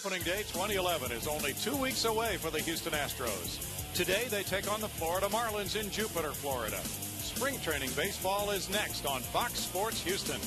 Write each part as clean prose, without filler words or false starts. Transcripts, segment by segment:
Opening Day 2011 is only 2 weeks away for the Houston Astros. Today they take on the Florida Marlins in Jupiter, Florida. Spring training baseball is next on Fox Sports Houston.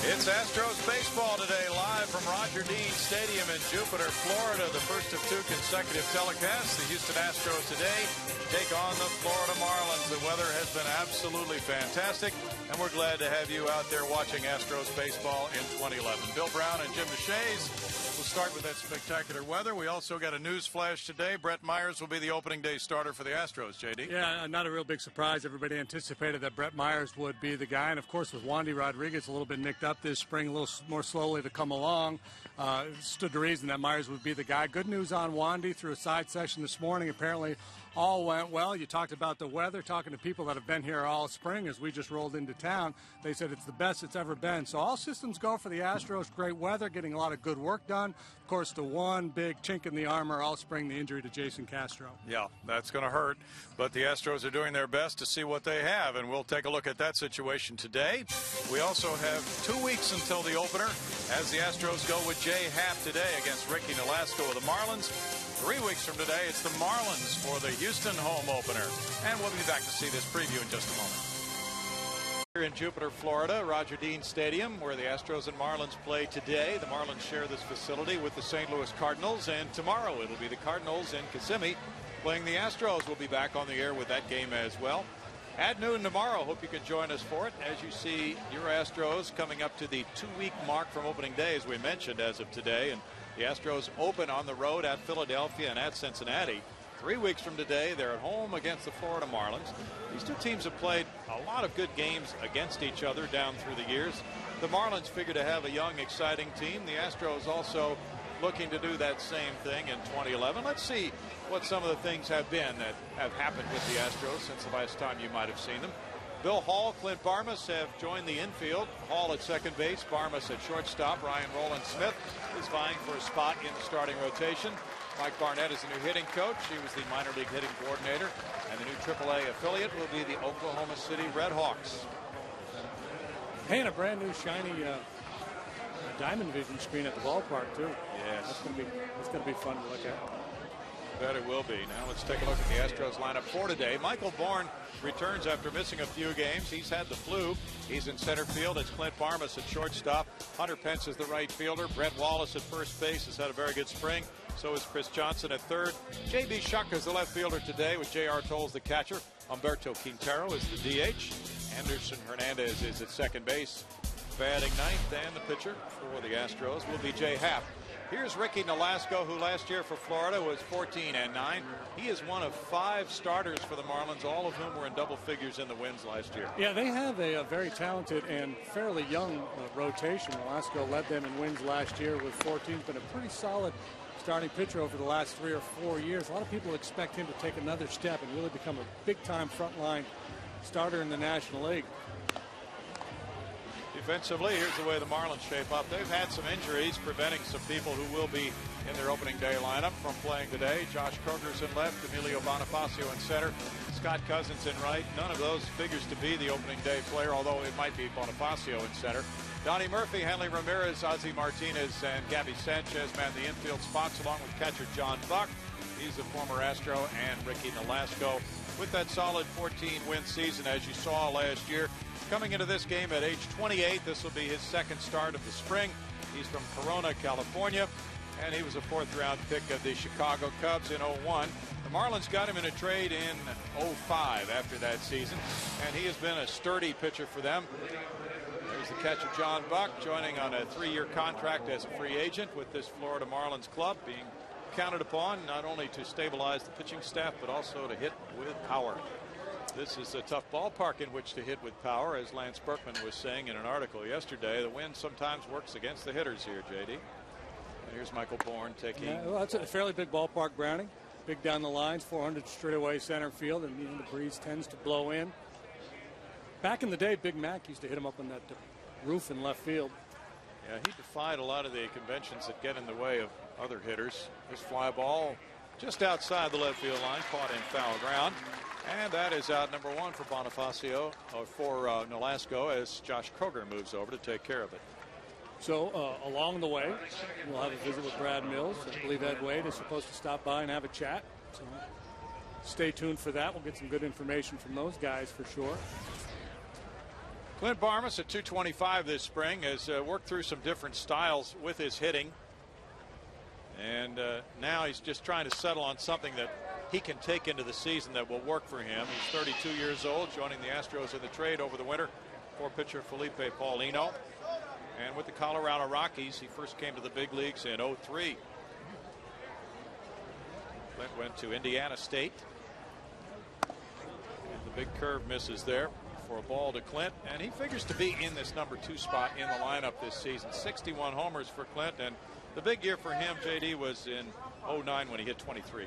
It's Astros baseball today, live from Roger Dean Stadium in Jupiter, Florida. The first of two consecutive telecasts. The Houston Astros today take on the Florida Marlins. The weather has been absolutely fantastic, and we're glad to have you out there watching Astros baseball in 2011. Bill Brown and Jim DeShays will start with that spectacular weather. We also got a news flash today. Brett Myers will be the opening day starter for the Astros, JD. Yeah, not a real big surprise. Everybody anticipated that Brett Myers would be the guy. And, of course, with Wandy Rodriguez a little bit nicked up this spring, a little more slowly to come along, it stood to reason that Myers would be the guy. Good news on Wandy through a side session this morning. Apparently all went well. You talked about the weather, talking to people that have been here all spring as we just rolled into town. They said it's the best it's ever been. So all systems go for the Astros. Great weather, getting a lot of good work done. Of course, the one big chink in the armor all spring, the injury to Jason Castro. Yeah, that's going to hurt. But the Astros are doing their best to see what they have, and we'll take a look at that situation today. We also have 2 weeks until the opener as the Astros go with Jay Happ today against Ricky Nolasco of the Marlins. 3 weeks from today, it's the Marlins for the Houston home opener. And we'll be back to see this preview in just a moment. Here in Jupiter, Florida, Roger Dean Stadium, where the Astros and Marlins play today. The Marlins share this facility with the St. Louis Cardinals, and tomorrow it'll be the Cardinals in Kissimmee playing the Astros. We'll be back on the air with that game as well. At noon tomorrow, hope you can join us for it. As you see, your Astros coming up to the 2-week mark from opening day, as we mentioned, as of today. And the Astros open on the road at Philadelphia and at Cincinnati. 3 weeks from today, they're at home against the Florida Marlins. These two teams have played a lot of good games against each other down through the years. The Marlins figure to have a young, exciting team. The Astros also looking to do that same thing in 2011. Let's see what some of the things have been that have happened with the Astros since the last time you might have seen them. Bill Hall, Clint Barmas have joined the infield. Hall at second base, Barmas at shortstop. Ryan Roland Smith is vying for a spot in the starting rotation. Mike Barnett is the new hitting coach. He was the minor league hitting coordinator. And the new AAA affiliate will be the Oklahoma City Red Hawks. Hey, and a brand new shiny Diamond Vision screen at the ballpark, too. Yes. That's going to be fun to look at. Bet it will be. Now let's take a look at the Astros lineup for today. Michael Bourne returns after missing a few games. He's had the flu. He's in center field. It's Clint Barmas at shortstop. Hunter Pence is the right fielder. Brent Wallace at first base has had a very good spring. So is Chris Johnson at third. J.B. Shuck is the left fielder today with J.R. Tolles the catcher. Humberto Quintero is the DH. Anderson Hernandez is at second base. Batting ninth, and the pitcher for the Astros will be Jay Happ. Here's Ricky Nolasco, who last year for Florida was 14-9. He is one of 5 starters for the Marlins, all of whom were in double figures in the wins last year. Yeah, they have a very talented and fairly young rotation. Nolasco led them in wins last year with 14. Been a pretty solid starting pitcher over the last 3 or 4 years. A lot of people expect him to take another step and really become a big-time frontline starter in the National League. Defensively, here's the way the Marlins shape up. They've had some injuries preventing some people who will be in their opening day lineup from playing today. Josh Kroger's in left, Emilio Bonifacio in center, Scott Cousins in right. None of those figures to be the opening day player, although it might be Bonifacio in center. Donnie Murphy, Hanley Ramirez, Ozzie Martinez, and Gabby Sanchez man the infield spots along with catcher John Buck. He's a former Astro, and Ricky Nolasco with that solid 14-win season as you saw last year. Coming into this game at age 28, this will be his second start of the spring. He's from Corona, California, and he was a 4th-round pick of the Chicago Cubs in 01. The Marlins got him in a trade in 05 after that season, and he has been a sturdy pitcher for them. There's the catcher John Buck joining on a 3-year contract as a free agent with this Florida Marlins club, being counted upon not only to stabilize the pitching staff but also to hit with power. This is a tough ballpark in which to hit with power, as Lance Berkman was saying in an article yesterday. The wind sometimes works against the hitters here, JD. And here's Michael Bourne taking. Yeah, well, that's a fairly big ballpark, Browning. Big down the lines, 400 straight away center field, and the breeze tends to blow in. Back in the day, Big Mac used to hit him up on that roof in left field. Yeah, he defied a lot of the conventions that get in the way of other hitters. This fly ball just outside the left field line, caught in foul ground. And that is out number one for Bonifacio, or for Nolasco, as Josh Kroger moves over to take care of it. So along the way, we'll have a visit with Brad Mills. I believe Ed Wade is supposed to stop by and have a chat. So stay tuned for that. We'll get some good information from those guys for sure. Clint Barmes at 225 this spring has worked through some different styles with his hitting. And now he's just trying to settle on something that he can take into the season that will work for him. He's 32 years old, joining the Astros in the trade over the winter for pitcher Felipe Paulino. And with the Colorado Rockies, he first came to the big leagues in '03. Clint went to Indiana State. And the big curve misses there for a ball to Clint. And he figures to be in this number 2 spot in the lineup this season. 61 homers for Clint. And the big year for him, JD, was in '09 when he hit 23.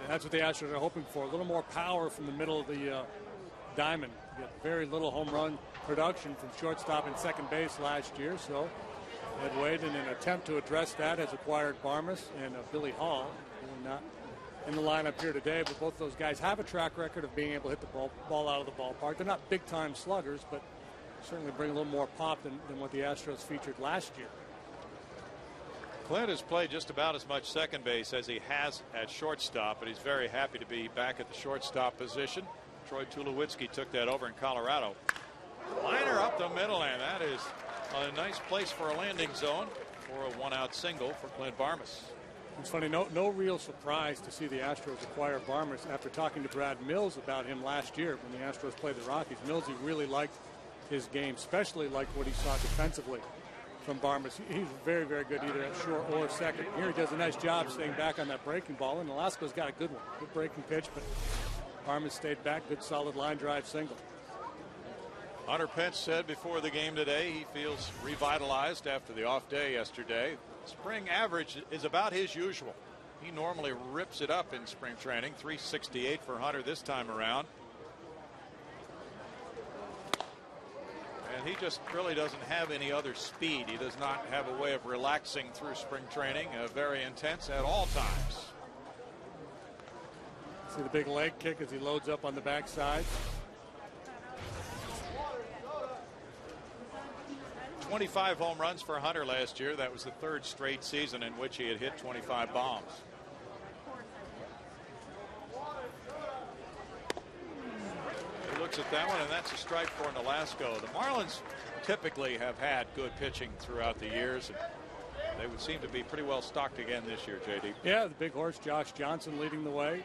And that's what the Astros are hoping for. A little more power from the middle of the diamond. You got very little home run production from shortstop and second base last year. So Ed Wade, in an attempt to address that, has acquired Barmes and Billy Hall. They're not in the lineup here today, but both those guys have a track record of being able to hit the ball out of the ballpark. They're not big-time sluggers, but certainly bring a little more pop than what the Astros featured last year. Clint has played just about as much second base as he has at shortstop, but he's very happy to be back at the shortstop position. Troy Tulowitzki took that over in Colorado. Liner up the middle, and that is a nice place for a landing zone for a one-out single for Clint Barmes. It's funny, no real surprise to see the Astros acquire Barmes after talking to Brad Mills about him last year when the Astros played the Rockies. Millsy really liked his game, especially liked what he saw defensively from Barmes. He's very, very good either at short or second. Here he does a nice job staying back on that breaking ball, and Nolasco's got a good one. Good breaking pitch, but Barmes stayed back. Good solid line drive single. Hunter Pence said before the game today he feels revitalized after the off day yesterday. Spring average is about his usual. He normally rips it up in spring training. 368 for Hunter this time around. And he just really doesn't have any other speed. He does not have a way of relaxing through spring training. Very intense at all times. See the big leg kick as he loads up on the backside. 25 home runs for Hunter last year. That was the third straight season in which he had hit 25 bombs. He looks at that one, and that's a strike for Nolasco. The Marlins typically have had good pitching throughout the years, and they would seem to be pretty well stocked again this year, JD. Yeah, the big horse Josh Johnson leading the way.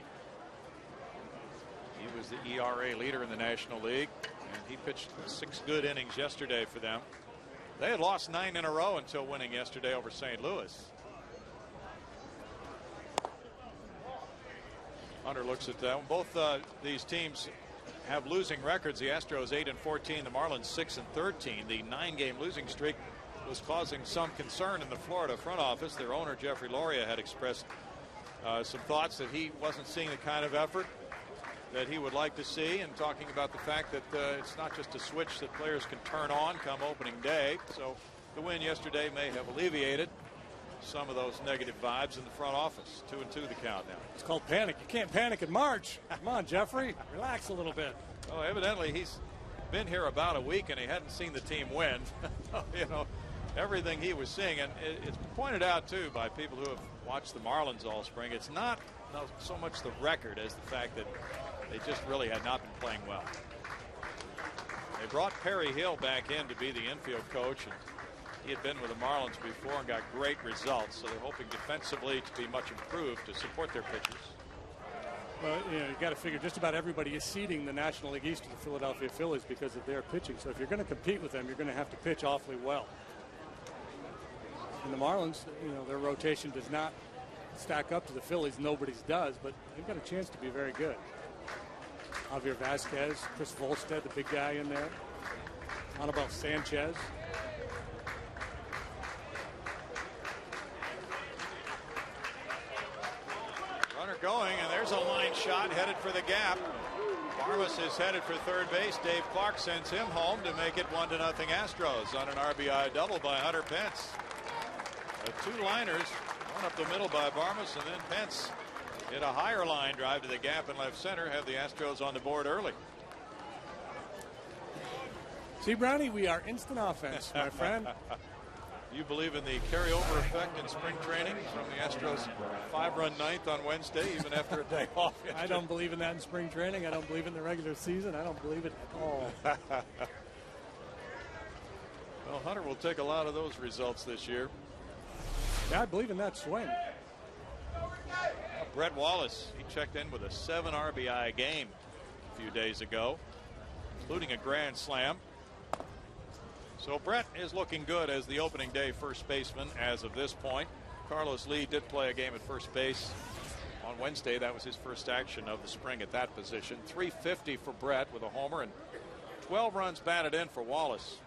He was the ERA leader in the National League, and he pitched 6 good innings yesterday for them. They had lost 9 in a row until winning yesterday over St. Louis. Hunter looks at that one. Both these teams have losing records. The Astros 8-14, the Marlins 6-13. The 9-game losing streak was causing some concern in the Florida front office. Their owner Jeffrey Loria had expressed some thoughts that he wasn't seeing the kind of effort that he would like to see, and talking about the fact that it's not just a switch that players can turn on come opening day. So the win yesterday may have alleviated some of those negative vibes in the front office. 2-2 the count now. It's called panic. You can't panic in March. Come on, Jeffrey, relax a little bit. Oh, evidently he's been here about a week and he hadn't seen the team win. You know, everything he was seeing, and it's pointed out too by people who have watched the Marlins all spring. It's not so much the record as the fact that they just really had not been playing well. They brought Perry Hill back in to be the infield coach, and he had been with the Marlins before and got great results. So they're hoping defensively to be much improved to support their pitchers. Well, you know, you got to figure just about everybody is seeding the National League East to the Philadelphia Phillies because of their pitching. So if you're going to compete with them, you're going to have to pitch awfully well. And the Marlins, you know, their rotation does not stack up to the Phillies. Nobody's does, but they've got a chance to be very good. Javier Vasquez, Chris Volstead, the big guy in there, Anibal Sanchez. Runner going, and there's a line shot headed for the gap. Barmas is headed for third base. Dave Clark sends him home to make it 1-0 Astros on an RBI double by Hunter Pence. Two liners, one up the middle by Barmas, and then Pence hit a higher line drive to the gap in left center, have the Astros on the board early. See, Brownie, we are instant offense, my friend. You believe in the carryover effect in spring training from the Astros' 5-run ninth on Wednesday, even after a day off yesterday? I don't believe in that in spring training. I don't believe in the regular season. I don't believe it at all. Well, Hunter will take a lot of those results this year. Yeah, I believe in that swing. Brett Wallace, he checked in with a 7 RBI game a few days ago, including a grand slam. So Brett is looking good as the opening day first baseman as of this point. Carlos Lee did play a game at first base on Wednesday. That was his first action of the spring at that position. .350 for Brett with a homer and 12 runs batted in for Wallace.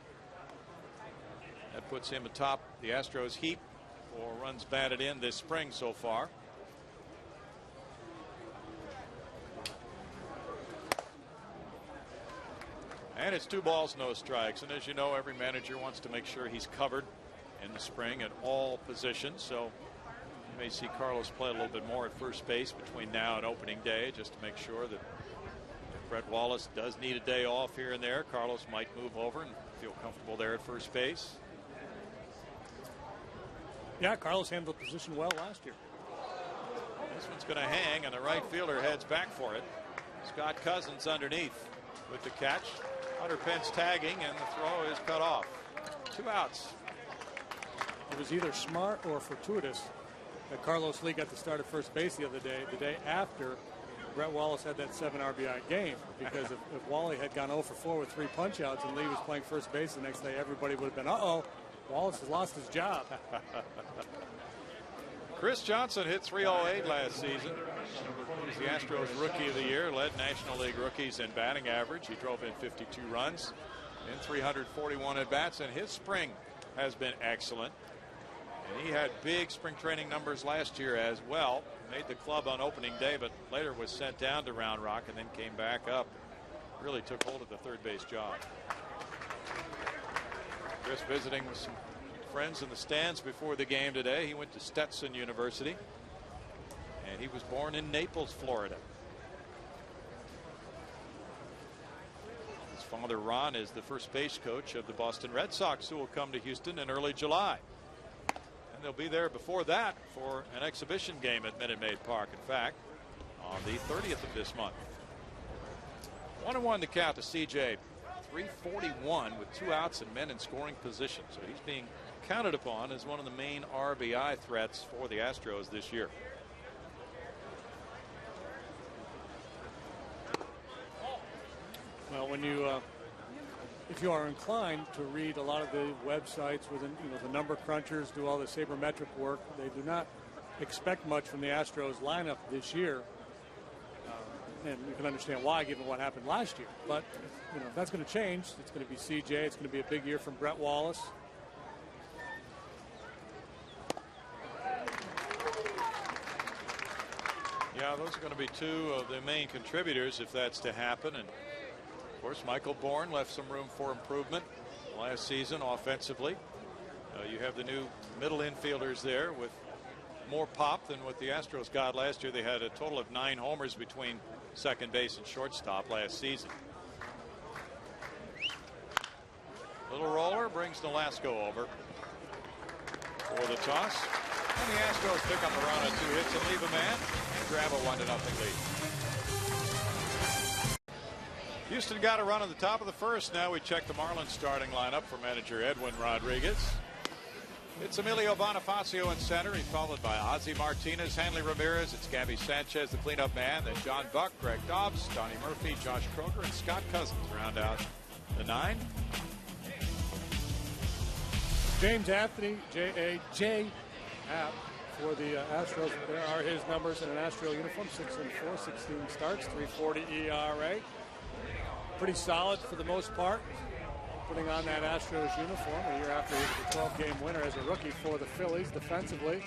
That puts him atop the Astros heap for runs batted in this spring so far. And it's 2 balls, no strikes. And as you know, every manager wants to make sure he's covered in the spring at all positions. So you may see Carlos play a little bit more at first base between now and opening day, just to make sure that if Brett Wallace does need a day off here and there, Carlos might move over and feel comfortable there at first base. Yeah, Carlos handled the position well last year. This one's going to hang, and the right fielder heads back for it. Scott Cousins underneath with the catch. Hunter Pence tagging, and the throw is cut off. 2 outs. It was either smart or fortuitous that Carlos Lee got the start at first base the other day, the day after Brett Wallace had that 7 RBI game. Because if Wally had gone 0 for 4 with 3 punch outs and Lee was playing first base the next day, everybody would have been, uh-oh, Wallace has lost his job. Chris Johnson hit .308 last season. He's the Astros Rookie of the Year, led National League rookies in batting average. He drove in 52 runs in 341 at-bats, and his spring has been excellent. And he had big spring training numbers last year as well. Made the club on opening day, but later was sent down to Round Rock and then came back up. Really took hold of the third base job. Chris visiting with some friends in the stands before the game today. He went to Stetson University, and he was born in Naples, Florida. His father, Ron, is the first base coach of the Boston Red Sox, who will come to Houston in early July. And they'll be there before that for an exhibition game at Minute Maid Park, in fact, on the 30th of this month. 1-1 to count to CJ. 341 with 2 outs and men in scoring position. So he's being counted upon as one of the main RBI threats for the Astros this year. Well, when you if you are inclined to read a lot of the websites with the number crunchers, do all the sabermetric work, they do not expect much from the Astros lineup this year. And you can understand why, given what happened last year. But if that's going to change, it's going to be CJ. It's going to be a big year from Brett Wallace. Yeah, those are going to be 2 of the main contributors if that's to happen. And of course, Michael Bourne left some room for improvement last season offensively. You have the new middle infielders there with more pop than what the Astros got last year. They had a total of 9 homers between second base and shortstop last season. Little roller brings Nolasco over for the toss. And the Astros pick up a run on 2 hits and leave a man and grab a 1-0 lead. Houston got a run on the top of the first. Now we check the Marlins starting lineup for manager Edwin Rodriguez. It's Emilio Bonifacio in center. He's followed by Ozzie Martinez, Hanley Ramirez. It's Gabby Sanchez, the cleanup man. Then John Buck, Greg Dobbs, Donnie Murphy, Josh Kroger, and Scott Cousins round out the 9. James Anthony, J.A. for the Astros. There are his numbers in an Astro uniform: 6-4, 16 starts, 3.40 ERA. Pretty solid for the most part. Putting on that Astros uniform a year after he was a 12-game winner as a rookie for the Phillies. Defensively,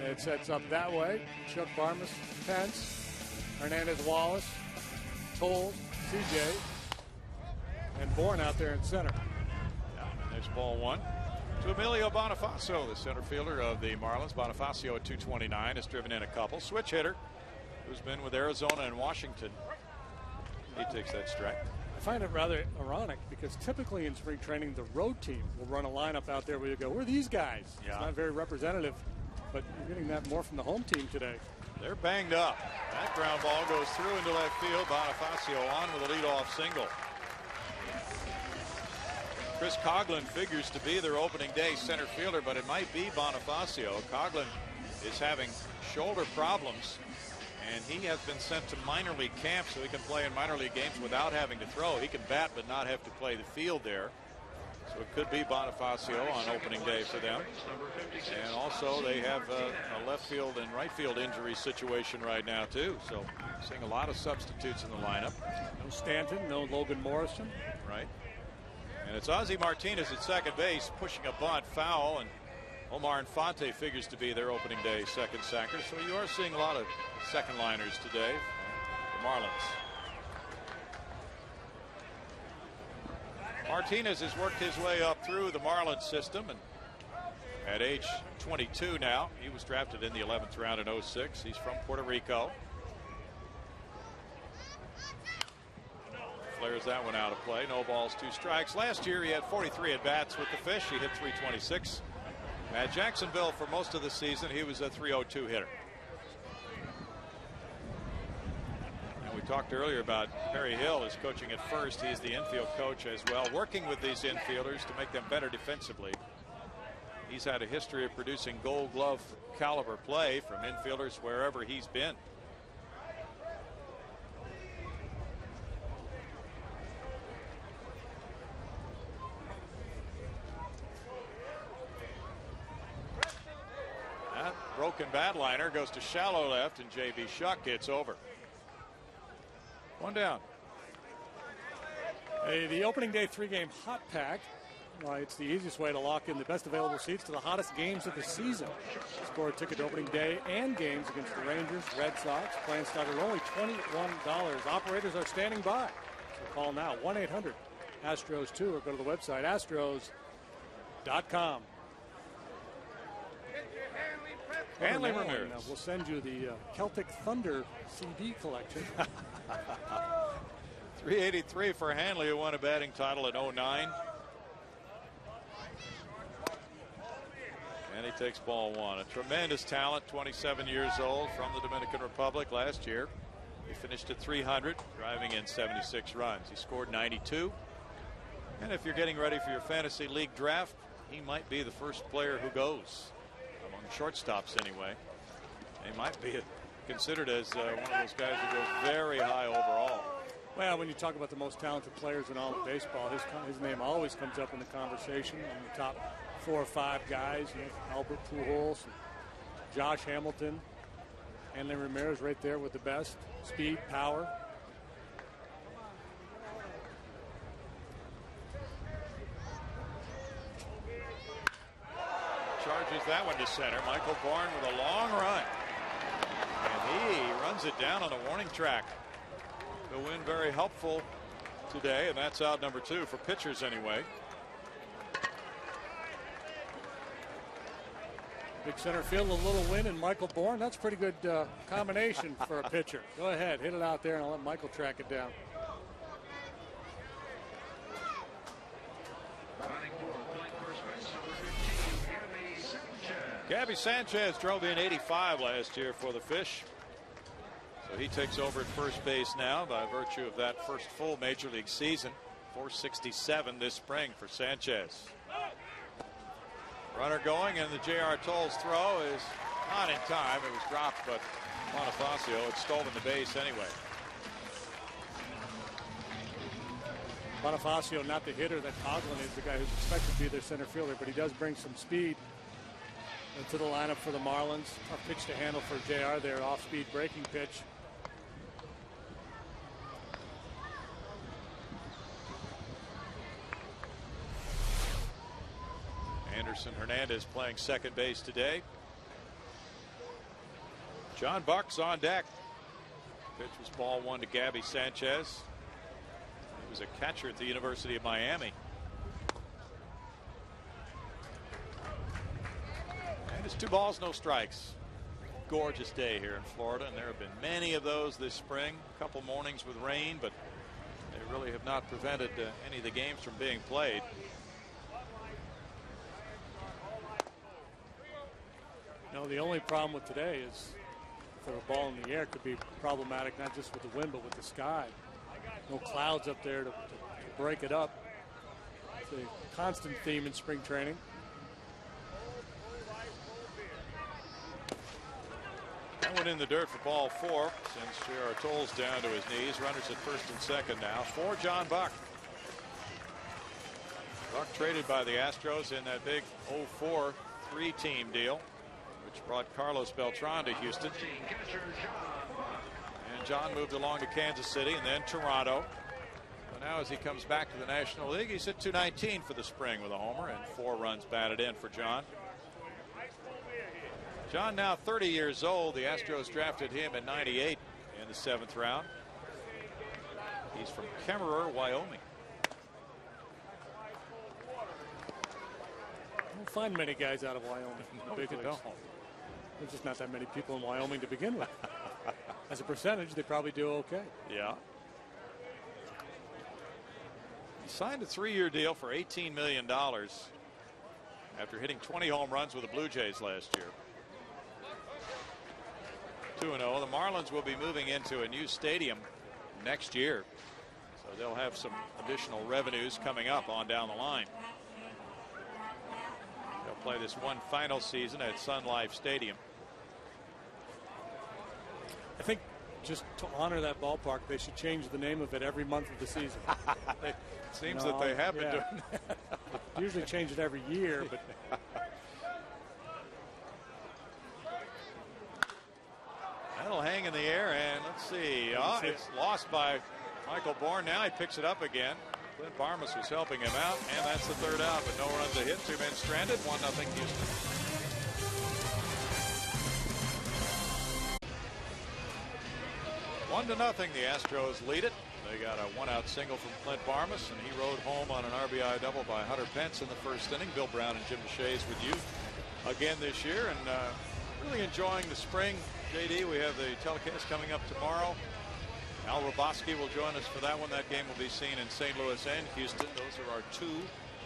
it sets up that way. Chuck Barmas, Pence, Hernandez Wallace, Toll, CJ, and Bourne out there in center. Yeah, there's ball one to Emilio Bonifacio, the center fielder of the Marlins. Bonifacio at 229 has driven in a couple. Switch hitter who's been with Arizona and Washington. He takes that strike. I find it rather ironic because typically in spring training the road team will run a lineup out there where you go, where are these guys? Yeah. It's not very representative, but you're getting that more from the home team today. They're banged up. That ground ball goes through into left field. Bonifacio on with a leadoff single. Chris Coughlin figures to be their opening day center fielder, but it might be Bonifacio. Coughlin is having shoulder problems, and he has been sent to minor league camp so he can play in minor league games without having to throw. He can bat but not have to play the field there. So it could be Bonifacio on opening day for them. And also they have a left field and right field injury situation right now too. So seeing a lot of substitutes in the lineup. No Stanton, no Logan Morrison. Right. And it's Ozzie Martinez at second base pushing a bunt foul, and Omar Infante figures to be their opening day second sacker. So you are seeing a lot of second liners today for the Marlins. Martinez has worked his way up through the Marlins system, and at age 22 now, he was drafted in the 11th round in 06. He's from Puerto Rico. Flares that one out of play. No balls, 2 strikes. Last year he had 43 at bats with the Fish. He hit 326. At Jacksonville for most of the season he was a 302 hitter. And we talked earlier about Perry Hill is coaching at first. He's the infield coach as well, working with these infielders to make them better defensively. He's had a history of producing Gold Glove caliber play from infielders wherever he's been. Broken bat liner goes to shallow left, and J.B. Shuck gets over. One down. Hey, the opening day 3-game hot pack. Well, it's the easiest way to lock in the best available seats to the hottest games of the season. Score a ticket to opening day and games against the Rangers, Red Sox. Plans start at only $21. Operators are standing by. So call now, 1-800-ASTROS-2, or go to the website, astros.com. Hanley Ramirez. We'll send you the Celtic Thunder CD collection. 383 for Hanley, who won a batting title in 09. And he takes ball one. A tremendous talent, 27 years old, from the Dominican Republic. Last year he finished at 300, driving in 76 runs. He scored 92. And if you're getting ready for your fantasy league draft, he might be the first player who goes. Among shortstops anyway. He might be considered as one of those guys who goes very high overall. Well, when you talk about the most talented players in all of baseball, his name always comes up in the conversation on the top 4 or 5 guys. You know, Albert Pujols, Josh Hamilton, Hanley Ramirez right there with the best speed, power. Charges that one to center. Michael Bourne with a long run. And he runs it down on the warning track. The win very helpful today, and that's out number 2 for pitchers anyway. Big center field, a little win, and Michael Bourne. That's a pretty good combination for a pitcher. Go ahead, hit it out there, and I'll let Michael track it down. Gabby Sanchez drove in 85 last year for the Fish. So he takes over at first base now by virtue of that first full major league season. 467 this spring for Sanchez. Runner going, and the J.R. Tolles throw is not in time. It was dropped, but Bonifacio had stolen the base anyway. Bonifacio, not the hitter that Coughlin is, the guy who's expected to be their center fielder, but he does bring some speed. Into the lineup for the Marlins. Tough pitch to handle for JR there. Off-speed breaking pitch. Anderson Hernandez playing second base today. John Buck's on deck. Pitch was ball one to Gabby Sanchez. He was a catcher at the University of Miami. And it's 2 balls, no strikes. Gorgeous day here in Florida, and there have been many of those this spring. A couple mornings with rain, but they really have not prevented any of the games from being played. No, the only problem with today is for a ball in the air could be problematic, not just with the wind, but with the sky. No clouds up there to break it up. It's a constant theme in spring training. That one in the dirt for ball 4, since J.R. Tolles down to his knees. Runners at first and second now for John Buck. Buck traded by the Astros in that big 0-4 3-team deal, which brought Carlos Beltran to Houston. And John moved along to Kansas City and then Toronto. But now as he comes back to the National League, he's hit .219 for the spring with a homer and 4 runs batted in for John. John now 30 years old. The Astros drafted him in '98 in the 7th round. He's from Kemmerer, Wyoming. Don't find many guys out of Wyoming in the big leagues. There's just not that many people in Wyoming to begin with. As a percentage, they probably do okay. Yeah. He signed a 3-year deal for $18 million after hitting 20 home runs with the Blue Jays last year. 2-0. The Marlins will be moving into a new stadium next year, so they'll have some additional revenues coming up on down the line. They'll play this one final season at Sun Life Stadium. I think just to honor that ballpark, they should change the name of it every month of the season. It seems that they have been doing that. Usually change it every year, but that'll hang in the air, and let's see. It's lost by Michael Bourne. Now he picks it up again. Clint Barmas was helping him out, and that's the 3rd out, but no runs a hit. 2 men stranded. 1-0 Houston. 1-0. The Astros lead it. They got a 1-out single from Clint Barmas, and he rode home on an RBI double by Hunter Pence in the 1st inning. Bill Brown and Jim DeShays with you again this year, and really enjoying the spring. JD, we have the telecast coming up tomorrow. Al Roboski will join us for that one. That game will be seen in St. Louis and Houston. Those are our 2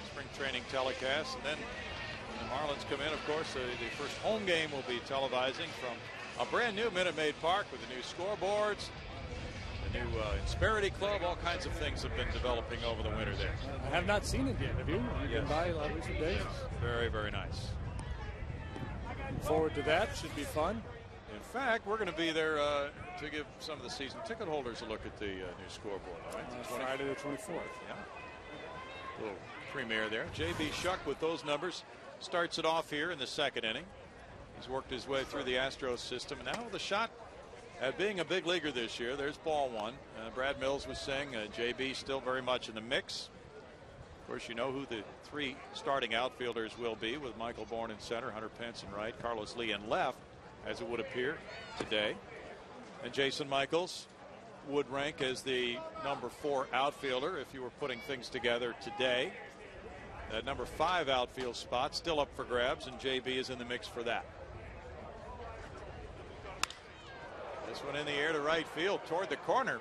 spring training telecasts. And then when the Marlins come in, of course, the first home game will be televising from a brand new Minute Maid Park with the new scoreboards, the new Insperity Club. All kinds of things have been developing over the winter there. I have not seen it yet. Have you? You've been by a lot of recent days. Very, very nice. Looking forward to that. Should be fun. In fact, we're going to be there to give some of the season ticket holders a look at the new scoreboard. Right? Friday the 24th. Yeah. A little premiere there. J.B. Shuck with those numbers starts it off here in the 2nd inning. He's worked his way through the Astros system. Now with a shot at being a big leaguer this year. There's ball 1. Brad Mills was saying J.B. still very much in the mix. Of course, you know who the 3 starting outfielders will be, with Michael Bourne in center, Hunter Pence in right, Carlos Lee in left, as it would appear today. And Jason Michaels would rank as the number 4 outfielder if you were putting things together today. That number 5 outfield spot still up for grabs, and JB is in the mix for that. This one in the air to right field toward the corner.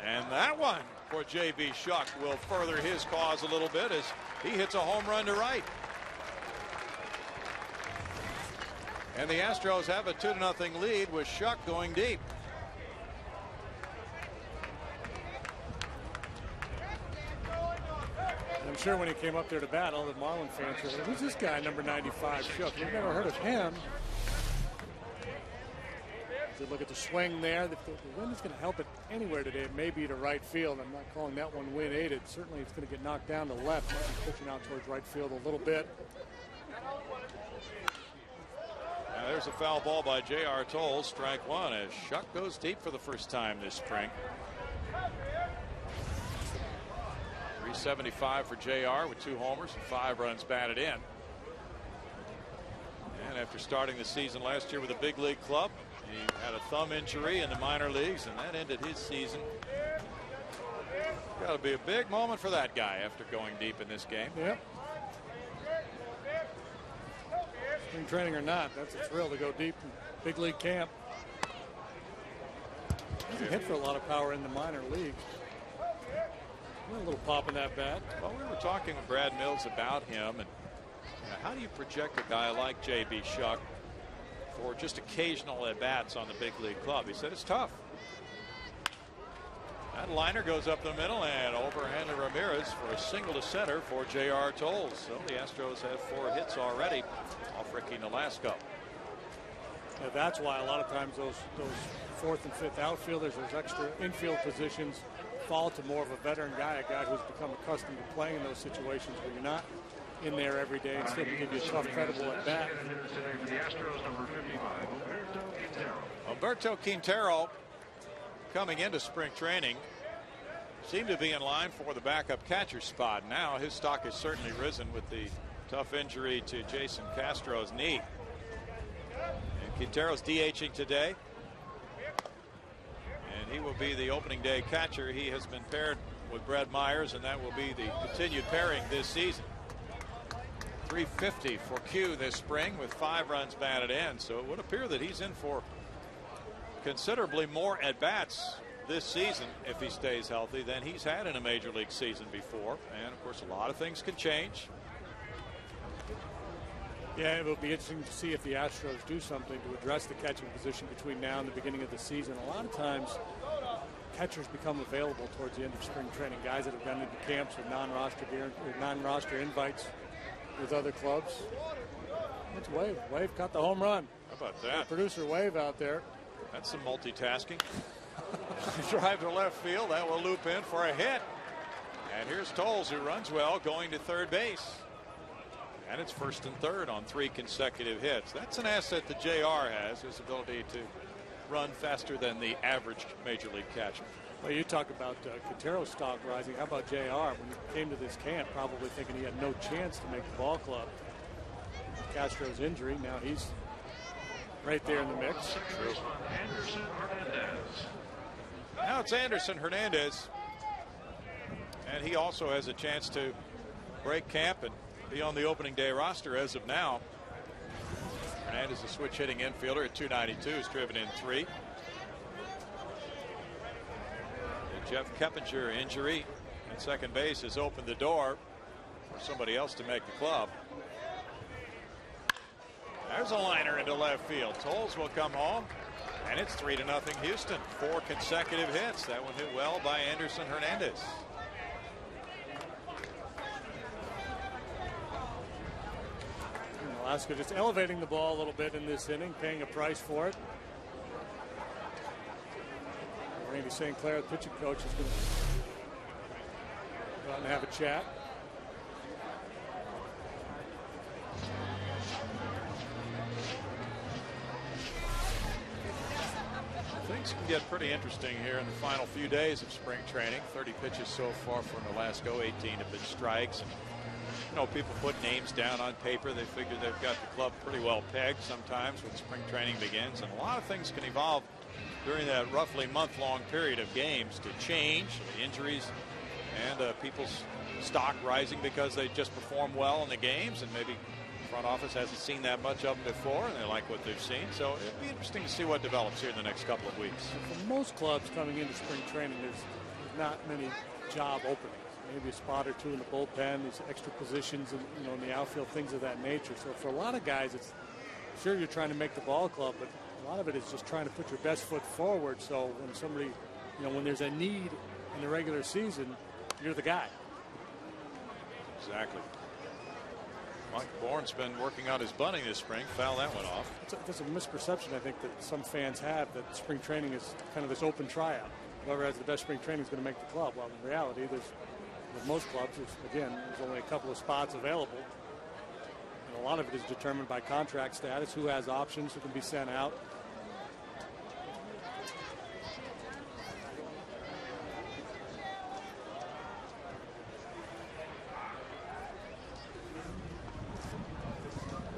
And that one for J.B. Shuck will further his cause a little bit as he hits a home run to right. And the Astros have a 2-0 lead with Shuck going deep. I'm sure when he came up there to bat, all the Marlin fans were like, who's this guy, number 95, Shuck? We've never heard of him. Look at the swing there. The wind is going to help it anywhere today. It may be to right field. I'm not calling that one wind aided. Certainly it's going to get knocked down to left. Might be pushing out towards right field a little bit. There's a foul ball by J.R. Toles, strike one, as Shuck goes deep for the first time this spring. 375 for J.R. with 2 homers and 5 runs batted in. And after starting the season last year with a big league club, he had a thumb injury in the minor leagues, and that ended his season. Got to be a big moment for that guy after going deep in this game. Yep. Spring training or not, that's a thrill to go deep in big league camp. Doesn't hit for a lot of power in the minor leagues. A little pop in that bat. Well, we were talking with Brad Mills about him, and how do you project a guy like J.B. Shuck for just occasional at-bats on the big league club? He said it's tough. That liner goes up the middle and overhand to Ramirez for a single to center for J.R. Toles. So the Astros have 4 hits already off Ricky Nolasco. Yeah, that's why a lot of times those 4th and 5th outfielders, those extra infield positions, fall to more of a veteran guy, a guy who's become accustomed to playing in those situations where you're not in there every day and still give you a tough, credible at bat. Alberto Quintero, coming into spring training, seemed to be in line for the backup catcher spot. Now his stock has certainly risen with the tough injury to Jason Castro's knee. And Quintero's DHing today, and he will be the opening day catcher. He has been paired with Brad Myers, and that will be the continued pairing this season. 350 for Q this spring with 5 runs batted in, so it would appear that he's in for considerably more at-bats this season if he stays healthy than he's had in a major league season before. And of course, a lot of things can change. Yeah, it will be interesting to see if the Astros do something to address the catching position between now and the beginning of the season. A lot of times catchers become available towards the end of spring training, guys that have gone into camps with non-roster invites with other clubs. It's Wave. Wave caught the home run. How about that? Producer Wave out there. That's some multitasking. Drive to left field. That will loop in for a hit. And here's Toles, who runs well, going to third base. And it's 1st and 3rd on 3 consecutive hits. That's an asset that JR has, his ability to run faster than the average major league catcher. Well, you talk about Quintero's stock rising. How about JR? When he came to this camp, probably thinking he had no chance to make the ball club. Castro's injury, now he's right there in the mix. True. Now it's Anderson Hernandez. And he also has a chance to break camp and be on the opening day roster as of now. Hernandez, a switch hitting infielder at 292, has driven in 3. The Jeff Keppinger injury at second base has opened the door for somebody else to make the club. There's a liner into left field. Toles will come home, and it's 3-0 Houston. 4 consecutive hits. That one hit well by Anderson Hernandez. Alaska just elevating the ball a little bit in this inning, paying a price for it. Randy St. Clair, the pitching coach, is going to go out and have a chat. Things can get pretty interesting here in the final few days of spring training. 30 pitches so far for Nolasco, 18 have been strikes. And, you know, people put names down on paper. They figure they've got the club pretty well pegged sometimes when spring training begins. And a lot of things can evolve during that roughly month-long period of games to change. Injuries and people's stock rising because they just perform well in the games, and maybe the front office hasn't seen that much of them before and they like what they've seen. So it'd be interesting to see what develops here in the next couple of weeks. For most clubs coming into spring training, there's not many job openings. Maybe a spot or 2 in the bullpen, these extra positions in the outfield, things of that nature. So for a lot of guys, it's sure you're trying to make the ball club, but a lot of it is just trying to put your best foot forward. So when somebody, when there's a need in the regular season, you're the guy. Exactly. Mike Bourne's been working on his bunting this spring. Foul that one off. That's a misperception, I think, that some fans have, that spring training is kind of this open tryout. Whoever has the best spring training is going to make the club. Well, in reality, with most clubs, there's only a couple of spots available. And a lot of it is determined by contract status, who has options, who can be sent out.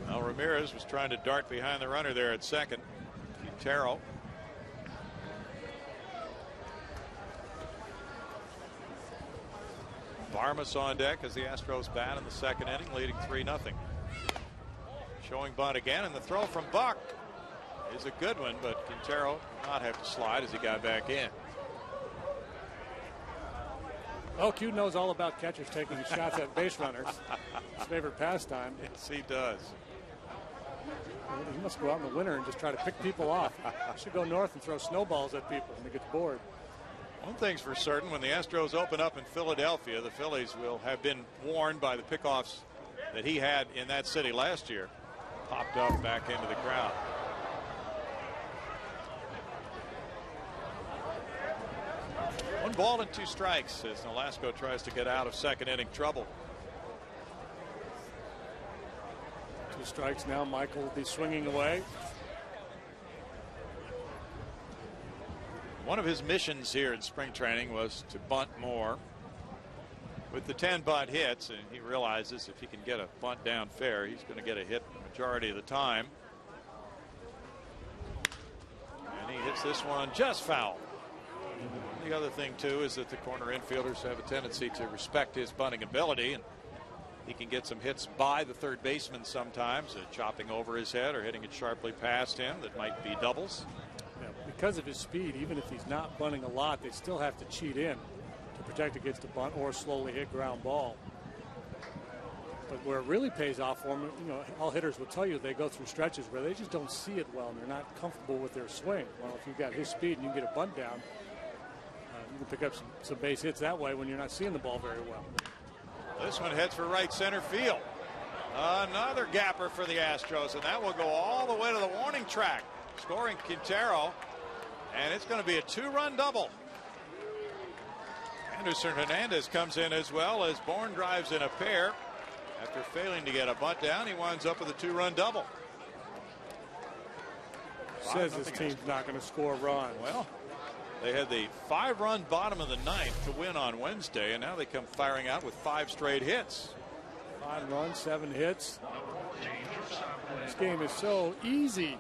Now Ramirez was trying to dart behind the runner there at second. Quintero. Barmas on deck as the Astros bat in the second inning, leading 3-0. Showing bunt again, and the throw from Buck is a good one, but Quintero did not have to slide as he got back in. Oh, Q knows all about catchers taking shots at base runners. His favorite pastime. Yes, he does. He must go out in the winter and just try to pick people off. He should go north and throw snowballs at people when he gets bored. One thing's for certain, when the Astros open up in Philadelphia, the Phillies will have been warned by the pickoffs that he had in that city last year. Popped up back into the crowd. One ball and 2 strikes as Nolasco tries to get out of second inning trouble. 2 strikes now. Michael will be swinging away. One of his missions here in spring training was to bunt more. With the 10 bunt hits, and he realizes if he can get a bunt down fair, he's going to get a hit the majority of the time. And he hits this one just foul. The other thing too is that the corner infielders have a tendency to respect his bunting ability, and he can get some hits by the third baseman sometimes, chopping over his head or hitting it sharply past him that might be doubles. Yeah, because of his speed, even if he's not bunting a lot, they still have to cheat in to protect against a bunt or slowly hit ground ball. But where it really pays off for him, you know, all hitters will tell you they go through stretches where they just don't see it well and they're not comfortable with their swing. Well, if you've got his speed and you can get a bunt down, you can pick up some base hits that way when you're not seeing the ball very well. This one heads for right center field. Another gapper for the Astros, and that will go all the way to the warning track, scoring Quintero, and it's going to be a 2-run double. Anderson Hernandez comes in as well as Bourne drives in a pair. After failing to get a bunt down, he winds up with a 2-run double. Says his team's not going to score runs. Well, they had the 5-run bottom of the 9th to win on Wednesday, and now they come firing out with 5 straight hits. 5 runs, 7 hits. This game is so easy.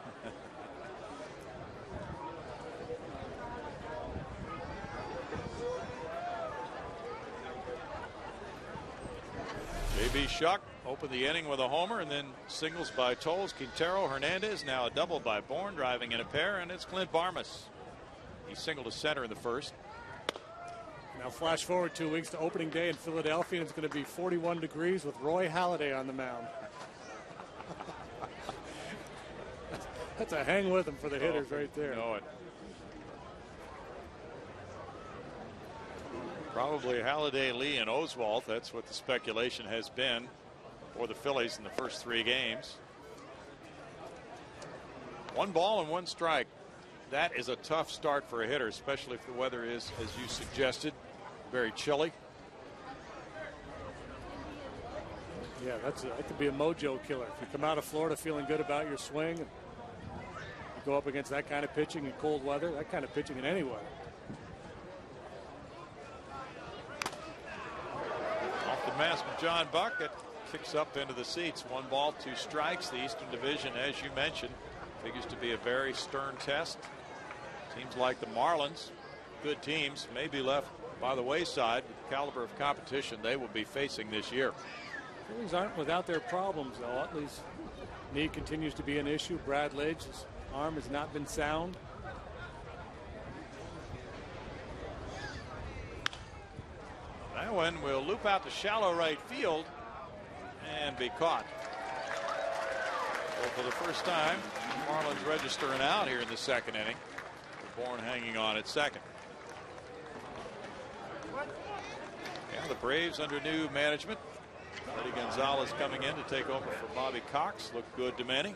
J.B. Shuck opened the inning with a homer and then singles by Tolles, Quintero, Hernandez. Now a double by Bourne, driving in a pair, and it's Clint Barmas. He singled to center in the first. Now flash forward 2 weeks to opening day in Philadelphia, and it's going to be 41 degrees with Roy Halladay on the mound. That's a hang with him for the hitters right there. You know it. Probably Halladay, Lee, and Oswalt. That's what the speculation has been for the Phillies in the first 3 games. 1 ball and 1 strike. That is a tough start for a hitter, especially if the weather is, as you suggested, very chilly. Yeah, that could be a mojo killer. If you come out of Florida feeling good about your swing, and you go up against that kind of pitching in cold weather, that kind of pitching in any weather. Off the mask of John Buck, it kicks up into the seats. 1 ball, 2 strikes. The Eastern Division, as you mentioned, figures to be a very stern test. Teams like the Marlins, good teams, may be left by the wayside with the caliber of competition they will be facing this year. Phillies aren't without their problems, though. Utley's knee continues to be an issue. Brad Lidge's arm has not been sound. That one will loop out to shallow right field and be caught. Well, for the first time, Marlins registering out here in the second inning. Bourne hanging on at second. Yeah, the Braves under new management. Eddie Gonzalez coming in to take over for Bobby Cox. Looked good to many.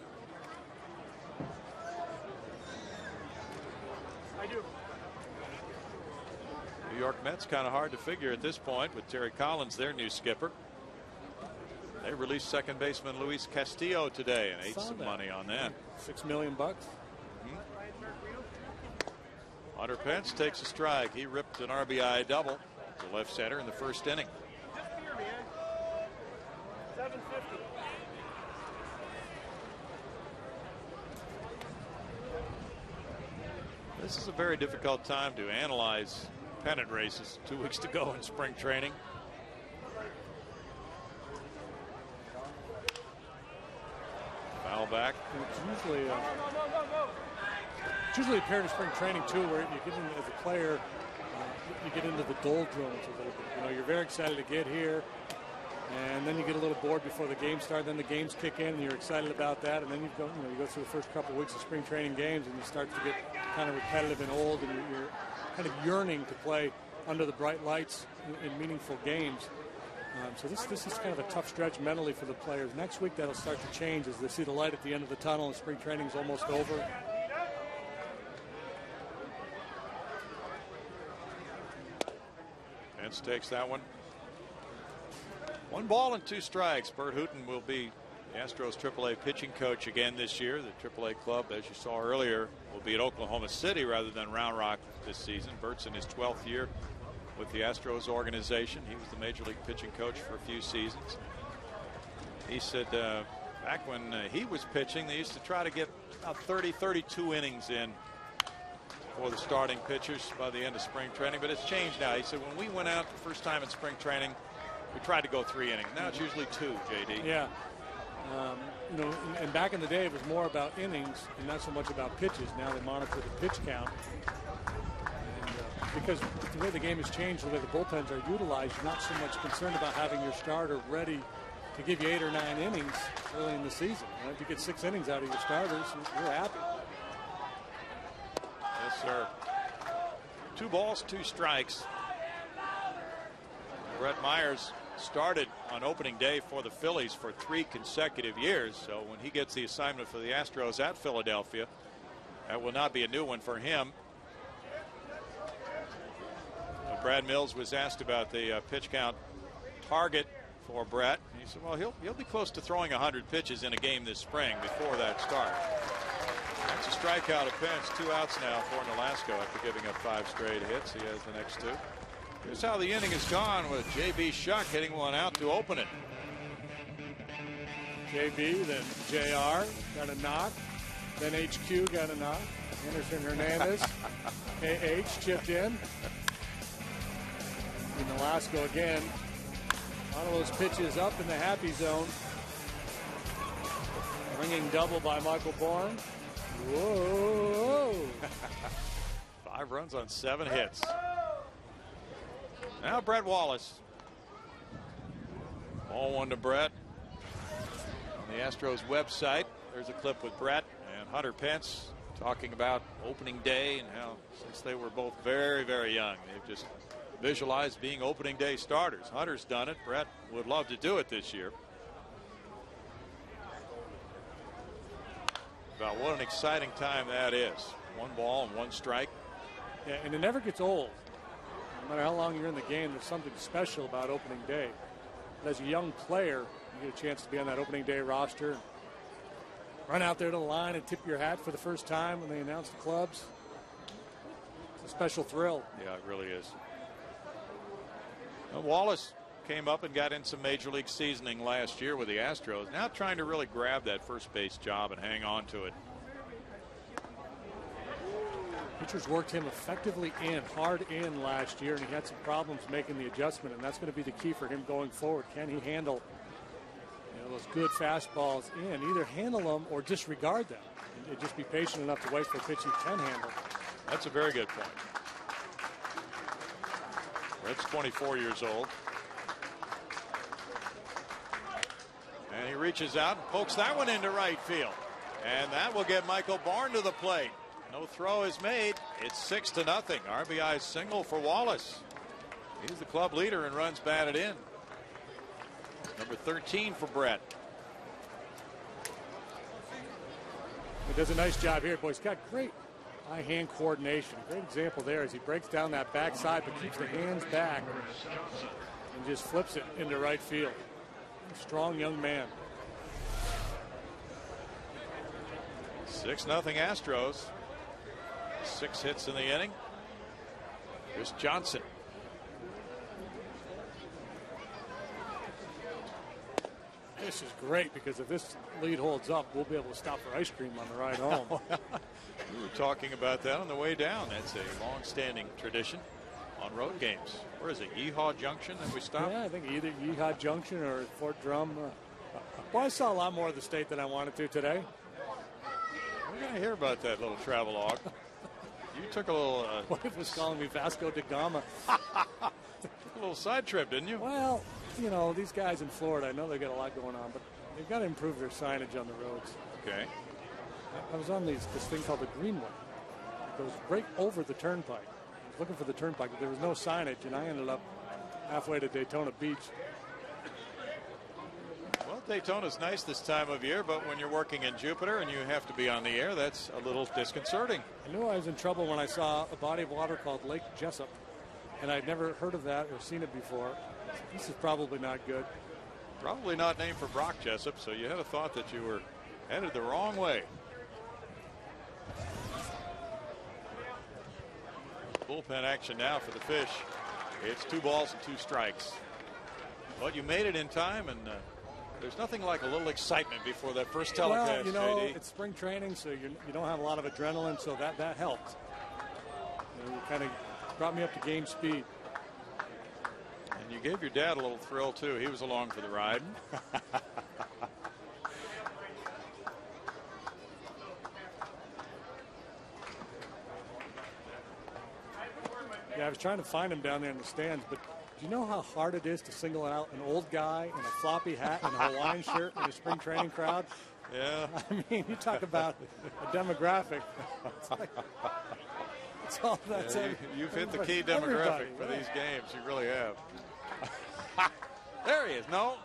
New York Mets kind of hard to figure at this point with Terry Collins, their new skipper. They released second baseman Luis Castillo today and ate some money on that. $6 million. Hunter Pence takes a strike. He ripped an RBI double to left center in the first inning. This is a very difficult time to analyze pennant races. 2 weeks to go in spring training. Foul back. It's usually a period of spring training too, where you get in as a player, you get into the doldrums a little bit. You know, you're very excited to get here, and then you get a little bored before the game starts. Then the games kick in, and you're excited about that. And then you go through the first couple of weeks of spring training games, and you start to get kind of repetitive and old, and you're kind of yearning to play under the bright lights in meaningful games. So this is kind of a tough stretch mentally for the players. Next week that'll start to change as they see the light at the end of the tunnel and spring training is almost over. Pence takes that one. 1 ball and 2 strikes. Bert Hooton will be the Astros AAA pitching coach again this year. The AAA club, as you saw earlier, will be at Oklahoma City rather than Round Rock this season. Bert's in his 12th year with the Astros organization. He was the major league pitching coach for a few seasons. He said back when he was pitching, they used to try to get about 32 innings in for the starting pitchers by the end of spring training, but it's changed now. He said when we went out the first time in spring training, we tried to go 3 innings. Now it's usually 2, JD. Yeah. You know, and back in the day, it was more about innings and not so much about pitches. Now they monitor the pitch count. Because the way the game has changed, the way the bullpens are utilized, you're not so much concerned about having your starter ready to give you 8 or 9 innings early in the season. You know, if you get 6 innings out of your starters, you're happy. Yes, sir. 2 balls, 2 strikes. Brett Myers started on opening day for the Phillies for 3 consecutive years. So when he gets the assignment for the Astros at Philadelphia, that will not be a new one for him. Brad Mills was asked about the pitch count target for Brett. He said, well, he'll be close to throwing 100 pitches in a game this spring before that start. That's a strikeout of Pence. 2 outs now for Nolasco after giving up 5 straight hits. He has the next 2. Here's how the inning has gone with J.B. Shuck hitting one out to open it. J.B., then J.R. got a knock. Then H.Q. got a knock. Anderson Hernandez. A.H. chipped in. Nolasco again. One of those pitches up in the happy zone. Ringing double by Michael Bourne. Whoa. 5 runs on 7 hits. Now Brett Wallace. Ball 1 to Brett. On the Astros website, there's a clip with Brett and Hunter Pence talking about opening day and how since they were both very, very young, they've just visualized being opening day starters. Hunter's done it. Brett would love to do it this year. About what an exciting time that is. 1 ball and 1 strike. Yeah, and it never gets old. No matter how long you're in the game, there's something special about opening day. But as a young player, you get a chance to be on that opening day roster, run out there to the line and tip your hat for the first time when they announce the clubs. It's a special thrill. Yeah, it really is. Wallace came up and got in some major league seasoning last year with the Astros. Now trying to really grab that first base job and hang on to it. Pitchers worked him effectively hard in last year, and he had some problems making the adjustment, and that's going to be the key for him going forward. Can he handle those good fastballs in? Either handle them or disregard them and just be patient enough to wait for a pitch he can handle. That's a very good point. Brett's 24 years old. And he reaches out and pokes that one into right field. And that will get Michael Bourne to the plate. No throw is made. It's 6-0. RBI single for Wallace. He's the club leader in runs batted in. Number 13 for Brett. He does a nice job here, boy. He's got great eye-hand coordination. Great example there as he breaks down that backside but keeps the hands back and just flips it into right field. Strong young man. 6-0 Astros. 6 hits in the inning. Here's Johnson. This is great because if this lead holds up, we'll be able to stop for ice cream on the ride home. We were talking about that on the way down. That's a long-standing tradition on road games. Where is it? HOU Junction that we stopped? Yeah, I think either HOU Junction or Fort Drum. Well, I saw a lot more of the state than I wanted to today. We're going to hear about that little travelogue. You took a little... Wife was calling me Vasco da Gama. A little side trip, didn't you? Well, you know, these guys in Florida, I know they've got a lot going on, but they've got to improve their signage on the roads. Okay. I was on this thing called the Greenway. It goes right over the turnpike. I was looking for the turnpike, but there was no signage, and I ended up halfway to Daytona Beach. Well, Daytona's nice this time of year, but when you're working in Jupiter and you have to be on the air, that's a little disconcerting. I knew I was in trouble when I saw a body of water called Lake Jessup, and I'd never heard of that or seen it before. This is probably not good. Probably not named for Brock Jessup, so you had a thought that you were headed the wrong way. Bullpen action now for the Fish. It's 2 balls and 2 strikes. But you made it in time, and there's nothing like a little excitement before that first telecast. Well, you know, JD. it's spring training, so you don't have a lot of adrenaline, so that helped. You know, kind of brought me up to game speed. And you gave your dad a little thrill, too. He was along for the ride. Yeah, I was trying to find him down there in the stands, but do you know how hard it is to single out an old guy in a floppy hat and a Hawaiian shirt in a spring training crowd? Yeah. I mean, you talk about a demographic. It's all that's you've hit the key demographic for these games. You really have. There he is. No.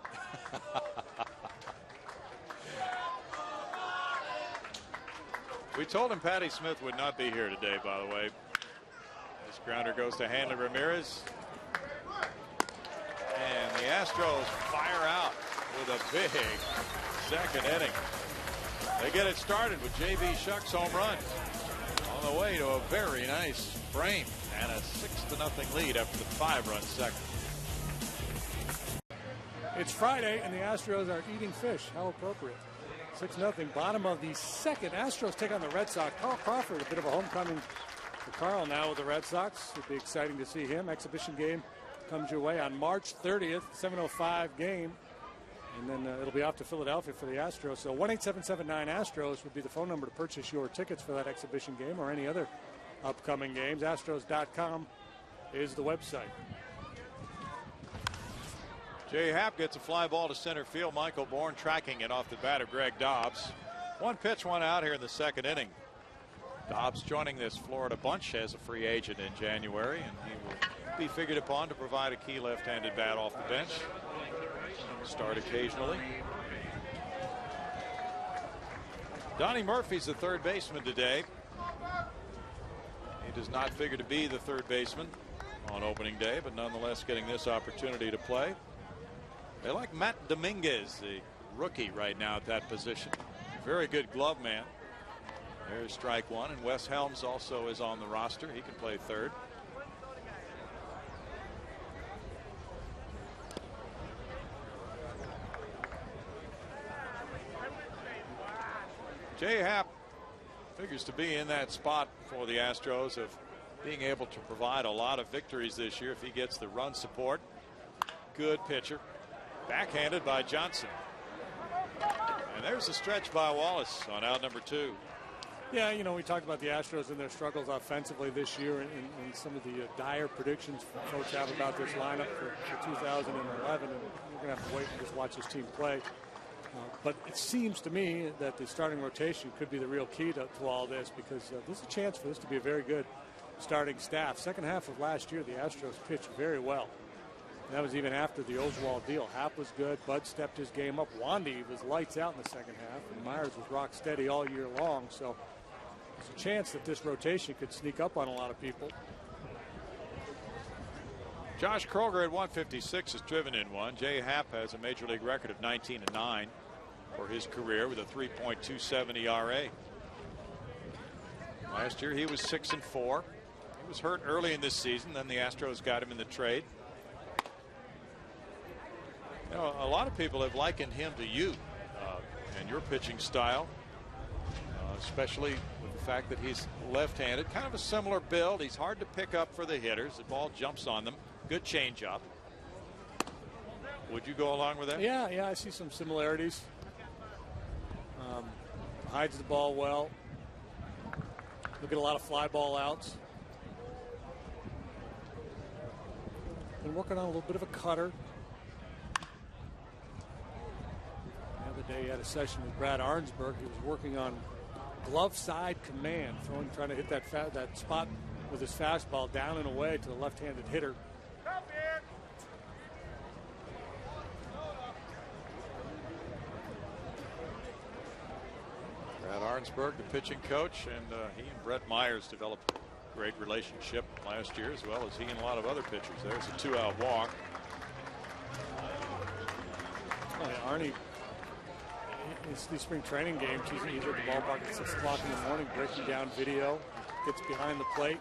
We told him Patty Smith would not be here today, by the way. This grounder goes to Hanley Ramirez. And the Astros fire out with a big second inning. They get it started with J.B. Shuck's home run on the way to a very nice frame and a 6-0 lead after the 5-run second. It's Friday, and the Astros are eating fish. How appropriate. 6-0, bottom of the second. Astros take on the Red Sox. Carl Crawford, a bit of a homecoming for Carl now with the Red Sox. It'll be exciting to see him. Exhibition game comes your way on March 30th, 7:05 game. And then it'll be off to Philadelphia for the Astros. So 1-877-9-ASTROS would be the phone number to purchase your tickets for that exhibition game or any other upcoming games. Astros.com is the website. Jay Happ gets a fly ball to center field. Michael Bourne tracking it off the bat of Greg Dobbs. 1 pitch, 1 out here in the second inning. Dobbs joining this Florida bunch as a free agent in January, and he will be figured upon to provide a key left-handed bat off the bench. Start occasionally. Donnie Murphy's the third baseman today. He does not figure to be the third baseman on opening day, but nonetheless getting this opportunity to play. They like Matt Dominguez, the rookie right now at that position. Very good glove man. There's strike one, and Wes Helms also is on the roster. He can play third. Jay Happ figures to be in that spot for the Astros of being able to provide a lot of victories this year if he gets the run support. Good pitcher. Backhanded by Johnson. And there's a stretch by Wallace on out number 2. Yeah, you know, we talked about the Astros and their struggles offensively this year and some of the dire predictions folks have about this lineup for 2011. And we're going to have to wait and just watch this team play. But it seems to me that the starting rotation could be the real key to all this, because there's a chance for this to be a very good starting staff. Second half of last year, the Astros pitched very well. And that was even after the Oswald deal. Happ was good. Bud stepped his game up. Wandy was lights out in the second half. And Myers was rock steady all year long. So there's a chance that this rotation could sneak up on a lot of people. Josh Kroger at 156 has driven in one. Jay Happ has a major league record of 19-9 for his career with a 3.27 ERA. Last year he was 6-4. He was hurt early in this season. Then the Astros got him in the trade. You know, a lot of people have likened him to you and your pitching style, especially with the fact that he's left-handed. Kind of a similar build. He's hard to pick up for the hitters. The ball jumps on them. Good changeup. Would you go along with that? Yeah, I see some similarities. Hides the ball well. Look at a lot of fly ball outs. Been working on a little bit of a cutter. The other day he had a session with Brad Arnsberg. He was working on glove side command, trying to hit that spot with his fastball down and away to the left-handed hitter. Brad Arnsberg, the pitching coach, and he and Brett Myers developed a great relationship last year, as well as he and a lot of other pitchers. There's a 2-out walk. Oh, yeah, Arnie, these spring training games, he's at the ballpark at 6 o'clock in the morning, breaking down video, gets behind the plate,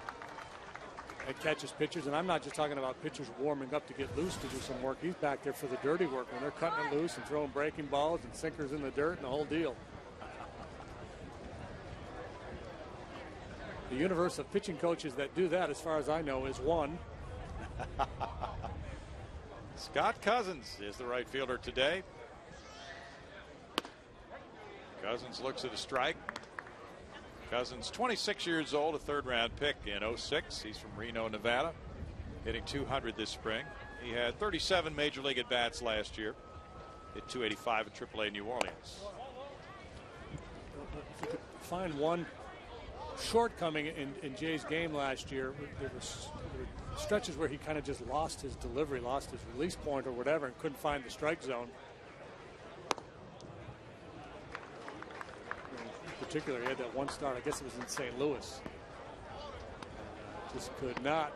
and catches pitchers. And I'm not just talking about pitchers warming up to get loose to do some work. He's back there for the dirty work when they're cutting it loose and throwing breaking balls and sinkers in the dirt and the whole deal. The universe of pitching coaches that do that, as far as I know, is one. Scott Cousins is the right fielder today. Cousins looks at a strike. Cousins, 26 years old, a third-round pick in '06. He's from Reno, Nevada, hitting 200 this spring. He had 37 major league at-bats last year. Hit 285 at AAA New Orleans. If you could find one shortcoming in Jay's game last year, there were stretches where he kind of just lost his delivery, lost his release point or whatever, and couldn't find the strike zone. In particular, he had that one start, I guess it was in St. Louis. Just could not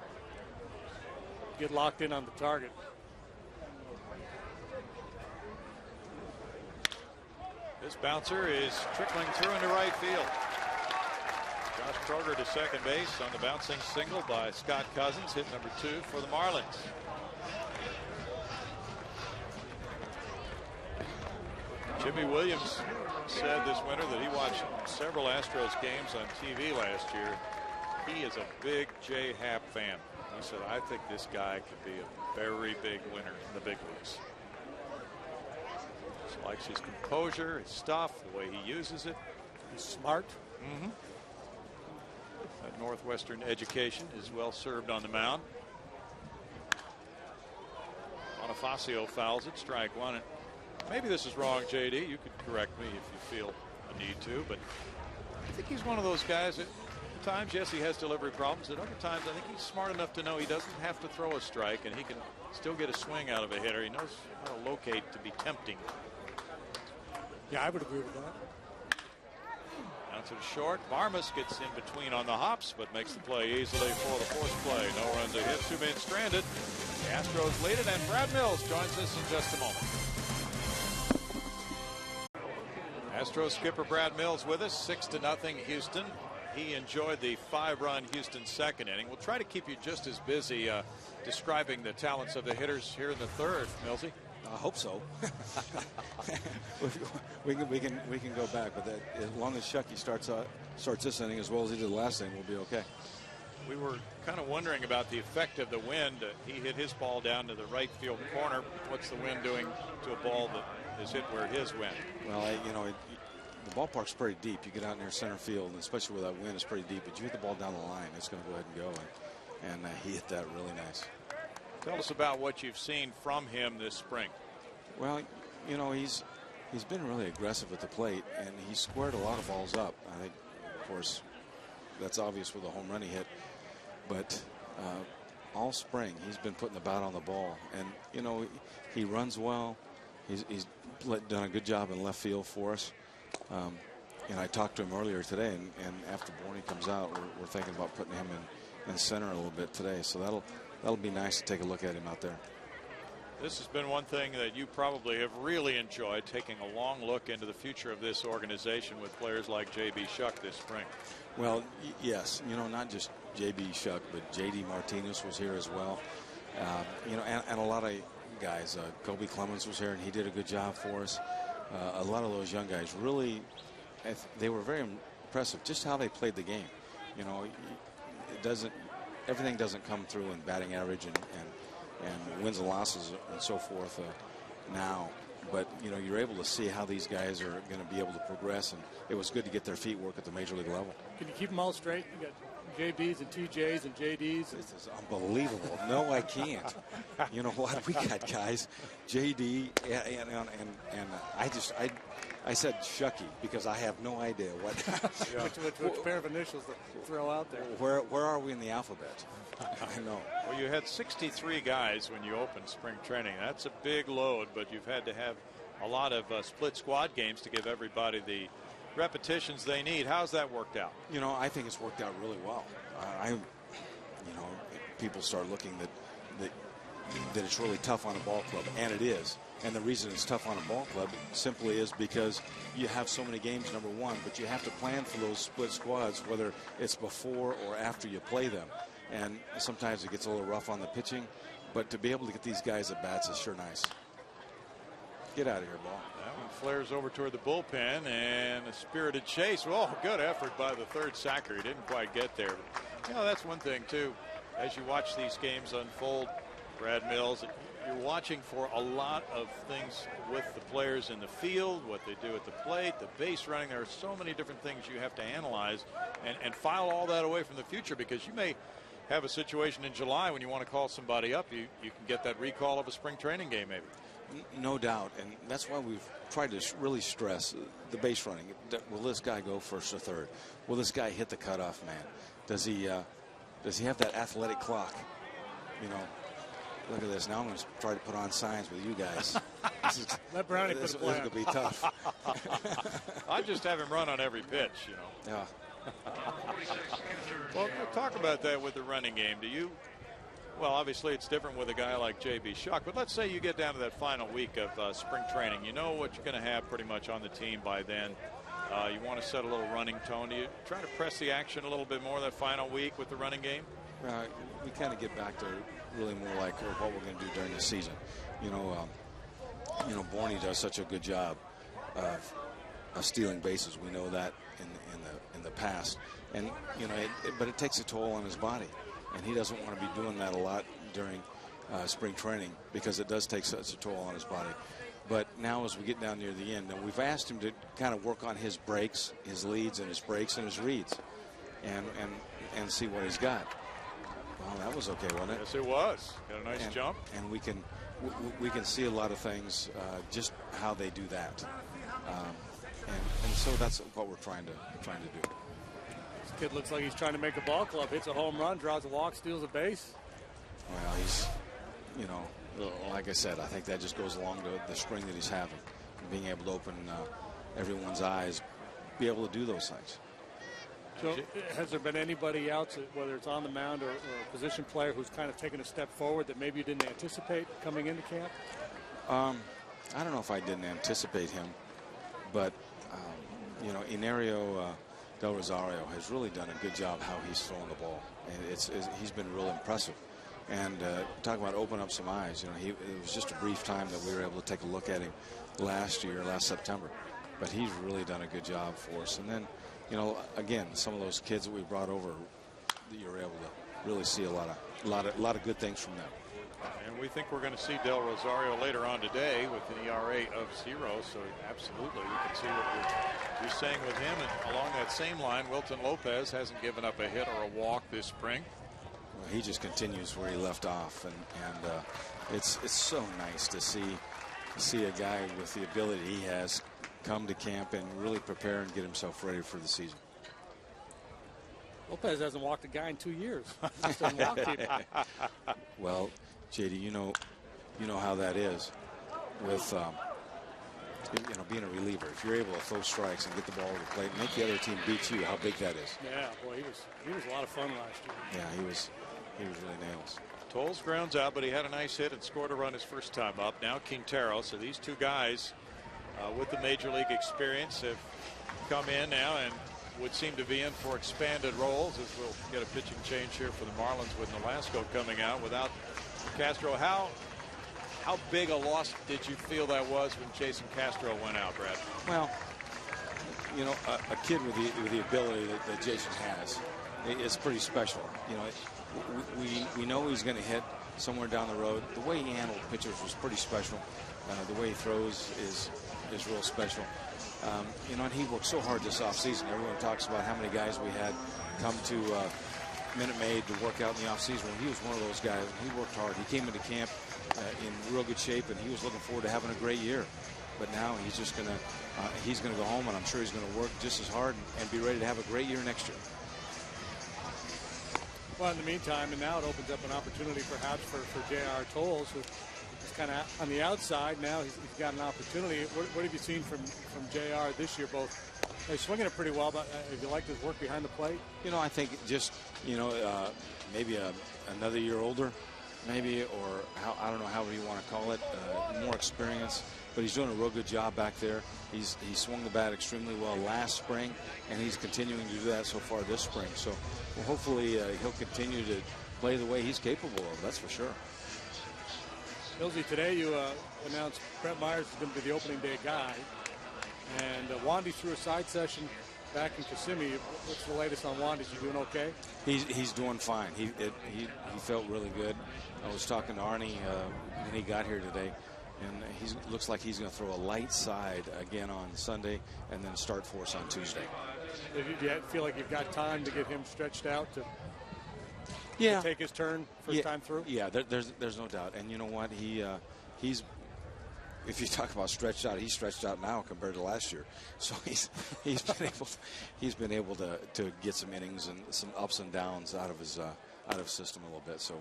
get locked in on the target. This bouncer is trickling through into right field. Josh Kroger to second base on the bouncing single by Scott Cousins, hit number 2 for the Marlins. Jimmy Williams said this winter that he watched several Astros games on TV last year. He is a big Jay Happ fan. He said, I think this guy could be a very big winner in the big leagues. Just likes his composure, his stuff, the way he uses it. He's smart. Mm-hmm. That Northwestern education is well served on the mound. Bonifacio fouls it, strike one. Maybe this is wrong, JD. You could correct me if you feel a need to, but I think he's one of those guys that at times, yes, he has delivery problems. At other times, I think he's smart enough to know he doesn't have to throw a strike and he can still get a swing out of a hitter. He knows how to locate to be tempting. Yeah, I would agree with that. Down to the short. Barmas gets in between on the hops, but makes the play easily for the fourth play. No runs, a hit, 2 men stranded. The Astros lead it, and Brad Mills joins us in just a moment. Astros skipper Brad Mills with us, 6-0 Houston. He enjoyed the 5-run Houston second inning. We'll try to keep you just as busy describing the talents of the hitters here in the third, Millsy. I hope so. we can go back, but as long as Shucky starts this inning as well as he did last inning, we'll be okay. We were kind of wondering about the effect of the wind. He hit his ball down to the right field corner. What's the wind doing to a ball that is hit where his went? Well, the ballpark's pretty deep. You get out near center field, and especially where that wind is pretty deep. But you hit the ball down the line, it's going to go ahead and go. And he hit that really nice. Tell us about what you've seen from him this spring. Well, he's been really aggressive at the plate, and he squared a lot of balls up. I think, of course, that's obvious with the home run he hit. But all spring, he's been putting the bat on the ball. And, he runs well. He's done a good job in left field for us. And I talked to him earlier today, and after Borney comes out, we're thinking about putting him in center a little bit today. So that'll be nice to take a look at him out there. This has been one thing that you probably have really enjoyed, taking a long look into the future of this organization with players like J.B. Shuck this spring. Well, yes, you know, not just J.B. Shuck, but J.D. Martinez was here as well. You know, and a lot of guys. Kobe Clemens was here, and he did a good job for us. A lot of those young guys really, they were very impressive. Just how they played the game. You know, everything doesn't come through in batting average and wins and losses and so forth now. But, you know, you're able to see how these guys are going to be able to progress, and it was good to get their feet work at the major league level. Can you keep them all straight? You got JBs and TJs and JDs. This is unbelievable. No, I can't. You know what? We got guys, JD, and I said Shucky because I have no idea what. which pair of initials to throw out there. Where are we in the alphabet? I know. Well, you had 63 guys when you opened spring training. That's a big load, but you've had to have a lot of split squad games to give everybody the repetitions they need. How's that worked out? You know, I think it's worked out really well. You know, people start looking that it's really tough on a ball club, and it is. And the reason it's tough on a ball club simply is because you have so many games, number one, but you have to plan for those split squads, whether it's before or after you play them. And sometimes it gets a little rough on the pitching, but to be able to get these guys at bats is sure nice. Get out of here, ball. That one flares over toward the bullpen, and a spirited chase. Well, good effort by the third sacker. He didn't quite get there. You know, that's one thing, too. As you watch these games unfold, Brad Mills, you're watching for a lot of things with the players in the field, what they do at the plate, the base running. There are so many different things you have to analyze and file all that away from the future, because you may have a situation in July when you want to call somebody up. You can get that recall of a spring training game maybe. No doubt, and that's why we've tried to really stress the base running. Will this guy go first or third? Will this guy hit the cutoff man? Does he have that athletic clock? You know, look at this. Now I'm going to try to put on signs with you guys. Let Brownie this is put a plan. going to be tough. I just have him run on every pitch, you know. Yeah. Well, talk about that with the running game. Well, obviously it's different with a guy like J.B. Shuck, but let's say you get down to that final week of spring training. You know what you're going to have pretty much on the team by then. You want to set a little running tone. Do you try to press the action a little bit more that final week with the running game? We kind of get back to really more like what we're going to do during the season. You know, Borney does such a good job of stealing bases. We know that in the past, and you know, but it takes a toll on his body, and he doesn't want to be doing that a lot during spring training because it does take such a toll on his body. But now as we get down near the end, and we've asked him to kind of work on his breaks, his leads and his breaks and his reads, and see what he's got. Well, that was okay, wasn't it? Yes, it was. Got a nice jump. And we can see a lot of things, just how they do that. And so that's what we're trying to do. This kid looks like he's trying to make a ball club. Hits a home run, draws a walk, steals a base. Well, he's, you know, like I said, I think that just goes along to the spring that he's having, being able to open everyone's eyes, be able to do those things. So has there been anybody else, whether it's on the mound or a position player, who's kind of taken a step forward that maybe you didn't anticipate coming into camp? I don't know if I didn't anticipate him, but you know, Inario Del Rosario has really done a good job how he's throwing the ball, and he's been real impressive. And talk about open up some eyes. You know, it was just a brief time that we were able to take a look at him last September, but he's really done a good job for us. And then, you know, again, some of those kids that we brought over, you're able to really see a lot of good things from them. And we think we're going to see Del Rosario later on today with an ERA of 0. So absolutely, we can see what you're saying with him. And along that same line, Wilton Lopez hasn't given up a hit or a walk this spring. Well, he just continues where he left off, and it's so nice to see a guy with the ability he has come to camp and really prepare and get himself ready for the season. Lopez hasn't walked a guy in 2 years. He just doesn't walk people. Well, JD, you know how that is with you know, being a reliever. If you're able to throw strikes and get the ball to the plate and make the other team beat you, how big that is. Yeah, boy, he was a lot of fun last year. Yeah, he was really nails. Toles grounds out, but he had a nice hit and scored a run his first time up. Now Quintero. So these two guys with the major league experience have come in now and would seem to be in for expanded roles, as we'll get a pitching change here for the Marlins with Nolasco coming out without Castro. How big a loss did you feel that was when Jason Castro went out, Brad? Well, you know, a kid with the ability that Jason has, it's pretty special. You know, we know he's going to hit somewhere down the road. The way he handled pitchers was pretty special. The way he throws is real special. You know, and he worked so hard this offseason. Everyone talks about how many guys we had come to Minute Maid to work out in the offseason. Well, he was one of those guys. He worked hard. He came into camp in real good shape, and he was looking forward to having a great year. But now he's just going to go home, and I'm sure he's going to work just as hard and be ready to have a great year next year. Well, in the meantime, and now it opens up an opportunity perhaps for J.R. Toles, who is kind of on the outside. Now he's got an opportunity. What have you seen from J.R. this year? Both he's swinging it pretty well, but have you liked his work behind the plate? You know, I think just, you know, maybe another year older, maybe, or I don't know however you want to call it, more experience. But he's doing a real good job back there. He swung the bat extremely well last spring, and he's continuing to do that so far this spring. So well, hopefully he'll continue to play the way he's capable of. That's for sure. Millsy, today you announced Brett Myers is going to be the opening day guy, and Wandy threw a side session back in Kissimmee. What's the latest on Wandy? Is he doing okay? He's doing fine. He felt really good. I was talking to Arnie when he got here today. And he looks like he's going to throw a light side again on Sunday and then start for us on Tuesday. Do you feel like you've got time to get him stretched out to take his turn first time through? Yeah, there's no doubt. And you know what? He's if you talk about stretched out, he's stretched out now compared to last year. So he's been able to get some innings and some ups and downs out of his system a little bit. So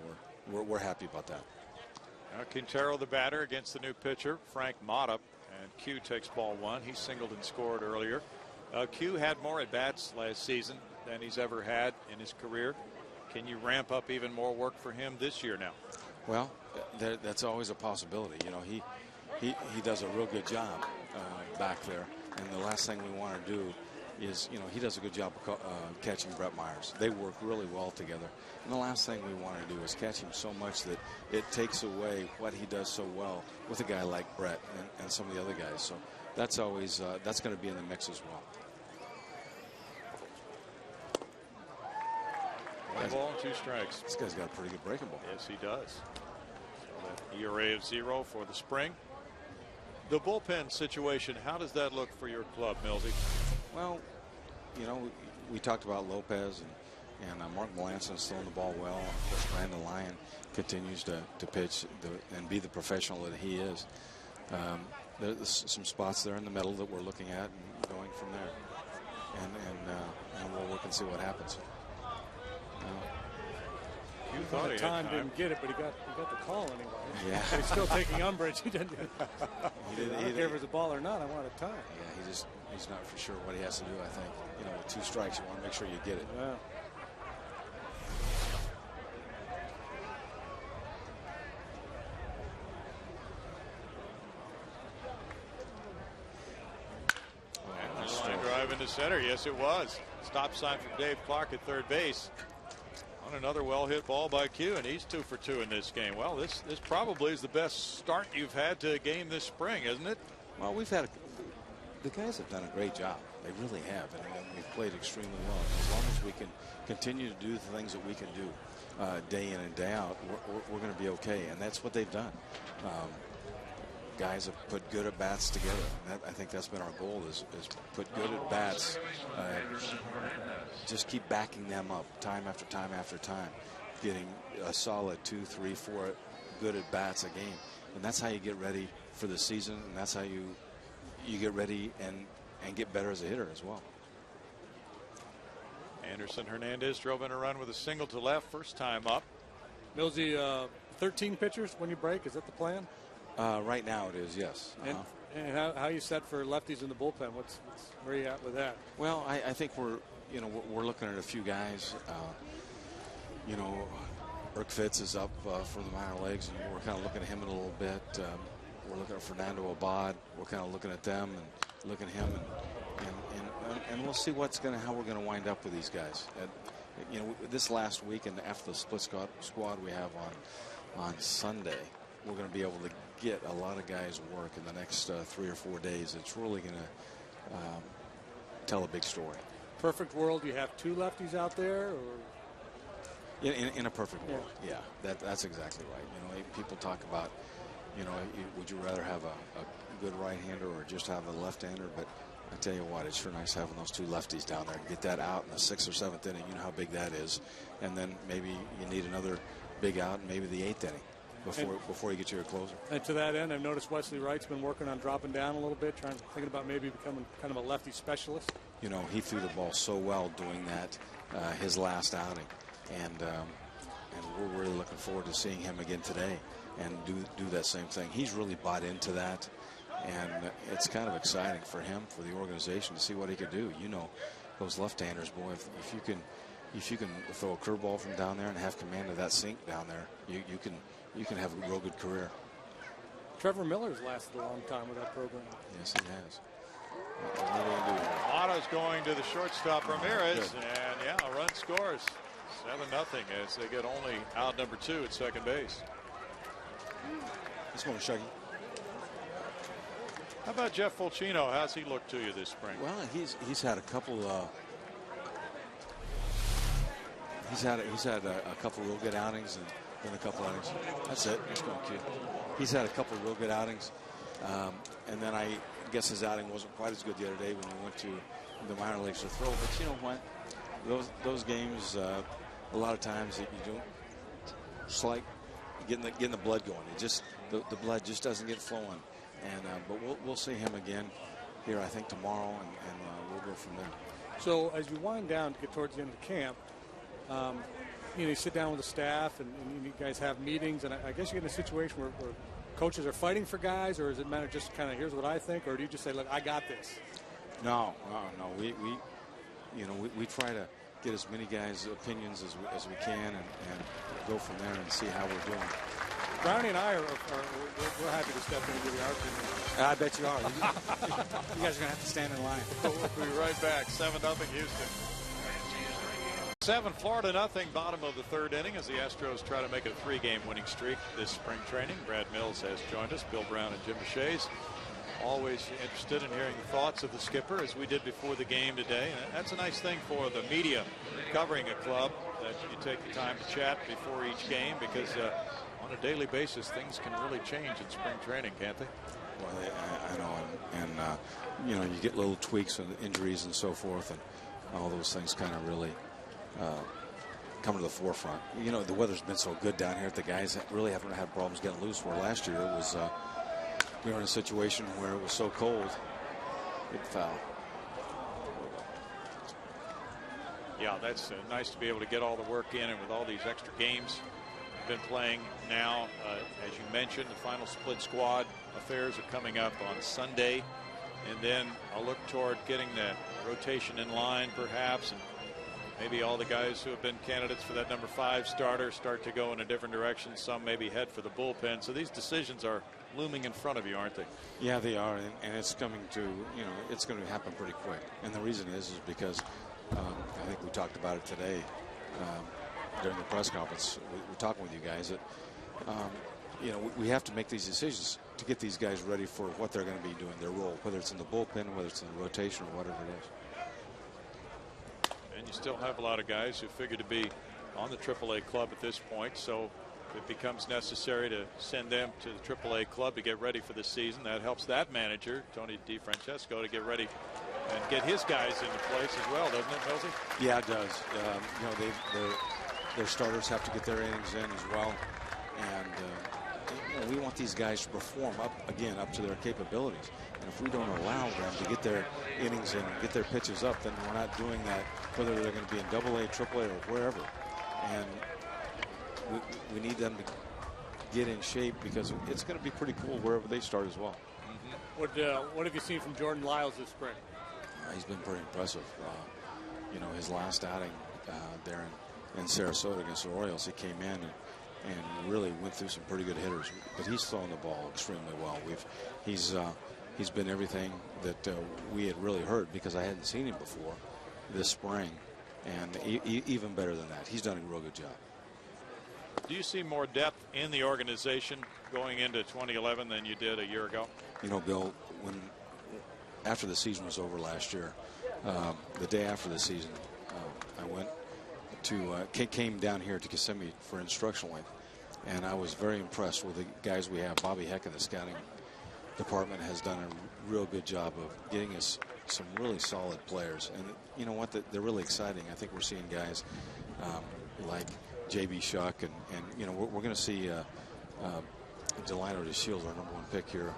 we're happy about that. Quintero, the batter, against the new pitcher, Frank Mata. And Q takes ball one. He singled and scored earlier. Q had more at-bats last season than he's ever had in his career. Can you ramp up even more work for him this year now? Well, that's always a possibility. You know, he does a real good job back there. And the last thing we want to do is, you know, he does a good job of catching Brett Myers. They work really well together. And the last thing we want to do is catch him so much that it takes away what he does so well with a guy like Brett and some of the other guys. So that's always that's going to be in the mix as well. One ball and 2 strikes. This guy's got a pretty good breaking ball. Yes, he does. So that ERA of 0 for the spring. The bullpen situation, how does that look for your club, Millsy? Well, you know, we talked about Lopez and Mark Melanson is throwing the ball well. Of course, Brandon Lyon continues to pitch and be the professional that he is. There's some spots there in the middle that we're looking at and going from there. And we'll look and see what happens. You thought he had time. Didn't get it, but he got the call anyway. Yeah. But he's still taking umbrage. He didn't. I don't care if it was a ball or not. I want a tie. Yeah, he's not for sure what he has to do. I think, you know, with 2 strikes, you want to make sure you get it. Yeah. Line drive into center. Yes, it was. Stop sign from Dave Clark at third base. On another well-hit ball by Q, and he's 2 for 2 in this game. Well, this probably is the best start you've had to a game this spring, isn't it? Well, the guys have done a great job. They really have, and we've played extremely well. As long as we can continue to do the things that we can do day in and day out, we're going to be okay, and that's what they've done. Guys have put good at-bats together. I think that's been our goal, is put good at-bats. Just keep backing them up time after time after time, getting a solid 2, 3, 4 good at-bats a game. And that's how you get ready for the season, and that's how you get ready and get better as a hitter as well. Anderson Hernandez drove in a run with a single to left, first time up. Millsy, 13 pitchers when you break, is that the plan? Right now it is, yes. And how you set for lefties in the bullpen? Where are you at with that? Well, I think we're looking at a few guys. You know, Irk Fitz is up for the minor leagues, and we're kind of looking at him a little bit. We're looking at Fernando Abad. We're kind of looking at them and looking at him, and we'll see how we're going to wind up with these guys. This last week and after the split squad we have on Sunday, we're going to be able to get a lot of guys work in the next 3 or 4 days. It's really going to tell a big story. Perfect world, you have 2 lefties out there, or in a perfect world, yeah, that's exactly right. People talk about, would you rather have a good right-hander or just have a left-hander? But I tell you what, it's sure nice having those 2 lefties down there to get that out in the 6th or 7th inning. You know how big that is, and then maybe you need another big out, in maybe the 8th inning before you get to your closer. And to that end, I've noticed Wesley Wright's been working on dropping down a little bit, thinking about maybe becoming kind of a lefty specialist. He threw the ball so well doing that his last outing, and we're really looking forward to seeing him again today and do that same thing. He's really bought into that, and it's kind of exciting for him, for the organization, to see what he could do. Those left-handers, boy, if you can throw a curveball from down there and have command of that sink down there, you can have a real good career. Trevor Miller's lasted a long time with that program. Yes, he has. Otto's going to the shortstop, Ramirez, and a run scores. 7-0 as they get only out number 2 at second base. Let's go, Shuggy. How about Jeff Fulcino? How's he looked to you this spring? Well, he's had a couple. He's had a couple real good outings and then a couple outings. That's it. Let's go, kid. He's had a couple real good outings, and then I guess his outing wasn't quite as good the other day when we went to the minor leagues to throw. But you know what? Those games, a lot of times you don't. It's like getting the blood going. It just the blood just doesn't get flowing. And but we'll see him again here, I think, tomorrow, and we'll go from there. So as you wind down to get towards the end of the camp, you sit down with the staff and you guys have meetings, and I guess you get in a situation where coaches are fighting for guys, or is it matter just kind of here's what I think, or do you just say, look, I got this? No. We try to get as many guys' opinions as we can and go from there and see how we're doing. Brownie and I we're happy to step in and give you our opinion. I bet you are. You guys are going to have to stand in line. We'll be right back. 7-0 Houston. 7 Florida, nothing. Bottom of the 3rd inning as the Astros try to make it a 3-game winning streak this spring training. Brad Mills has joined us. Bill Brown and Jim Shays. Always interested in hearing the thoughts of the skipper, as we did before the game today. And that's a nice thing for the media covering a club, that you take the time to chat before each game, because on a daily basis things can really change in spring training, can't they? Well, I know, and you get little tweaks and injuries and so forth, and all those things kind of really come to the forefront. The weather's been so good down here that the guys really haven't had problems getting loose, where last year it was we were in a situation where it was so cold it foul. Yeah, that's nice to be able to get all the work in, and with all these extra games been playing now, as you mentioned, the final split squad affairs are coming up on Sunday, and then I'll look toward getting the rotation in line perhaps, and maybe all the guys who have been candidates for that number 5 starter start to go in a different direction. Some maybe head for the bullpen. So these decisions are looming in front of you, aren't they? Yeah, they are, and it's coming to, it's going to happen pretty quick. And the reason is because I think we talked about it today during the press conference. We're talking with you guys that we have to make these decisions to get these guys ready for what they're going to be doing, their role, whether it's in the bullpen, whether it's in the rotation, or whatever it is. And you still have a lot of guys who figure to be on the AAA club at this point, so if it becomes necessary to send them to the AAA club to get ready for the season, that helps that manager, Tony DeFrancesco, to get ready and get his guys into place as well, doesn't it, Millsy? Yeah, it does. Their starters have to get their innings in as well, and we want these guys to perform up to their capabilities. And if we don't allow them to get their innings in and get their pitches up, then we're not doing that, whether they're going to be in AA, AAA, or wherever. And we need them to get in shape, because it's going to be pretty cool wherever they start as well. Mm-hmm. What have you seen from Jordan Lyles this spring? He's been pretty impressive. His last outing there in Sarasota against the Orioles. He came in and really went through some pretty good hitters. But he's throwing the ball extremely well. He's been everything that we had really heard, because I hadn't seen him before this spring, and even better than that. He's done a real good job. Do you see more depth in the organization going into 2011 than you did a year ago? You know, Bill, after the season was over last year, the day after the season, I went to came down here to Kissimmee for instructional week, and I was very impressed with the guys we have. Bobby Heck in the scouting department has done a real good job of getting us some really solid players, and you know what, they're really exciting. I think we're seeing guys like J.B. Shuck, and you know, we're going to see Delino DeShields, our #1 pick here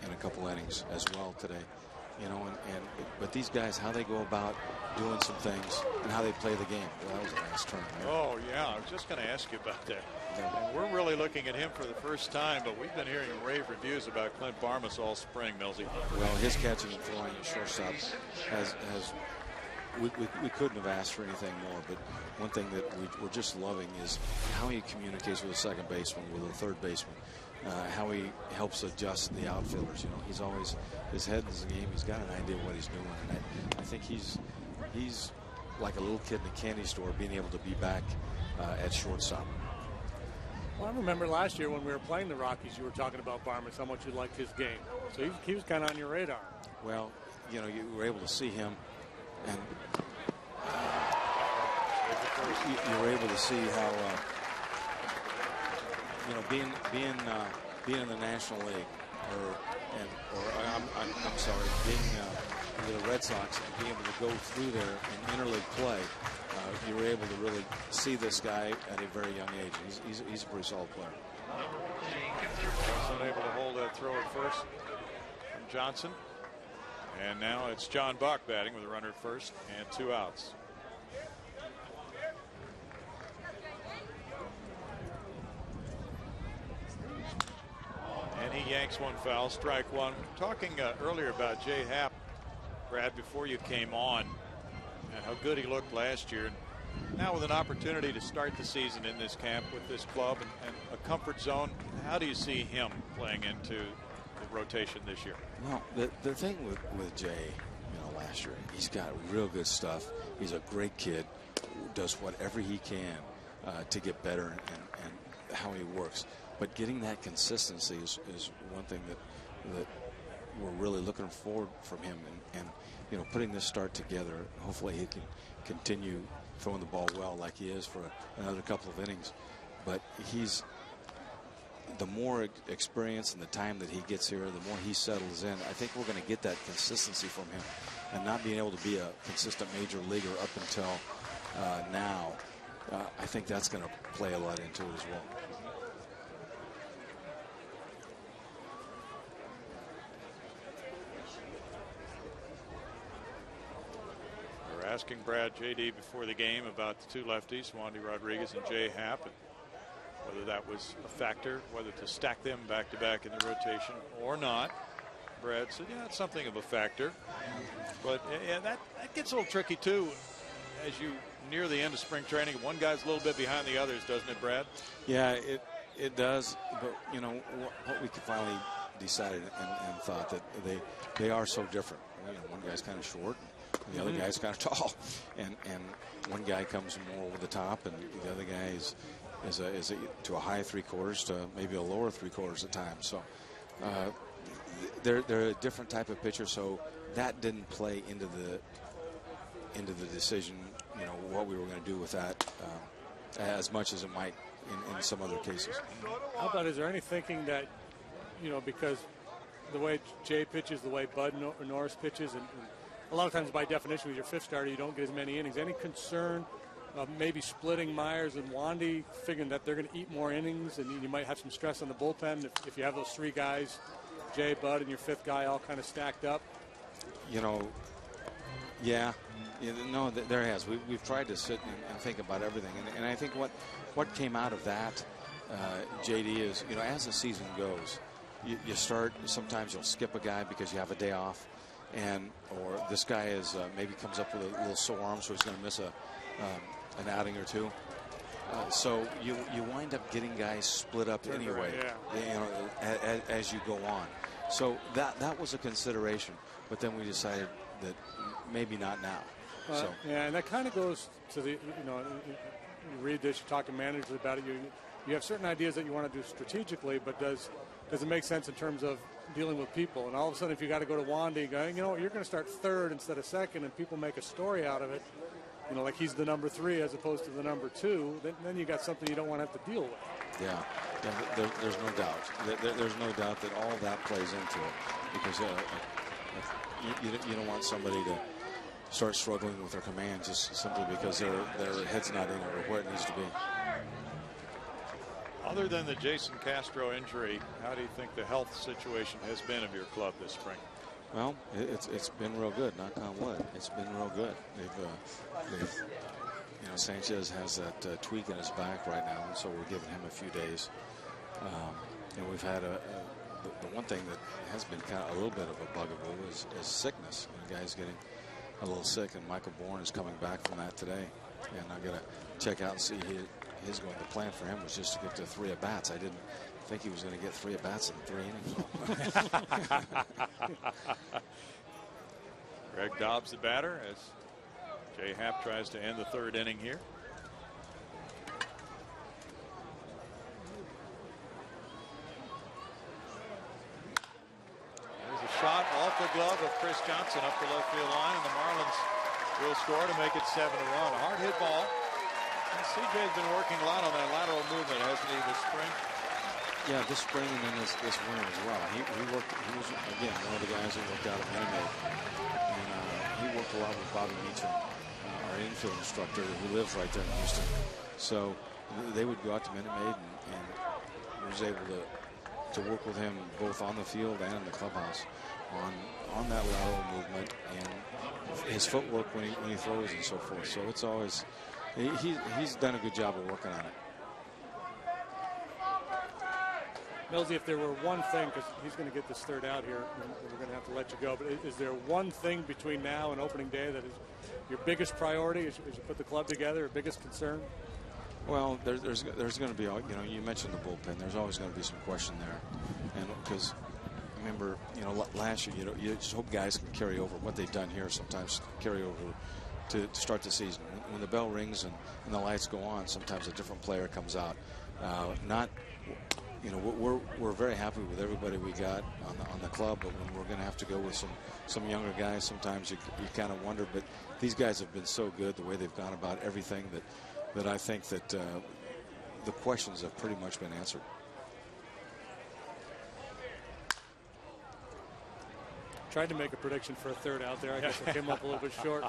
in a couple innings as well today. You know, but these guys, how they go about doing some things and how they play the game. Well, that was a nice turn there. Oh yeah, I was just going to ask you about that. And we're really looking at him for the first time, but we've been hearing rave reviews about Clint Barmas all spring, Millsy. Well, his catching and throwing at shortstop we couldn't have asked for anything more. But one thing that we're just loving is how he communicates with a second baseman, with a third baseman, how he helps adjust the outfielders. You know, he's always, his head is in the game. He's got an idea of what he's doing, and I think he's like a little kid in a candy store, being able to be back at shortstop. Well, I remember last year when we were playing the Rockies, you were talking about Barmas, how much you liked his game. So he was kind of on your radar. Well, you know, you were able to see him, and you were able to see how, you know, being in the National League, I'm sorry, being with the Red Sox and being able to go through there in interleague play, you were able to really see this guy at a very young age. He's a pretty solid player. Unable to hold that throw at first from Johnson. And now it's John Buck batting with a runner at first and 2 outs. And he yanks one foul, strike one. Talking earlier about Jay Happ, Brad, before you came on, and how good he looked last year. Now with an opportunity to start the season in this camp with this club and a comfort zone, how do you see him playing into the rotation this year? Well, the thing with Jay, you know, last year, he's got real good stuff. He's a great kid, does whatever he can to get better, and how he works. But getting that consistency is one thing that we're really looking forward from him, and you know, putting this start together. Hopefully he can continue throwing the ball well like he is for another couple of innings. But the more experience and the time that he gets here, the more he settles in. I think we're going to get that consistency from him, and not being able to be a consistent major leaguer up until now. I think that's going to play a lot into it as well. Asking Brad JD before the game about the 2 lefties, Wandy Rodriguez and Jay Happ, and whether that was a factor, whether to stack them back to back in the rotation or not. Brad said, yeah, it's something of a factor. But yeah, that gets a little tricky too as you near the end of spring training. One guy's a little bit behind the others, doesn't it, Brad? Yeah, it does. But you know what we finally decided and thought that they are so different. You know, one guy's kind of short, the other guy's kind of tall, and one guy comes more over the top, and the other guy is to a high 3/4 to maybe a lower 3/4 at times. So they're a different type of pitcher. So that didn't play into the decision. You know what we were going to do with that as much as it might in some other cases. How about, is there any thinking that, you know, because the way Jay pitches, the way Bud Norris pitches, and a lot of times by definition with your 5th starter you don't get as many innings. Any concern of maybe splitting Myers and Wandy, figuring that they're going to eat more innings and you might have some stress on the bullpen if you have those 3 guys, Jay, Bud, and your 5th guy all kind of stacked up? You know, yeah. No, there has. We've tried to sit and think about everything, and I think what came out of that, JD, is, you know, as the season goes, you start, sometimes you'll skip a guy because you have a day off, or this guy is maybe comes up with a little sore arm, so he's going to miss an outing or two. So you wind up getting guys split up anyway, you know, as you go on. So that was a consideration, but then we decided that maybe not now. So yeah, and that kind of goes to the, you know, you read this, you talk to managers about it, you have certain ideas that you want to do strategically, but does it make sense in terms of dealing with people? And all of a sudden, if you got to go to Wandy, going, you know what, you're going to start third instead of second, and people make a story out of it, you know, like he's the number 3 as opposed to the number 2, then you got something you don't want to have to deal with. Yeah, there's no doubt. There's no doubt that all that plays into it, because you don't want somebody to start struggling with their command just simply because their head's not in it or where it needs to be. Other than the Jason Castro injury, how do you think the health situation has been of your club this spring? Well, it's been real good. Knock on wood. It's been real good. They've you know, Sanchez has that tweak in his back right now, and so we're giving him a few days. And we've had the one thing that has been kind of a little bit of a bugaboo is sickness. And the guy's getting a little sick, and Michael Bourne is coming back from that today. And I'm going to check out and see his going. The plan for him was just to get to 3 at-bats. I didn't think he was going to get 3 at-bats in 3 innings. Greg Dobbs, the batter, as Jay Happ tries to end the 3rd inning here. There's a shot off the glove of Chris Johnson up the left field line, and the Marlins will score to make it 7-1. A hard hit ball. And CJ's been working a lot on that lateral movement, hasn't he, this spring? Yeah, this spring and then this winter as well. He was, again, one of the guys who worked out of Minute Maid. And he worked a lot with Bobby Meacham, our infield instructor, who lives right there in Houston. So they would go out to Minute Maid, and was able to work with him both on the field and in the clubhouse on that lateral movement and his footwork when he throws and so forth. So it's always, he's done a good job of working on it. Millsy, if there were one thing, because he's going to get this 3rd out here, and we're going to have to let you go, but is there one thing between now and opening day that is your biggest priority as you put the club together, your biggest concern? Well, there's going to be, you know, you mentioned the bullpen. There's always going to be some question there, and because remember, you know, last year, you know, you just hope guys can carry over what they've done here. Sometimes carry over to start the season. When the bell rings and the lights go on, sometimes a different player comes out. You know, we're very happy with everybody we got on the club, but when we're going to have to go with some younger guys, sometimes you kind of wonder. But these guys have been so good the way they've gone about everything that I think that the questions have pretty much been answered. Tried to make a prediction for a 3rd out there. I guess I came up a little bit short.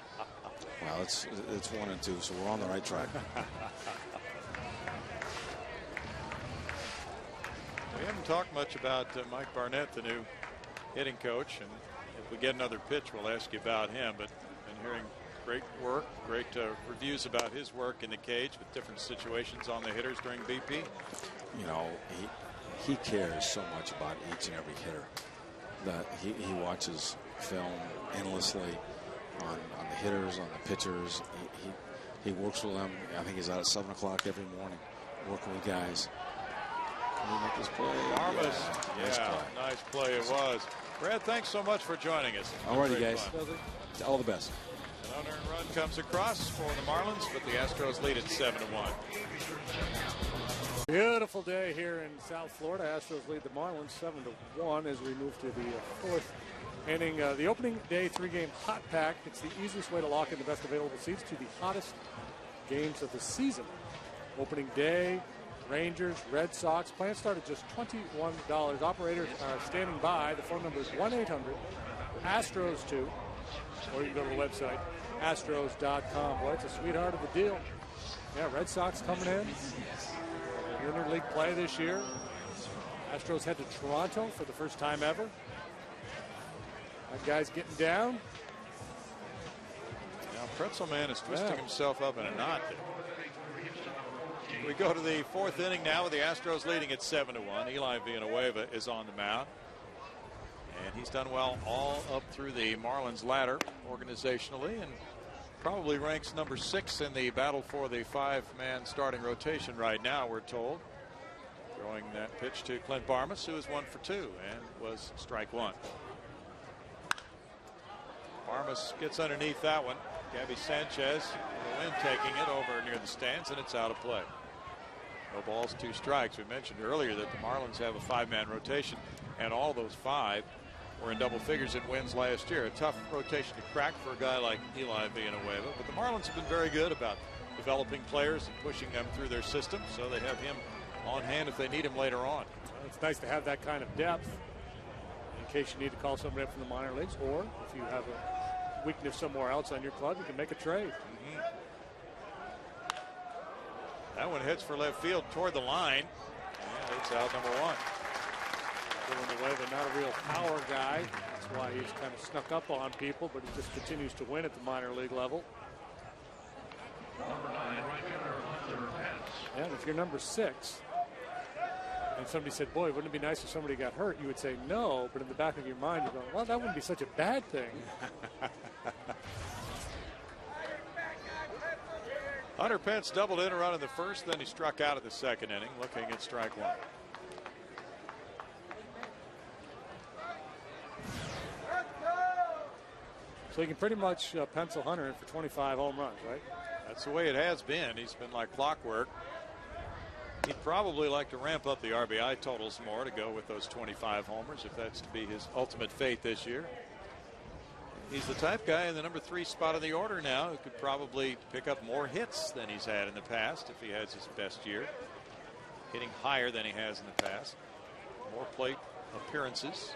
Well, it's 1 and 2, so we're on the right track. We haven't talked much about Mike Barnett, the new hitting coach, and if we get another pitch, we'll ask you about him. But been hearing great work, great reviews about his work in the cage with different situations on the hitters during BP. You know, he cares so much about each and every hitter that he watches film endlessly on the hitters, on the pitchers. He works with them. I think he's out at 7 o'clock every morning working with guys. Can we make this play? Marvelous. Nice play it was. Brad, thanks so much for joining us. All righty, guys. All the best. An unearned run comes across for the Marlins, but the Astros lead at 7-1. Beautiful day here in South Florida. Astros lead the Marlins 7-1 as we move to the 4th inning. The opening day 3-game hot pack. It's the easiest way to lock in the best available seats to the hottest games of the season. Opening day, Rangers, Red Sox. Plans start at just $21. Operators are standing by. The phone number is 1-800-ASTROS-2, or you can go to the website, astros.com. Boy, it's a sweetheart of a deal. Yeah, Red Sox coming in. Interleague play this year. Astros head to Toronto for the first time ever. That guy's getting down. Now Pretzel Man is twisting himself up in a knot there. We go to the 4th inning now with the Astros leading at 7-1. Eli Villanueva is on the mound. And he's done well all up through the Marlins ladder organizationally. And probably ranks number 6 in the battle for the 5-man starting rotation right now, we're told. Throwing that pitch to Clint Barmas, who is 1 for 2 and was strike 1. Barmas gets underneath that one. Gabby Sanchez, the wind taking it over near the stands, and it's out of play. No balls, 2 strikes. We mentioned earlier that the Marlins have a 5-man rotation, and all those 5 were in double figures in wins last year. A tough rotation to crack for a guy like Eli Villanueva, but the Marlins have been very good about developing players and pushing them through their system, so they have him on hand if they need him later on. Well, it's nice to have that kind of depth in case you need to call somebody up from the minor leagues, or if you have a weakness somewhere else on your club, you can make a trade. That one hits for left field toward the line, and it's out number 1. Villanueva, not a real power guy. That's why he's kind of snuck up on people, but he just continues to win at the minor league level. And if you're number 6, and somebody said, boy, wouldn't it be nice if somebody got hurt? You would say no, but in the back of your mind, you're going, well, that wouldn't be such a bad thing. Hunter Pence doubled in a run in the first, then he struck out at the second inning, looking at strike 1. So you can pretty much pencil Hunter in for 25 home runs, right? That's the way it has been. He's been like clockwork. He'd probably like to ramp up the RBI totals more to go with those 25 homers if that's to be his ultimate fate this year. He's the type guy in the number 3 spot of the order now who could probably pick up more hits than he's had in the past if he has his best year. Hitting higher than he has in the past. More plate appearances.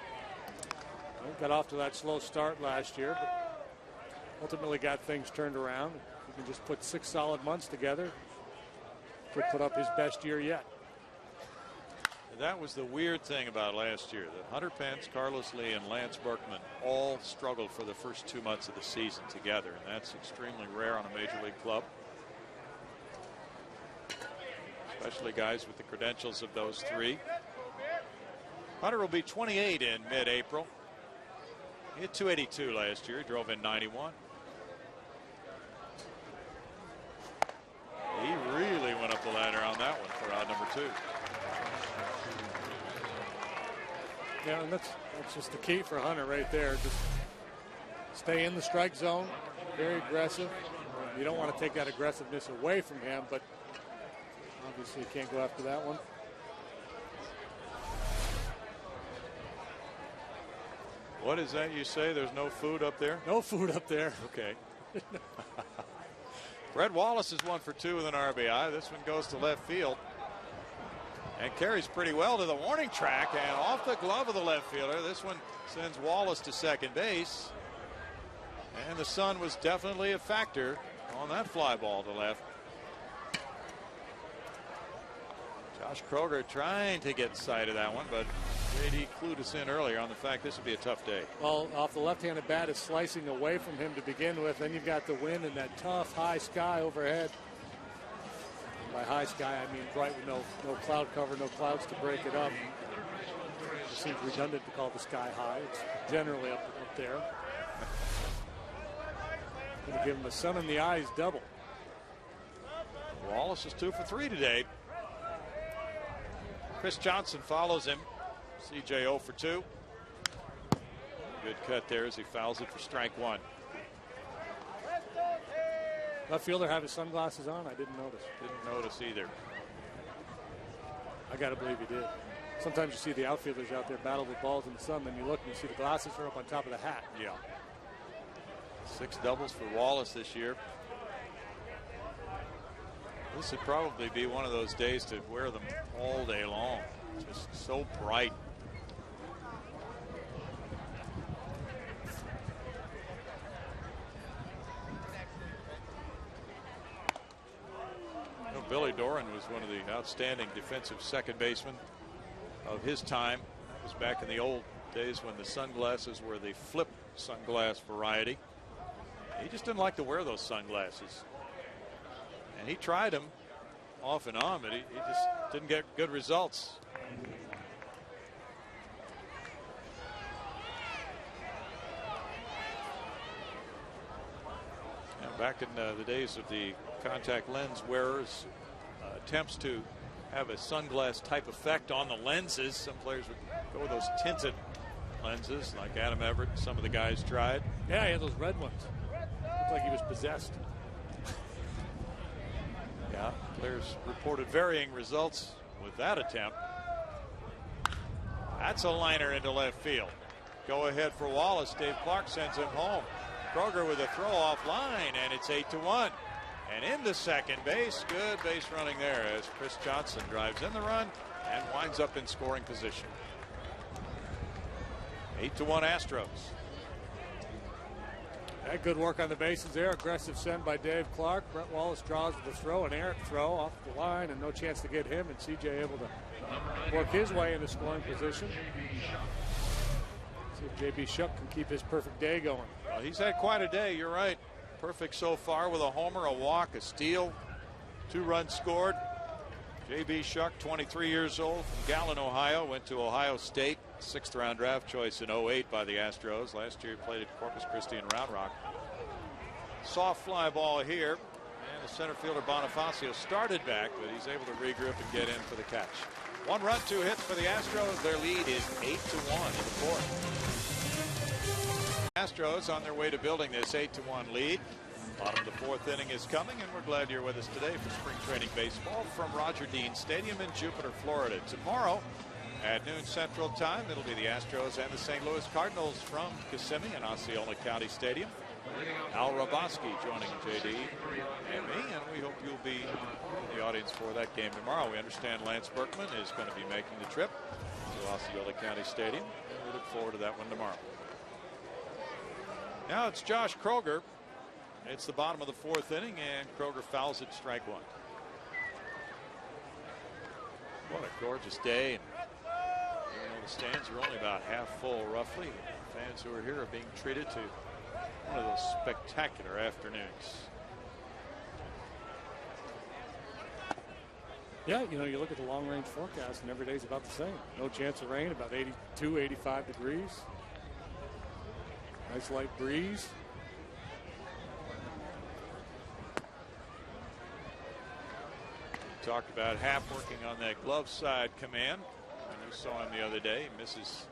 Well, got off to that slow start last year, but ultimately got things turned around. He can just put 6 solid months together. Could put up his best year yet. And that was the weird thing about last year, that Hunter Pence, Carlos Lee, and Lance Berkman all struggled for the first 2 months of the season together, and that's extremely rare on a major league club. Especially guys with the credentials of those 3. Hunter will be 28 in mid-April. He hit 282 last year. He drove in 91. He really went up the ladder on that one for out number 2. Yeah, and that's just the key for Hunter right there. Just stay in the strike zone, very aggressive. You don't want to take that aggressiveness away from him, but obviously you can't go after that one. What is that you say? There's no food up there? No food up there. Okay. Brett Wallace is 1 for 2 with an RBI. This one goes to left field and carries pretty well to the warning track and off the glove of the left fielder. This one sends Wallace to second base, and the sun was definitely a factor on that fly ball to left. Josh Kroger trying to get sight of that one, but JD clued us in earlier on the fact this would be a tough day. Well, off the left-handed bat is slicing away from him to begin with. Then you've got the wind and that tough high sky overhead. By high sky, I mean bright with no cloud cover, no clouds to break it up. It seems redundant to call the sky high. It's generally up there. Going to give him a sun in the eyes double. Wallace is 2 for 3 today. Chris Johnson follows him. CJ 0 for 2. Good cut there as he fouls it for strike 1. Left fielder have his sunglasses on? I didn't notice. Didn't notice either. I got to believe he did. Sometimes you see the outfielders out there battle with balls in the sun, then you look and you see the glasses are up on top of the hat. Yeah. 6 doubles for Wallace this year. This would probably be one of those days to wear them all day long. Just so bright. You know, Billy Doran was one of the outstanding defensive second basemen of his time. That was back in the old days when the sunglasses were the flip sunglass variety. He just didn't like to wear those sunglasses. And he tried them off and on, but he just didn't get good results. Back in the days of the contact lens wearers, attempts to have a sunglass type effect on the lenses. Some players would go with those tinted lenses like Adam Everett and some of the guys tried. Yeah, he had those red ones. Looked like he was possessed. Yeah, players reported varying results with that attempt. That's a liner into left field. Go ahead for Wallace. Dave Clark sends him home. Kroger with a throw off line, and it's 8-1. And into second base. Good base running there as Chris Johnson drives in the run and winds up in scoring position. 8-1 Astros. Yeah, good work on the bases there. Aggressive send by Dave Clark. Brett Wallace draws with a throw, an errant throw off the line, and no chance to get him. And CJ able to work his way into scoring position. See if JB Shuck can keep his perfect day going. Well, he's had quite a day. You're right. Perfect so far with a homer, a walk, a steal, 2 runs scored. JB Shuck, 23 years old, from Gallon, Ohio, went to Ohio State, 6th round draft choice in 08 by the Astros. Last year he played at Corpus Christi and Round Rock. Soft fly ball here, and the center fielder Bonifacio started back, but he's able to regroup and get in for the catch. 1 run, 2 hits for the Astros. Their lead is 8-1 in the 4th. Astros on their way to building this 8-1 lead. Bottom of the 4th inning is coming, and we're glad you're with us today for spring training baseball from Roger Dean Stadium in Jupiter, Florida. Tomorrow at noon Central Time, it'll be the Astros and the St. Louis Cardinals from Kissimmee and Osceola County Stadium. Al Raboski joining JD and me, and we hope you'll be in the audience for that game tomorrow. We understand Lance Berkman is going to be making the trip to Osceola County Stadium, and we look forward to that one tomorrow. Now it's Josh Kroger. It's the bottom of the 4th inning, and Kroger fouls it, strike 1. What a gorgeous day. And, the stands are only about half full, roughly. The fans who are here are being treated to one of those spectacular afternoons. Yeah, you look at the long-range forecast, and every day's about the same. No chance of rain, about 82, 85 degrees. Nice light breeze. Talked about Happ working on that glove side command. And we saw him the other day. He misses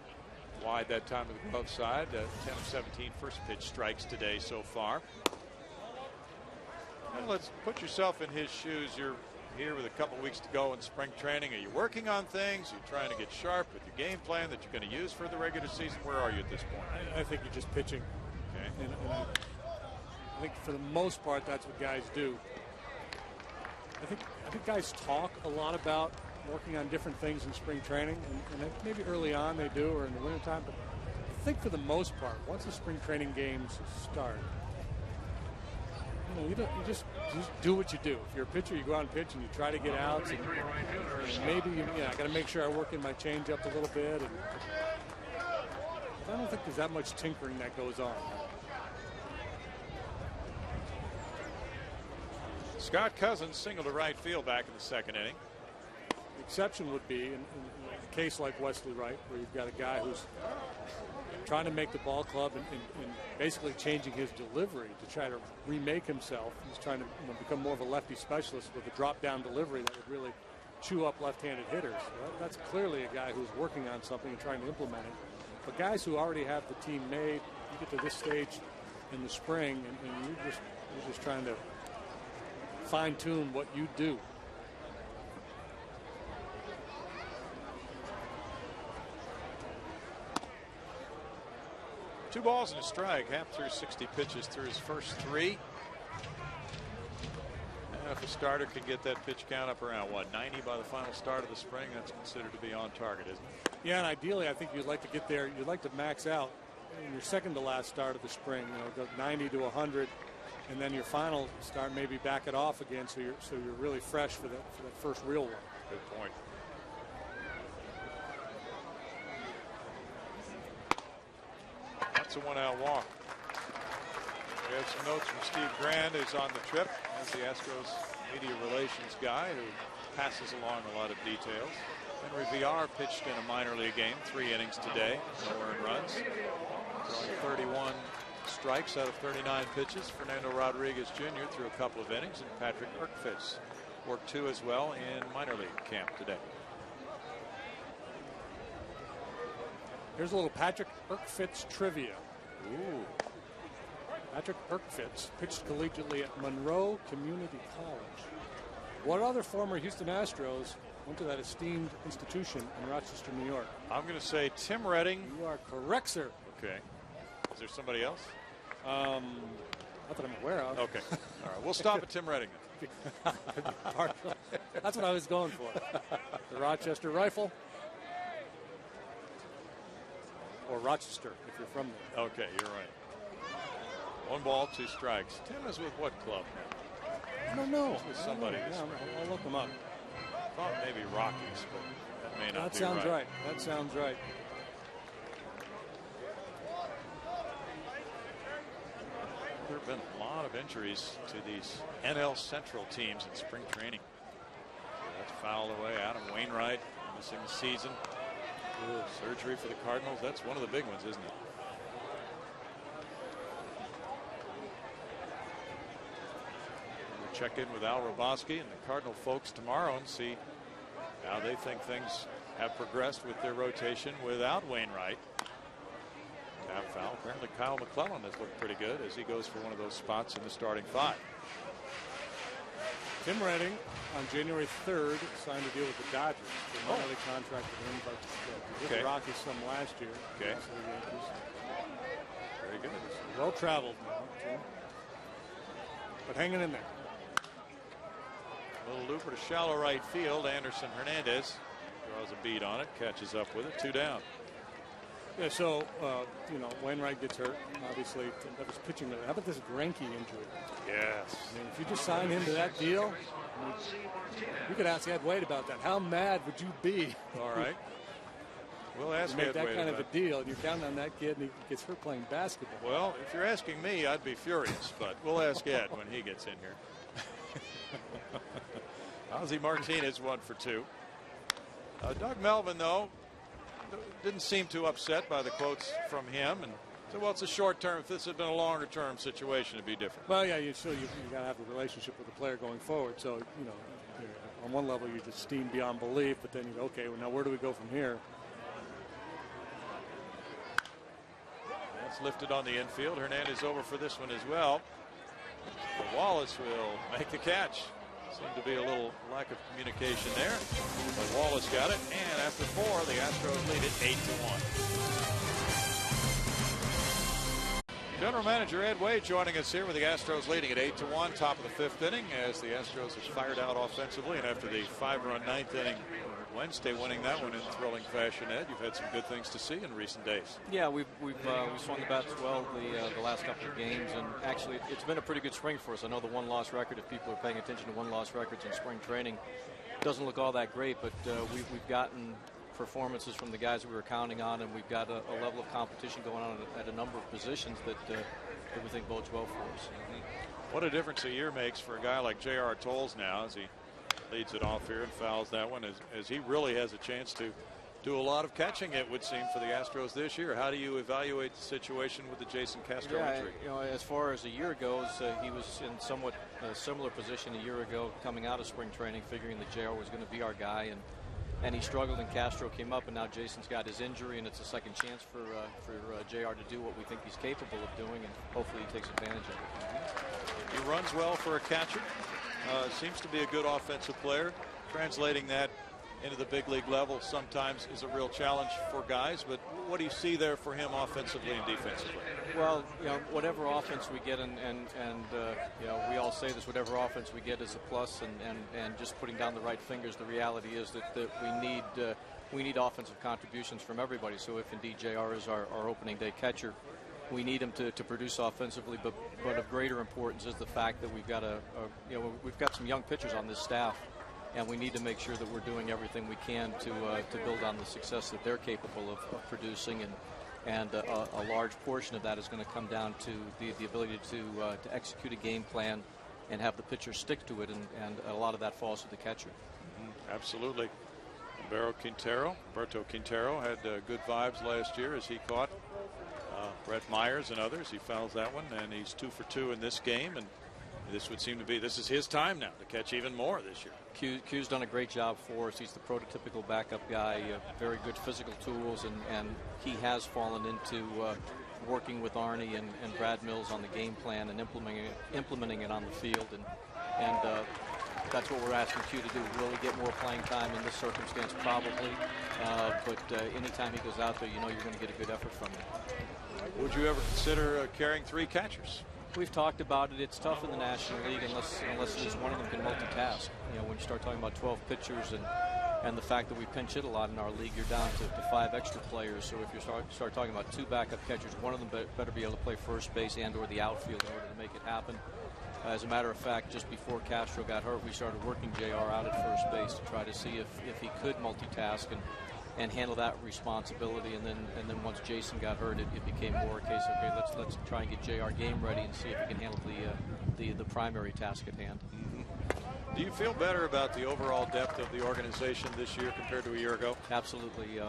wide that time with the glove side. 10 of 17 first pitch strikes today so far. Well, let's put yourself in his shoes. You're here with a couple weeks to go in spring training. Are you working on things? You're trying to get sharp with your game plan that you're going to use for the regular season? Where are you at this point? I think you're just pitching. Okay. And I think for the most part, that's what guys do. I think guys talk a lot about working on different things in spring training, and maybe early on they do, or in the wintertime. But I think for the most part, once the spring training games start, you just do what you do. If you're a pitcher, you go out and pitch, and you try to get outs. And maybe I got to make sure I work in my changeup a little bit. And I don't think there's that much tinkering that goes on. Scott Cousins singled to right field back in the 2nd inning. The exception would be in a case like Wesley Wright, where you've got a guy who's trying to make the ball club and basically changing his delivery to try to remake himself. He's trying to become more of a lefty specialist with a drop-down delivery that would really chew up left-handed hitters. Well, that's clearly a guy who's working on something and trying to implement it. But guys who already have the team made, you get to this stage in the spring, and you're just trying to fine-tune what you do. Two balls and a strike. Happ threw 60 pitches through his first 3. And if a starter can get that pitch count up around 90 by the final start of the spring, that's considered to be on target, isn't it? Yeah, and ideally, I think you'd like to get there. You'd like to max out in your second to last start of the spring. Go 90 to 100, and then your final start maybe back it off again, so you're really fresh for that first real one. Good point. That's a 1-out walk. We have some notes from Steve Grand, who's on the trip as the Astros media relations guy, who passes along a lot of details. Henry Villar pitched in a minor league game, 3 innings today, no earned runs, throwing 31 strikes out of 39 pitches. Fernando Rodriguez Jr. threw a couple of innings, and Patrick Erkfitz worked 2 as well in minor league camp today. Here's a little Patrick Erkfitz trivia. Ooh. Patrick Erkfitz pitched collegiately at Monroe Community College. What other former Houston Astros went to that esteemed institution in Rochester, New York? I'm going to say Tim Redding. You are correct, sir. Okay. Is there somebody else? Not that I'm aware of. Okay. All right. We'll stop at Tim Redding. That's what I was going for. The Rochester Rifle. Or Rochester, if you're from there. Okay, you're right. 1 ball, 2 strikes. Tim is with what club now? I don't know. He's with somebody. Yeah, I'll look them up. Thought maybe Rockies, but that may not That be sounds right. right. That sounds right. There have been a lot of injuries to these NL Central teams in spring training. That's fouled away. Adam Wainwright missing the season. Surgery for the Cardinals. That's one of the big ones, isn't it? We'll check in with Al Roboski and the Cardinal folks tomorrow and see how they think things have progressed with their rotation without Wainwright. Tap foul. Apparently Kyle McClellan has looked pretty good as he goes for one of those spots in the starting 5. Tim Redding on January 3rd signed a deal with the Dodgers for a minor league contract with an invite to stay. He did the Rockies some last year. Okay. Very good. Well traveled now, Tim. But hanging in there. Little looper to shallow right field. Anderson Hernandez draws a beat on it, catches up with it, 2 down. Yeah, so, Wainwright gets hurt. Obviously, that was pitching. How about this Greinke injury? Yes. I mean, if you just sign him to that deal, you could ask Ed Wade about that. How mad would you be? All right. We'll ask Ed Ed that Wade kind of a about deal, and you're counting on that kid, and he gets hurt playing basketball. Well, if you're asking me, I'd be furious, but we'll ask Ed when he gets in here. Ozzie Martinez 1 for 2. Doug Melvin, though, didn't seem too upset by the quotes from him, and said, well, it's a short term. If this had been a longer term situation, it'd be different. Well, yeah, you got to have a relationship with the player going forward. So, on one level, you're just steamed beyond belief, but then you go, okay, well, now where do we go from here? That's lifted on the infield. Hernandez over for this one as well. But Wallace will make the catch. Seemed to be a little lack of communication there. But Wallace got it, and after 4, the Astros lead it 8-1. General Manager Ed Wade joining us here with the Astros leading at 8-1, top of the 5th inning, as the Astros have fired out offensively, and after the 5-run 9th inning Wednesday, winning that one in thrilling fashion. Ed, you've had some good things to see in recent days. Yeah, we've swung the bats well the last couple of games, and actually it's been a pretty good spring for us. I know the 1-loss record, if people are paying attention to 1-loss records in spring training, doesn't look all that great, but we've gotten performances from the guys we were counting on, and we've got a level of competition going on at a number of positions that we think bodes well for us. What a difference a year makes for a guy like J.R. Tolles now, as he leads it off here and fouls that one, as he really has a chance to do a lot of catching, it would seem, for the Astros this year. How do you evaluate the situation with the Jason Castro injury? As far as a year goes, he was in somewhat a similar position a year ago coming out of spring training, figuring that JR was going to be our guy, and he struggled, and Castro came up, and now Jason's got his injury, and it's a second chance for JR to do what we think he's capable of doing, and hopefully he takes advantage of it. He runs well for a catcher. Seems to be a good offensive player. Translating that into the big league level sometimes is a real challenge for guys, but what do you see there for him offensively and defensively? Well, whatever offense we get, and we all say this, whatever offense we get is a plus, and just putting down the right fingers, the reality is that we need offensive contributions from everybody. So if indeed JR is our opening day catcher, we need him to produce offensively, but of greater importance is the fact that we've got we've got some young pitchers on this staff, and we need to make sure that we're doing everything we can to build on the success that they're capable of producing, and a large portion of that is going to come down to the ability to execute a game plan and have the pitcher stick to it, and a lot of that falls to the catcher. Absolutely. Alberto Quintero had good vibes last year as he caught Brett Myers and others. He fouls that one, and he's 2 for 2 in this game, and this would seem to be, this is his time now to catch even more this year. Q's done a great job for us. He's the prototypical backup guy, very good physical tools, and he has fallen into working with Arnie and Brad Mills on the game plan and implementing it on the field, and that's what we're asking Q to do. Will he get more playing time in this circumstance? Probably, but anytime he goes out there, you know you're going to get a good effort from him. Would you ever consider carrying 3 catchers? We've talked about it. It's tough in the National League unless at least one of them can multitask. You know, when you start talking about 12 pitchers and the fact that we pinch hit a lot in our league, you're down to 5 extra players. So if you start talking about 2 backup catchers, one of them better be able to play first base and or the outfield in order to make it happen. As a matter of fact, just before Castro got hurt, we started working JR out at first base to try to see if he could multitask and handle that responsibility. And then once Jason got hurt, it became more a case of, okay, let's try and get JR game ready and see if he can handle the primary task at hand. Mm-hmm. Do you feel better about the overall depth of the organization this year compared to a year ago? Absolutely.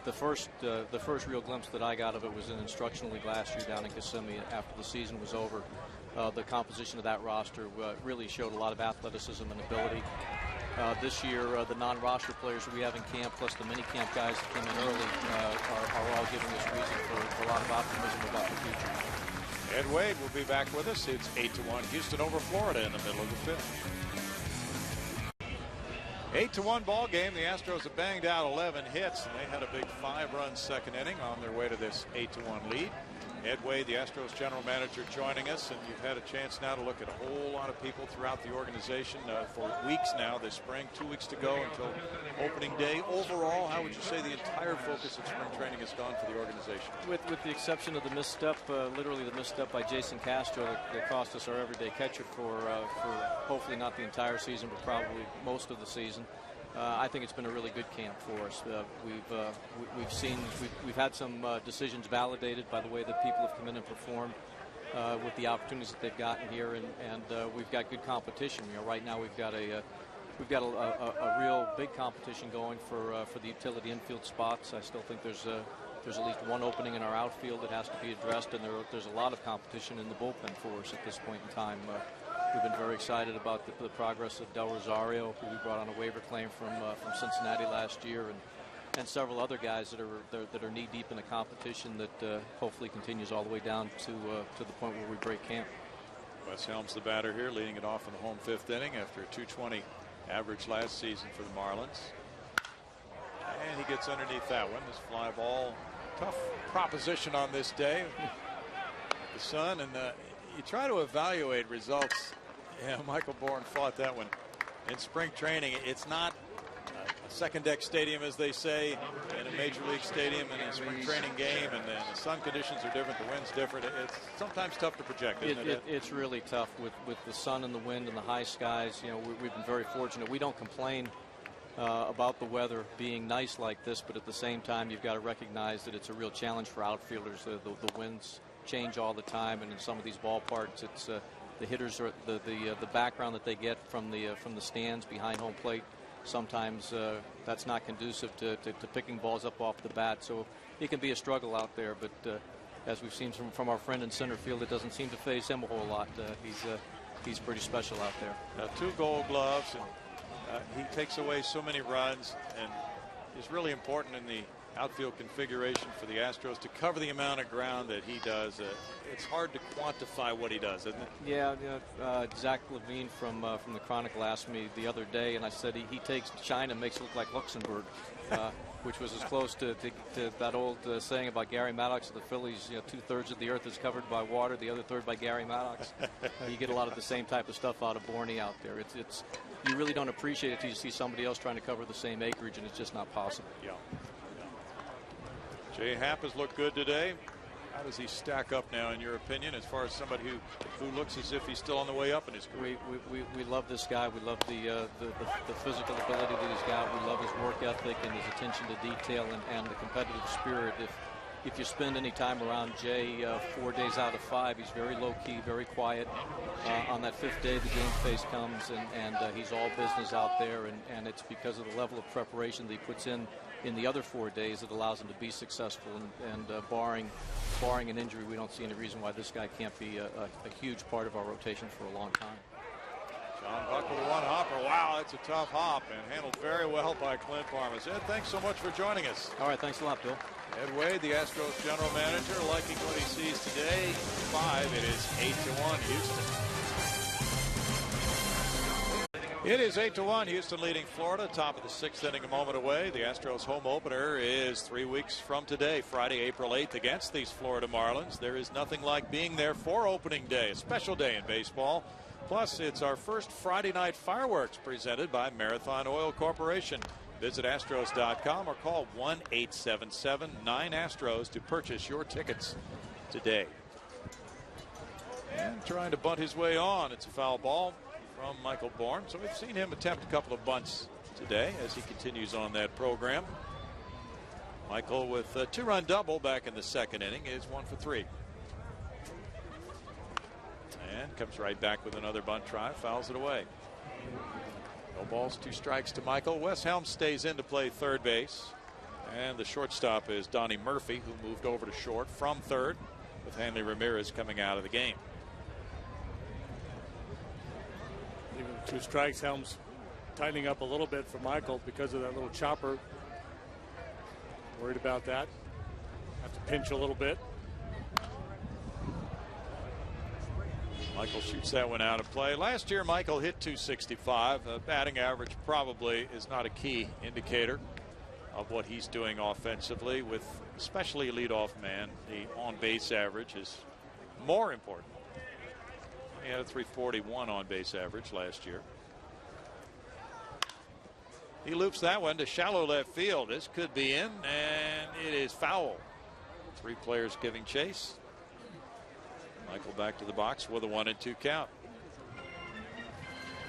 The first real glimpse that I got of it was in instructional league last year down in Kissimmee after the season was over. The composition of that roster really showed a lot of athleticism and ability. This year, the non-roster players we have in camp, plus the mini-camp guys that came in early, are all giving us reason for a lot of optimism about the future. Ed Wade will be back with us. It's 8-1 Houston over Florida in the middle of the 5th. 8-1 ball game. The Astros have banged out 11 hits, and they had a big 5-run second inning on their way to this 8-1 lead. Ed Wade, the Astros general manager, joining us, and you've had a chance now to look at a whole lot of people throughout the organization for weeks now this spring. 2 weeks to go until opening day. Overall, how would you say the entire focus of spring training has gone for the organization? With the exception of the misstep, literally the misstep by Jason Castro that cost us our everyday catcher for hopefully not the entire season, but probably most of the season. I think it's been a really good camp for us. We've had some decisions validated by the way that people have come in and performed with the opportunities that they've gotten here, and we've got good competition. You know, right now we've got a real big competition going for the utility infield spots. I still think there's at least one opening in our outfield that has to be addressed, and there's a lot of competition in the bullpen for us at this point in time. We've been very excited about the progress of Del Rosario, who we brought on a waiver claim from Cincinnati last year, and several other guys that are knee deep in the competition that hopefully continues all the way down to the point where we break camp. Wes Helms, the batter here, leading it off in the home 5th inning after a .220 average last season for the Marlins. And he gets underneath that one. This fly ball, tough proposition on this day. The sun, and you try to evaluate results. Yeah, Michael Bourne fought that one. In spring training, it's not a second deck stadium, as they say, in a major league stadium, and in a spring training game, and the sun conditions are different, the wind's different. It's sometimes tough to project, isn't it? It's really tough with the sun and the wind and the high skies. You know, we've been very fortunate. We don't complain about the weather being nice like this, but at the same time, you've got to recognize that it's a real challenge for outfielders. The winds change all the time, and in some of these ballparks, it's the hitters are the background that they get from the stands behind home plate. Sometimes that's not conducive to picking balls up off the bat, so it can be a struggle out there. But as we've seen from our friend in center field, it doesn't seem to phase him a whole lot. He's pretty special out there. 2 Gold Gloves, and he takes away so many runs, and is really important in the outfield configuration for the Astros to cover the amount of ground that he does. It's hard to quantify what he does, isn't it? Yeah, Zach Levine from the Chronicle asked me the other day, and I said he takes China and makes it look like Luxembourg, which was as close to that old saying about Gary Maddox of the Phillies. You know, 2/3 of the earth is covered by water, the other third by Gary Maddox. You get a lot of the same type of stuff out of Borney out there. It's you really don't appreciate it until you see somebody else trying to cover the same acreage, and it's just not possible. Yeah. Jay Happ has looked good today. How does he stack up now, in your opinion, as far as somebody who looks as if he's still on the way up in his career? We love this guy. We love the physical ability that he's got. We love his work ethic and his attention to detail and the competitive spirit. if you spend any time around Jay 4 days out of 5, he's very low key, very quiet. On that 5th day, the game face comes, and he's all business out there, and it's because of the level of preparation that he puts in the other 4 days that allows him to be successful. And barring an injury, we don't see any reason why this guy can't be a huge part of our rotation for a long time. John Buckle with one hopper. Wow, that's a tough hop and handled very well by Clint Parmas. Ed, thanks so much for joining us. All right, thanks a lot, Bill. Ed Wade, the Astros general manager, liking what he sees today. 5, it is 8-1 Houston. It is 8-1 Houston leading Florida. Top of the 6th inning, a moment away. The Astros home opener is 3 weeks from today, Friday, April 8th, against these Florida Marlins. There is nothing like being there for opening day, a special day in baseball. Plus, it's our first Friday night fireworks presented by Marathon Oil Corporation. Visit Astros.com or call 1-877-9-ASTROS to purchase your tickets today. And trying to bunt his way on. It's a foul ball from Michael Bourne. So we've seen him attempt a couple of bunts today as he continues on that program. Michael with a 2-run double back in the 2nd inning is 1 for 3. And comes right back with another bunt try, fouls it away. No balls, 2 strikes to Michael. Wes Helms stays in to play third base. And the shortstop is Donnie Murphy, who moved over to short from third, with Hanley Ramirez coming out of the game. Even 2 strikes, Helms tightening up a little bit for Michael because of that little chopper. Worried about that. Have to pinch a little bit. Michael shoots that one out of play. Last year, Michael hit .265. Batting average probably is not a key indicator of what he's doing offensively, with especially a leadoff man. The on-base average is more important. He had a .341 on-base average last year. He loops that one to shallow left field. This could be in, and it is foul. 3 players giving chase. Michael back to the box with a 1-2 count.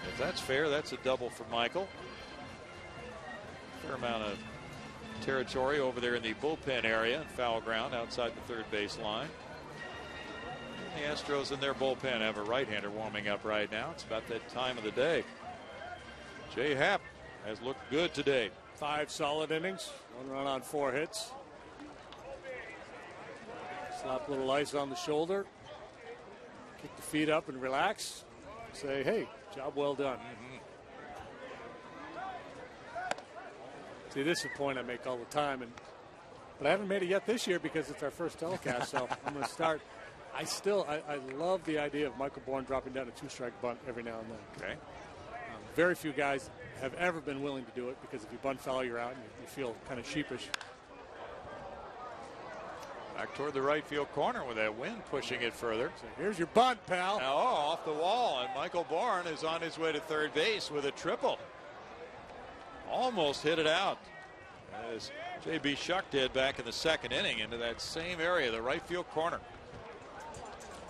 If that's fair, that's a double for Michael. Fair amount of territory over there in the bullpen area and foul ground outside the third base line. And the Astros in their bullpen have a right-hander warming up right now. It's about that time of the day. Jay Happ has looked good today. 5 solid innings, 1 run on 4 hits. Slap a little ice on the shoulder. Kick the feet up and relax. Say, hey, job well done. See, this is a point I make all the time, but I haven't made it yet this year because it's our first telecast, so I'm going to start. I love the idea of Michael Bourne dropping down a 2-strike bunt every now and then. Okay. Very few guys have ever been willing to do it because if you bunt foul, you're out and you feel kind of sheepish. Back toward the right field corner with that wind pushing it further. So here's your bunt, pal. Now, off the wall, and Michael Bourne is on his way to third base with a triple. Almost hit it out, as J.B. Shuck did back in the 2nd inning into that same area, the right field corner.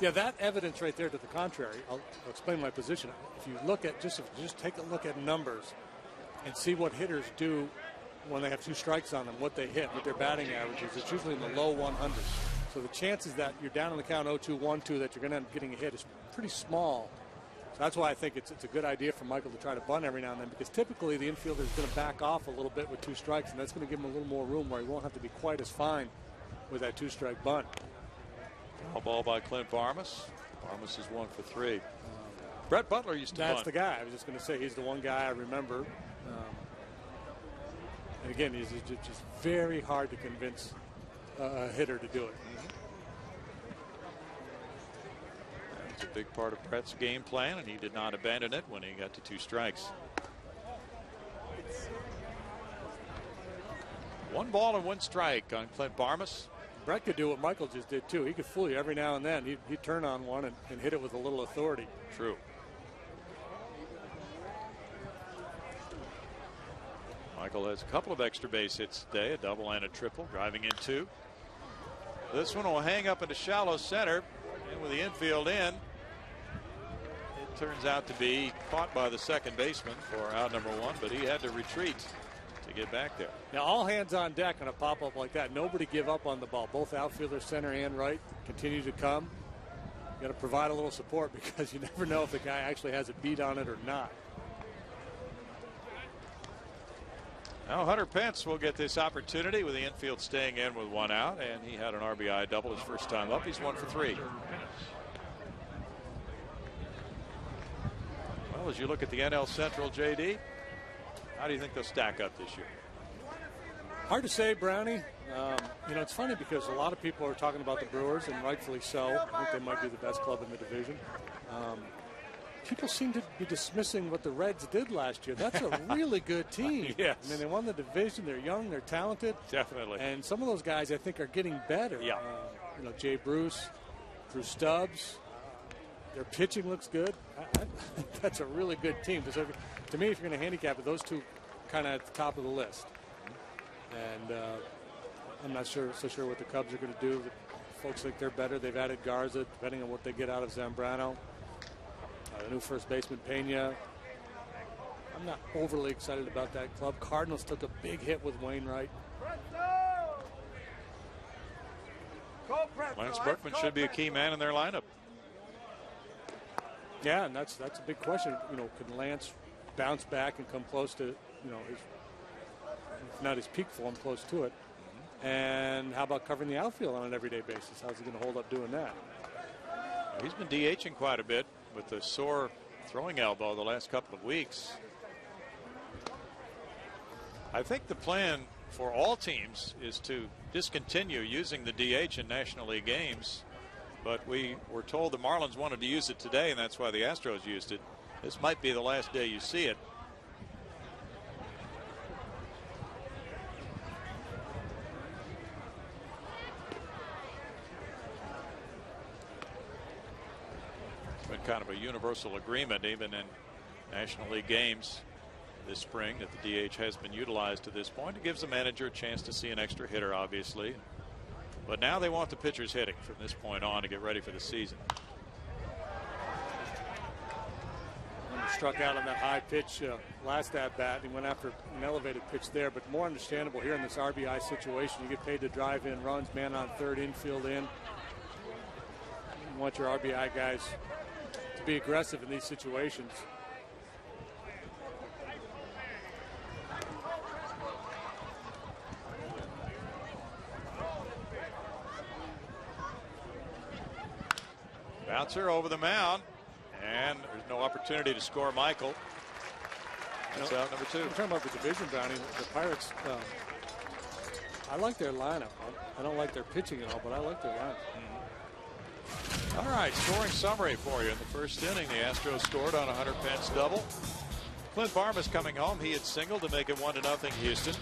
Yeah, that evidence right there to the contrary. I'll explain my position. If you look at just take a look at numbers and see what hitters do when they have 2 strikes on them, what they hit, what their batting averages, it's usually in the low 100s. So the chances that you're down in the count 0-2, 1-2 that you're going to end up getting a hit is pretty small. So that's why I think it's a good idea for Michael to try to bunt every now and then, because typically the infielder is going to back off a little bit with 2 strikes, and that's going to give him a little more room where he won't have to be quite as fine with that 2-strike bunt. A ball by Clint Parmas. Parmas is 1 for 3. Brett Butler used to bunt. That's the guy. I was just going to say he's the one guy I remember. And again, he's just very hard to convince a hitter to do it. It's a big part of Brett's game plan, and he did not abandon it when he got to 2 strikes. 1 ball and 1 strike on Clint Parmas. Brett could do what Michael just did too. He could fool you every now and then. He'd turn on one and hit it with a little authority. True. Michael has a couple of extra base hits today, a double and a triple, driving in 2. This one will hang up into shallow center, and with the infield in, it turns out to be caught by the second baseman for out number 1, but he had to retreat to get back there. Now, all hands on deck on a pop-up like that. Nobody give up on the ball. Both outfielders, center and right, continue to come. You got to provide a little support because you never know if the guy actually has a beat on it or not. Now Hunter Pence will get this opportunity with the infield staying in with 1 out, and he had an RBI double his first time up. He's 1 for 3. Well, as you look at the NL Central, JD, how do you think they'll stack up this year? Hard to say, Brownie. You know, it's funny because a lot of people are talking about the Brewers, and rightfully so. I think they might be the best club in the division. People seem to be dismissing what the Reds did last year. That's a really good team. Yes. I mean, they won the division. They're young. They're talented. Definitely. And some of those guys, I think, are getting better. Yeah. You know, Jay Bruce, Drew Stubbs. Their pitching looks good. That's a really good team. So to me, if you're going to handicap it, those two kind of at the top of the list. And I'm not so sure what the Cubs are going to do. The folks think they're better. They've added Garza, depending on what they get out of Zambrano. The new first baseman, Pena. I'm not overly excited about that club. Cardinals took a big hit with Wainwright. Lance Berkman should be a key man in their lineup. Yeah, and that's a big question. You know, can Lance bounce back and come close to, you know, his, if not his peak form, close to it? And how about covering the outfield on an everyday basis? How's he going to hold up doing that? He's been DHing quite a bit with the sore throwing elbow the last couple of weeks. I think the plan for all teams is to discontinue using the DH in National League games, but we were told the Marlins wanted to use it today, and that's why the Astros used it. This might be the last day you see it. Kind of a universal agreement even in National League games this spring that the DH has been utilized to this point. It gives the manager a chance to see an extra hitter, obviously, but now they want the pitchers hitting from this point on to get ready for the season. Struck out on that high pitch last at bat. He went after an elevated pitch there, but more understandable here in this RBI situation. You get paid to drive in runs, man on third, infield in. You want your RBI guys be aggressive in these situations. Bouncer over the mound, and there's no opportunity to score Michael. That's out number 2. I'm talking about the division, Brownie. The Pirates, I like their lineup. I don't like their pitching at all, but I like their lineup. All right, scoring summary for you. In the first inning, the Astros scored on a Hunter Pence double. Clint Barmas coming home. He had singled to make it 1-0 Houston.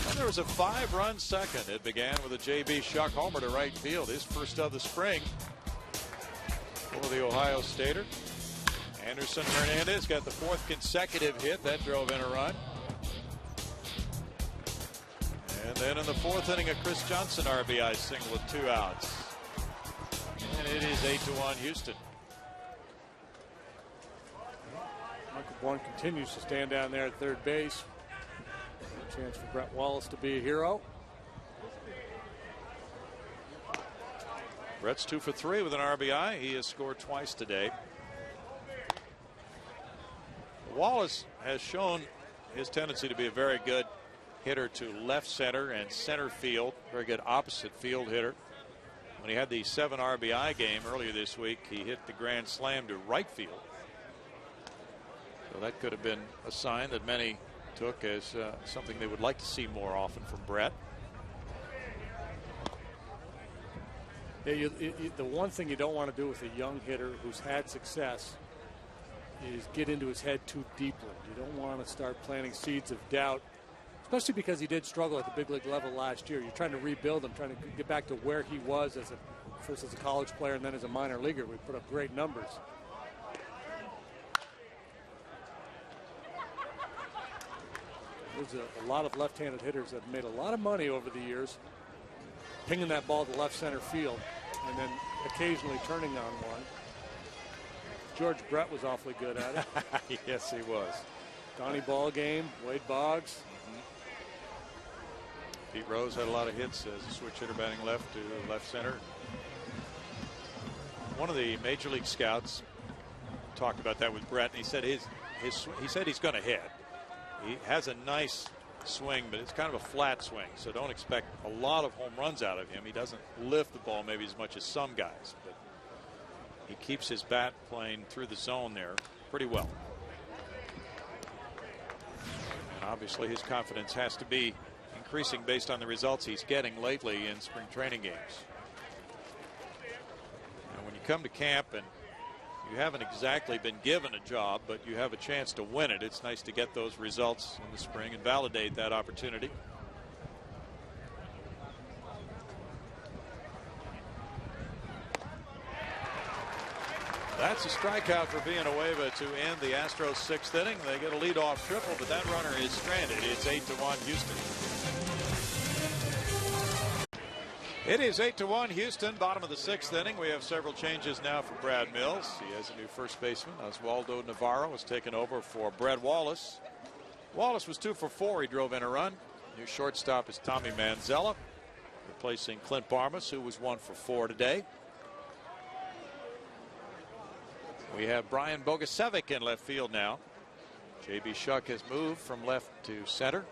And there was a 5-run second. It began with a J.B. Shuck homer to right field, his first of the spring for the Ohio Stater. Anderson Hernandez got the 4th consecutive hit. That drove in a run. And then in the 4th inning, a Chris Johnson RBI single with 2 outs. And it is 8-1 Houston. Michael Bourne continues to stand down there at third base. A chance for Brett Wallace to be a hero. Brett's 2 for 3 with an RBI. He has scored twice today. Wallace has shown his tendency to be a very good hitter to left center and center field. Very good opposite field hitter. When he had the 7 RBI game earlier this week, he hit the grand slam to right field. So that could have been a sign that many took as something they would like to see more often from Brett. Yeah, the one thing you don't want to do with a young hitter who's had success is get into his head too deeply. You don't want to start planting seeds of doubt, especially because he did struggle at the big league level last year. You're trying to rebuild him, trying to get back to where he was first as a college player and then as a minor leaguer. We put up great numbers. There's a lot of left-handed hitters that have made a lot of money over the years, pinging that ball to left center field and then occasionally turning on one. George Brett was awfully good at it. Yes, he was. Donnie Ball game, Wade Boggs. Pete Rose had a lot of hits as a switch hitter batting left to left center. One of the major league scouts talked about that with Brett, and he said he said he's going to hit. He has a nice swing, but it's kind of a flat swing, so don't expect a lot of home runs out of him. He doesn't lift the ball maybe as much as some guys, but he keeps his bat playing through the zone there pretty well. And obviously his confidence has to be increasing based on the results he's getting lately in spring training games. And when you come to camp and you haven't exactly been given a job, but you have a chance to win it, it's nice to get those results in the spring and validate that opportunity. That's a strikeout for Villanueva to end the Astros 6th inning. They get a leadoff triple, but that runner is stranded. It's 8-1 Houston. It is 8-1 Houston, bottom of the 6th inning. We have several changes now for Brad Mills. He has a new first baseman. Oswaldo Navarro has taken over for Brett Wallace. Wallace was 2 for 4. He drove in a run. New shortstop is Tommy Manzella, replacing Clint Barmas, who was 1 for 4 today. We have Brian Bogusevic in left field now. J.B. Shuck has moved from left to center.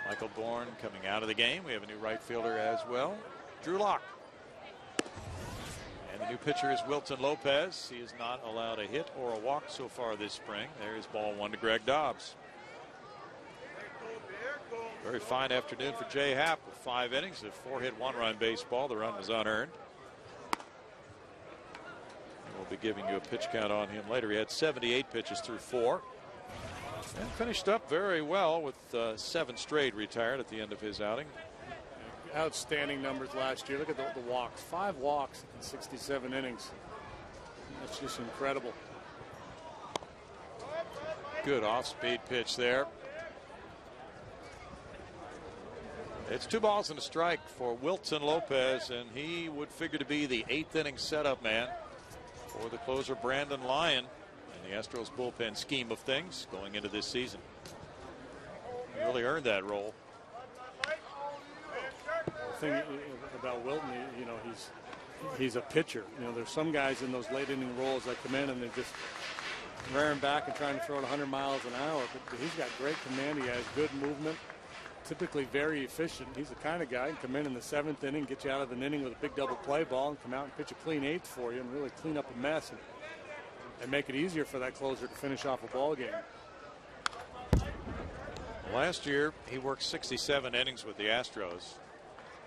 Michael Bourne coming out of the game. We have a new right fielder as well, Drew Lock. And the new pitcher is Wilton Lopez. He has not allowed a hit or a walk so far this spring. There is ball 1 to Greg Dobbs. Very fine afternoon for Jay Happ with 5 innings of 4-hit 1-run baseball. The run was unearned. We'll be giving you a pitch count on him later. He had 78 pitches through 4. And finished up very well with 7 straight, retired at the end of his outing. Outstanding numbers last year. Look at the walks. 5 walks in 67 innings. That's just incredible. Good off-speed pitch there. It's 2 balls and a strike for Wilton Lopez, and he would figure to be the 8th inning setup man for the closer Brandon Lyon in the Astros bullpen scheme of things going into this season. He really earned that role. The thing about Wilton, you know, he's a pitcher. You know, there's some guys in those late inning roles that come in and they just rearing back and trying to throw it 100 miles an hour. But he's got great command. He has good movement. Typically very efficient. He's the kind of guy who can come in the 7th inning, get you out of an inning with a big double play ball, and come out and pitch a clean 8th for you and really clean up a mess and make it easier for that closer to finish off a ball game. Last year, he worked 67 innings with the Astros.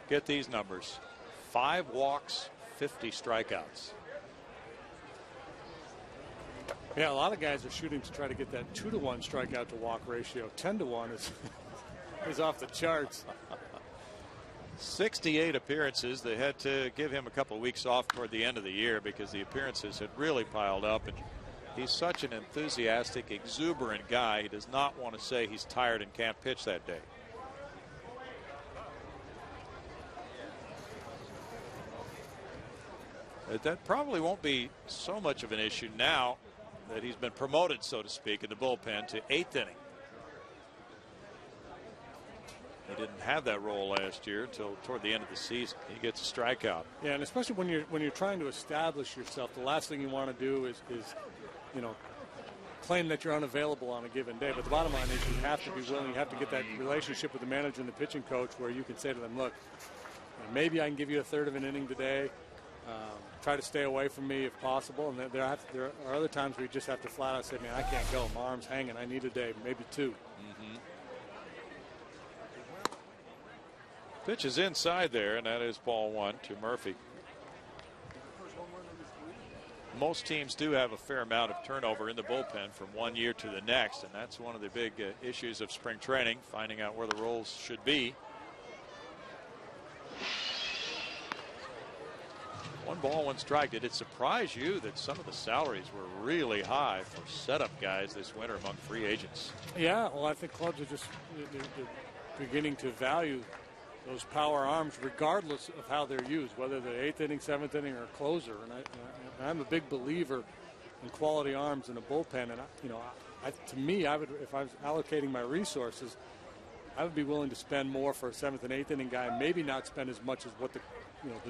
Get these numbers: 5 walks, 50 strikeouts. Yeah, a lot of guys are shooting to try to get that 2-to-1 strikeout to walk ratio. 10-to-1 is off the charts. 68 appearances. They had to give him a couple of weeks off toward the end of the year because the appearances had really piled up, and he's such an enthusiastic, exuberant guy. He does not want to say he's tired and can't pitch that day. That probably won't be so much of an issue now that he's been promoted, so to speak, in the bullpen to 8th inning. He didn't have that role last year until toward the end of the season. He gets a strikeout. Yeah, and especially when you're trying to establish yourself, the last thing you want to do is you know, claim that you're unavailable on a given day. But the bottom line is you have to be willing. You have to get that relationship with the manager and the pitching coach where you can say to them, look, maybe I can give you a 1/3 of an inning today. Try to stay away from me if possible. And there are other times where you just have to flat out say, man, I can't go. My arm's hanging. I need a day, maybe 2. Pitch is inside there, and that is ball 1 to Murphy. Most teams do have a fair amount of turnover in the bullpen from one year to the next, and that's one of the big issues of spring training, finding out where the roles should be. 1 ball, 1 strike. Did it surprise you that some of the salaries were really high for setup guys this winter among free agents? Yeah, well, I think clubs are just they're beginning to value those power arms regardless of how they're used, whether they're 8th inning, 7th inning, or closer. And I'm a big believer in quality arms in a bullpen. And To me, I would, if I was allocating my resources, I would be willing to spend more for a 7th and 8th inning guy, and maybe not spend as much as what the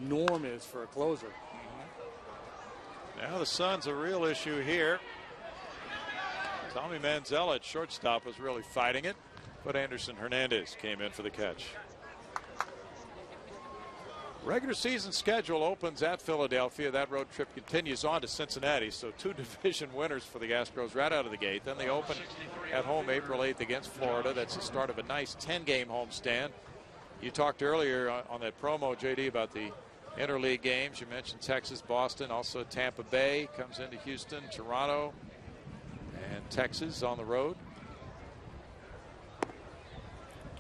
norm is for a closer. Now the sun's a real issue here. Tommy Manziel at shortstop was really fighting it, but Anderson Hernandez came in for the catch. Regular season schedule opens at Philadelphia. That road trip continues on to Cincinnati. So 2 division winners for the Astros right out of the gate. Then they open at home April 8th against Florida. That's the start of a nice 10-game homestand. You talked earlier on that promo, JD, about the interleague games. You mentioned Texas, Boston, also Tampa Bay comes into Houston, Toronto, and Texas on the road.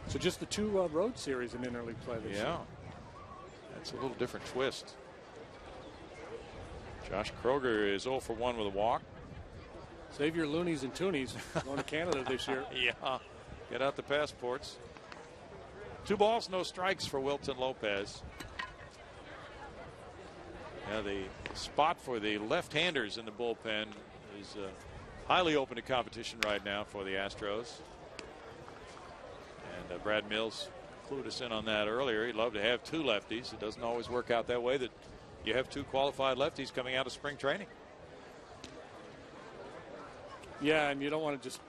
So just the 2 road series in interleague play this year. Yeah. That's a little different twist. Josh Kroger is 0 for 1 with a walk. Save your loonies and toonies going to Canada this year. Yeah. Get out the passports. 2 balls, no strikes for Wilton Lopez. Now the spot for the left-handers in the bullpen is highly open to competition right now for the Astros. And Brad Mills clued us in on that earlier. He'd love to have 2 lefties. It doesn't always work out that way, that you have 2 qualified lefties coming out of spring training. Yeah, and you don't want to just,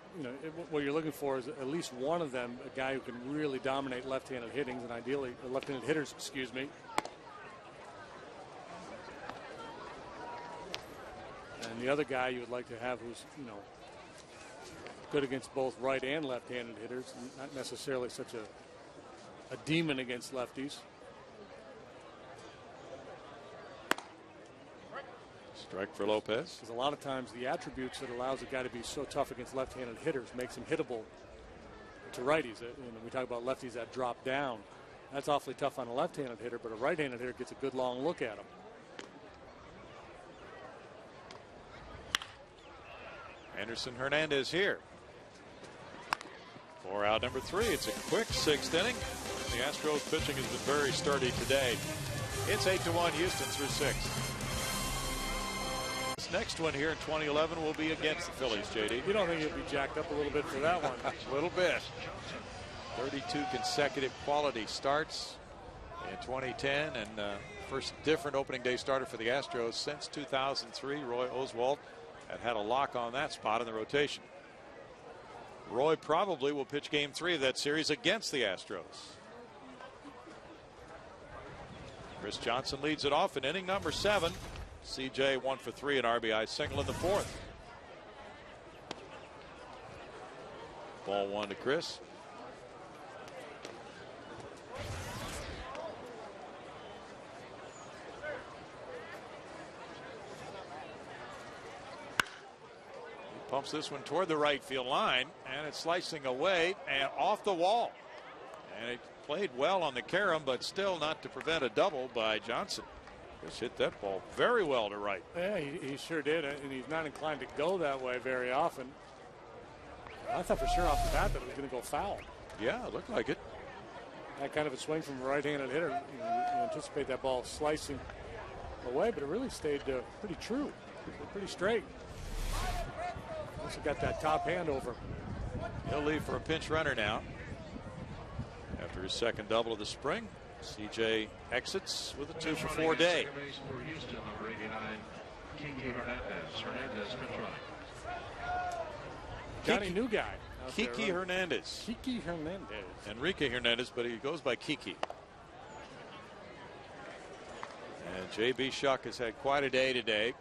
what you're looking for is at least one of them, a guy who can really dominate left-handed hittings, and ideally left-handed hitters, excuse me. And the other guy you would like to have who's, good against both right and left-handed hitters, not necessarily such a demon against lefties. Strike for Lopez. Because a lot of times the attributes that allows a guy to be so tough against left-handed hitters makes him hittable to righties. We talk about lefties that drop down. That's awfully tough on a left-handed hitter, but a right-handed hitter gets a good long look at him. Anderson Hernandez here. For out number 3. It's a quick 6th inning. The Astros pitching has been very sturdy today. It's 8-1 Houston through 6. This next one here in 2011 will be against the Phillies, JD. You don't think he'll be jacked up a little bit for that one? A little bit. 32 consecutive quality starts in 2010, and first different opening day starter for the Astros since 2003. Roy Oswalt had a lock on that spot in the rotation. Roy probably will pitch game 3 of that series against the Astros. Chris Johnson leads it off in inning number 7. CJ 1 for 3, an RBI single in the 4th. Ball 1 to Chris. He pumps this one toward the right field line, and it's slicing away and off the wall. And it played well on the carom, but still not to prevent a double by Johnson. Just hit that ball very well to right. Yeah, he sure did, and he's not inclined to go that way very often. I thought for sure off the bat that it was going to go foul. Yeah, it looked like it. That kind of a swing from a right-handed hitter, you anticipate that ball slicing away, but it really stayed pretty true, pretty straight. Also got that top hand over. He'll leave for a pinch runner now. After his second double of the spring, CJ exits with a 2 for 4 day. Got a new guy. Kiki Hernandez. Kiki Hernandez. Enrique Hernandez, but he goes by Kiki. And J.B. Shuck has had quite a day today.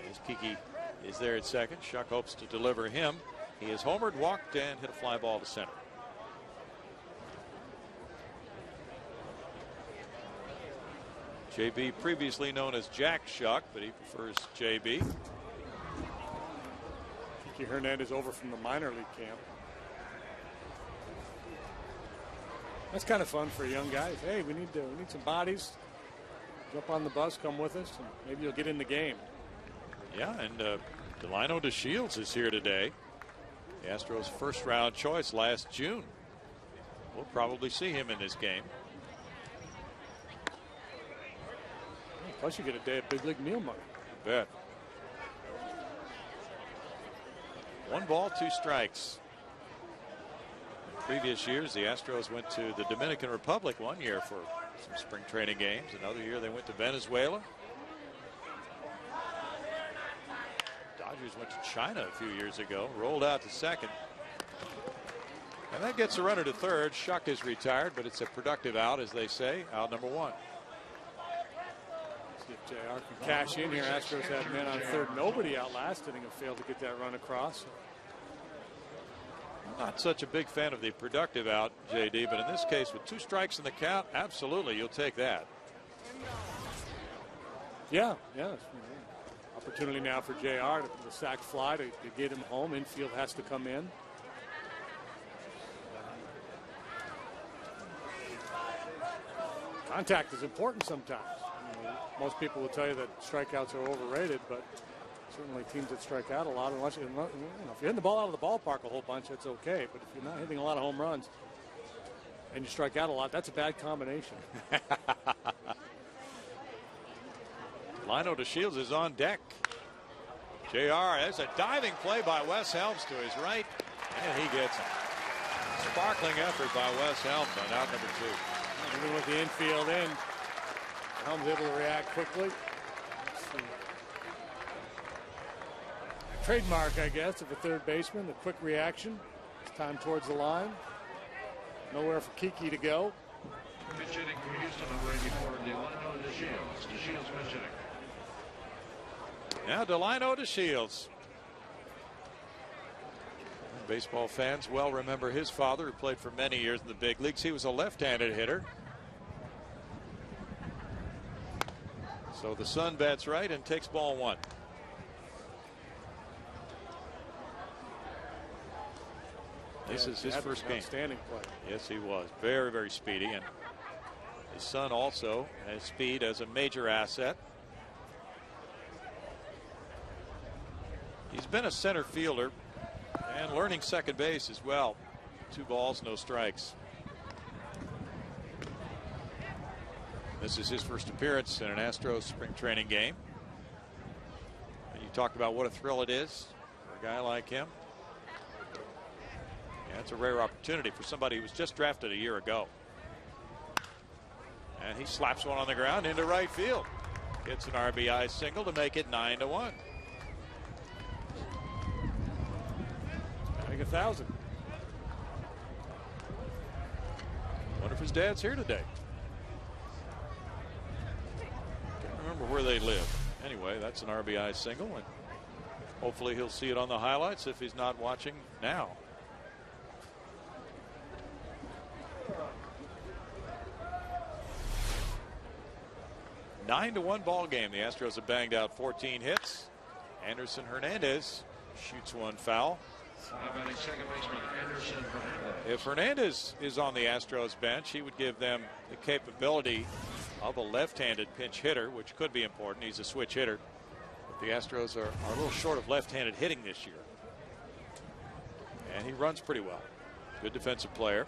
As Kiki is there at second, Shuck hopes to deliver him. He has homered, walked, and hit a fly ball to center. JB, previously known as Jack Shuck, but he prefers JB. Kiki Hernandez over from the minor league camp. That's kind of fun for young guys. Hey, we need some bodies. Jump on the bus, come with us, and maybe you'll get in the game. Yeah, and Delino DeShields is here today. The Astros' first-round choice last June. We'll probably see him in this game. Plus, you get a day of big league meal money. You bet. 1 ball, 2 strikes. In previous years, the Astros went to the Dominican Republic one year for some spring training games. Another year they went to Venezuela. Dodgers went to China a few years ago, rolled out to second. And that gets a runner to third. Shuck is retired, but it's a productive out, as they say. Out number 1. See if JR can cash in here. Astros had men on third. Nobody out last inning have failed to get that run across. I'm not such a big fan of the productive out, JD, but in this case, with 2 strikes in the count, absolutely, you'll take that. Yeah. Opportunity now for JR to the sac fly to get him home. Infield has to come in. Contact is important sometimes. Most people will tell you that strikeouts are overrated, but certainly teams that strike out a lot, unless if you're hitting the ball out of the ballpark a whole bunch, that's okay. But if you're not hitting a lot of home runs and you strike out a lot, that's a bad combination. Lino DeShields is on deck. JR, there's a diving play by Wes Helms to his right, and he gets it. Sparkling effort by Wes Helms on out number 2. Even with the infield in, Helms able to react quickly. Trademark, I guess, of a third baseman, the quick reaction. It's time towards the line. Nowhere for Kiki to go. Pitch hitting for Houston on ready for Delino DeShields. DeShields pitch hitting. Now Delino DeShields. Baseball fans well remember his father, who played for many years in the big leagues. He was a left-handed hitter. So the son bats right and takes ball 1. This is his first game. Outstanding play. Yes, he was. Very, very speedy. And his son also has speed as a major asset. He's been a center fielder and learning second base as well. 2 balls, no strikes. This is his first appearance in an Astros spring training game. And you talked about what a thrill it is for a guy like him. Yeah, it's a rare opportunity for somebody who was just drafted a year ago. And he slaps one on the ground into right field. Gets an RBI single to make it 9-1. Make 1,000. Wonder if his dad's here today. Can't remember where they live. Anyway, that's an RBI single, and hopefully he'll see it on the highlights if he's not watching now. A 9-1 ball game. The Astros have banged out 14 hits. Anderson Hernandez shoots one foul. If Hernandez is on the Astros bench, he would give them the capability of a left-handed pinch hitter, which could be important. He's a switch hitter. But the Astros are a little short of left-handed hitting this year. And he runs pretty well. Good defensive player.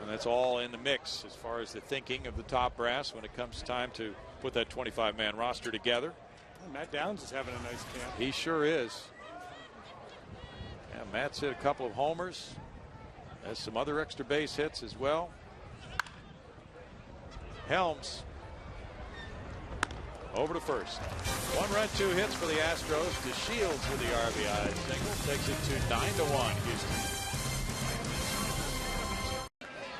And that's all in the mix as far as the thinking of the top brass when it comes time to put that 25-man roster together. Matt Downs is having a nice camp. He sure is. Yeah, Matt's hit a couple of homers. Has some other extra base hits as well. Helms over to first. 1 run, 2 hits for the Astros. DeShields with the RBI single takes it to 9-1 Houston.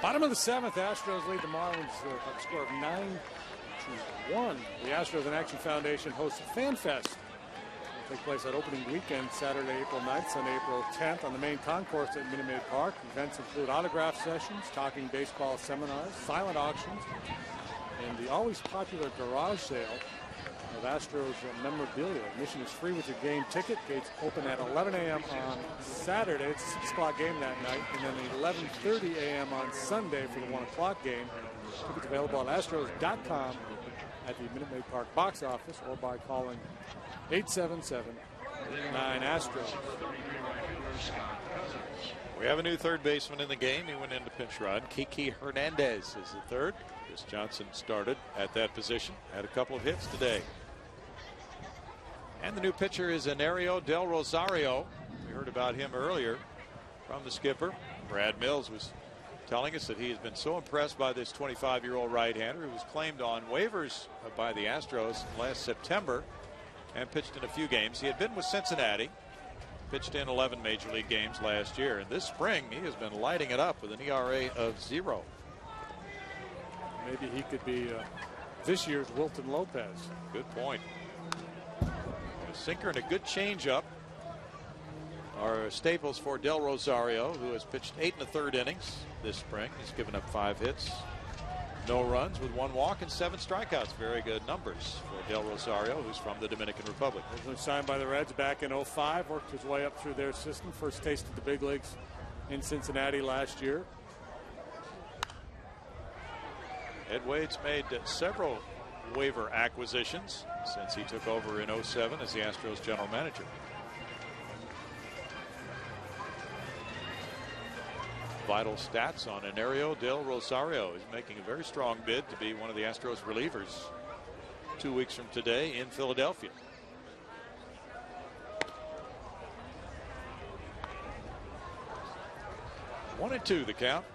Bottom of the 7th, Astros lead the Marlins by a score of 9-1. The Astros and Action Foundation hosts a Fan Fest. It'll take place that opening weekend, Saturday, April 9th, Sunday, April 10th, on the main concourse at Minute Maid Park. Events include autograph sessions, talking baseball seminars, silent auctions, and the always popular garage sale of Astros memorabilia. Admission is free with your game ticket. Gates open at 11 a.m. on Saturday. It's a 6 o'clock game that night, and then 11:30 a.m. on Sunday for the 1 o'clock game. Tickets available at Astros.com at the Minute Maid Park box office or by calling 877-9-ASTROS. We have a new third baseman in the game. He went into pinch run. Kiki Hernandez is the third. Chris Johnson started at that position. Had a couple of hits today. And the new pitcher is Enerio Del Rosario. We heard about him earlier from the skipper. Brad Mills was telling us that he has been so impressed by this 25-year-old right-hander who was claimed on waivers by the Astros last September and pitched in a few games. He had been with Cincinnati, pitched in 11 major league games last year, and this spring he has been lighting it up with an ERA of 0. Maybe he could be this year's Wilton Lopez. Good point. A sinker and a good changeup are staples for Del Rosario, who has pitched 8 1/3 innings this spring. He's given up 5 hits, no runs with 1 walk and 7 strikeouts. Very good numbers for Del Rosario, who's from the Dominican Republic. Originally signed by the Reds back in 05, worked his way up through their system. First taste of the big leagues in Cincinnati last year. Ed Wade's made several waiver acquisitions since he took over in 07 as the Astros general manager. Vital stats on Enerio Del Rosario. He's making a very strong bid to be one of the Astros relievers 2 weeks from today in Philadelphia. One and 2 the count.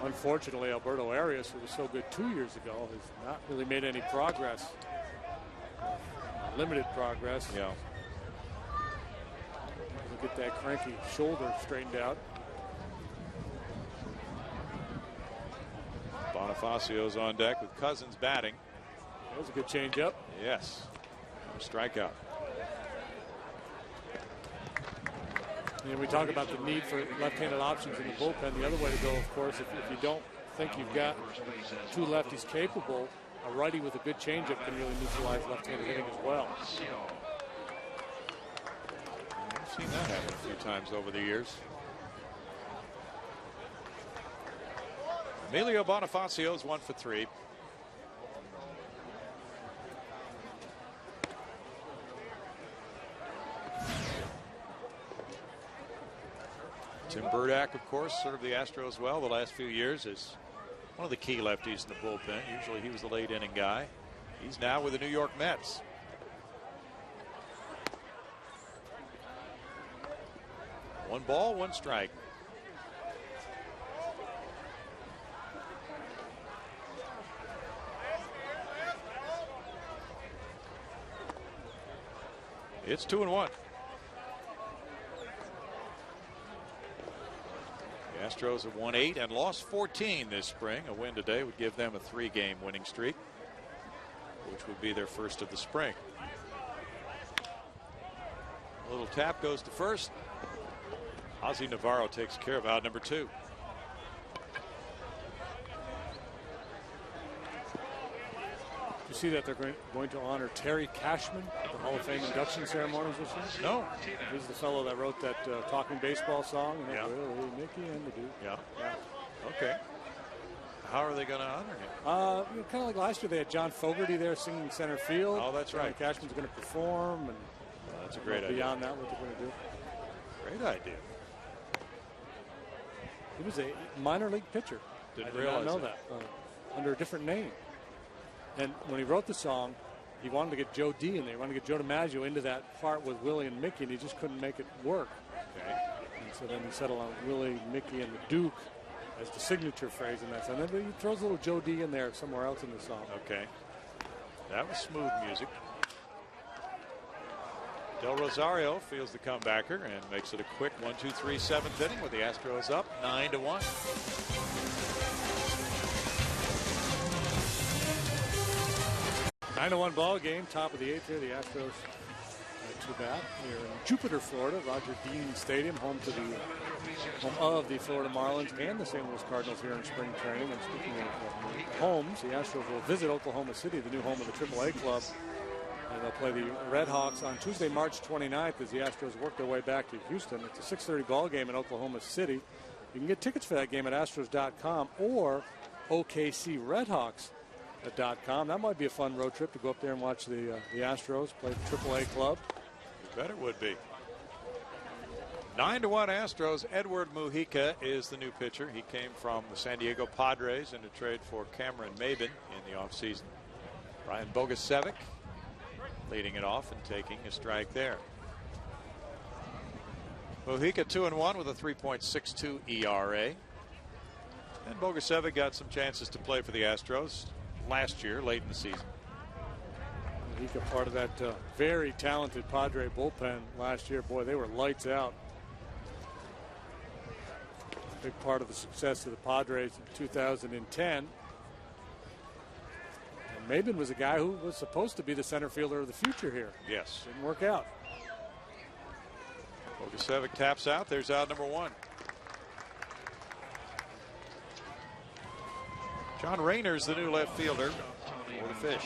Unfortunately, Alberto Arias, who was so good 2 years ago, has not really made any progress. Limited progress. Yeah. We'll get that cranky shoulder straightened out. Bonifacio's on deck with Cousins batting. That was a good changeup. Yes. No strikeout. And we talk about the need for left-handed options in the bullpen. The other way to go, of course, if you don't think you've got 2 lefties capable, a righty with a good changeup can really neutralize left-handed hitting as well. I've seen that happen a few times over the years. Emilio Bonifacio's 1 for 3. Tim Burdack, of course, served the Astros well the last few years as one of the key lefties in the bullpen. Usually he was the late inning guy. He's now with the New York Mets. One ball, 1 strike. It's 2-1. The Astros have won 8 and lost 14 this spring. A win today would give them a 3-game winning streak, which would be their first of the spring. A little tap goes to first. Ozzie Navarro takes care of out number 2. You see that they're going to honor Terry Cashman at the Hall of Fame induction ceremonies this year? No. He's the fellow that wrote that Talking Baseball song. And Yeah. Really, Mickey and the Duke. Yeah. Okay. How are they going to honor him? Kind of like last year, they had John Fogerty there singing center field. Oh, that's right. Cashman's going to perform. And That's a great idea. beyond that, what they're going to do. Great idea. He was a minor league pitcher. Didn't I did realize not know that. that. Under a different name. And when he wrote the song, he wanted to get Joe D in there. He wanted to get Joe DiMaggio into that part with Willie and Mickey, and he just couldn't make it work. Okay. And so then he settled on Willie, Mickey, and the Duke as the signature phrase in that song. And then he throws a little Joe D in there somewhere else in the song. Okay. That was smooth music. Del Rosario feels the comebacker and makes it a quick 1-2-3 7th inning with the Astros up 9-1. 9-1 ball game, top of the 8th here. The Astros to bat here in Jupiter, Florida, Roger Dean Stadium, home of the Florida Marlins and the St. Louis Cardinals here in spring training. And speaking of homes, the Astros will visit Oklahoma City, the new home of the AAA club. And they'll play the Red Hawks on Tuesday, March 29th, as the Astros work their way back to Houston. It's a 6:30 ball game in Oklahoma City. You can get tickets for that game at Astros.com or OKCRedHawks.com. That might be a fun road trip to go up there and watch the Astros play the AAA club. You bet it would be. 9-1 Astros. Edward Mujica is the new pitcher. He came from the San Diego Padres in a trade for Cameron Maben in the offseason. Brian Bogusevic leading it off and taking a strike there. Mojica 2-1 with a 3.62 ERA. And Bogusevic got some chances to play for the Astros last year, late in the season. Mojica, part of that very talented Padre bullpen last year. Boy, they were lights out. Big part of the success of the Padres in 2010. And Maben was a guy who was supposed to be the center fielder of the future here. Yes. Didn't work out. Bogusevic taps out. There's out number one. John Rayner's the new left fielder for the Fish.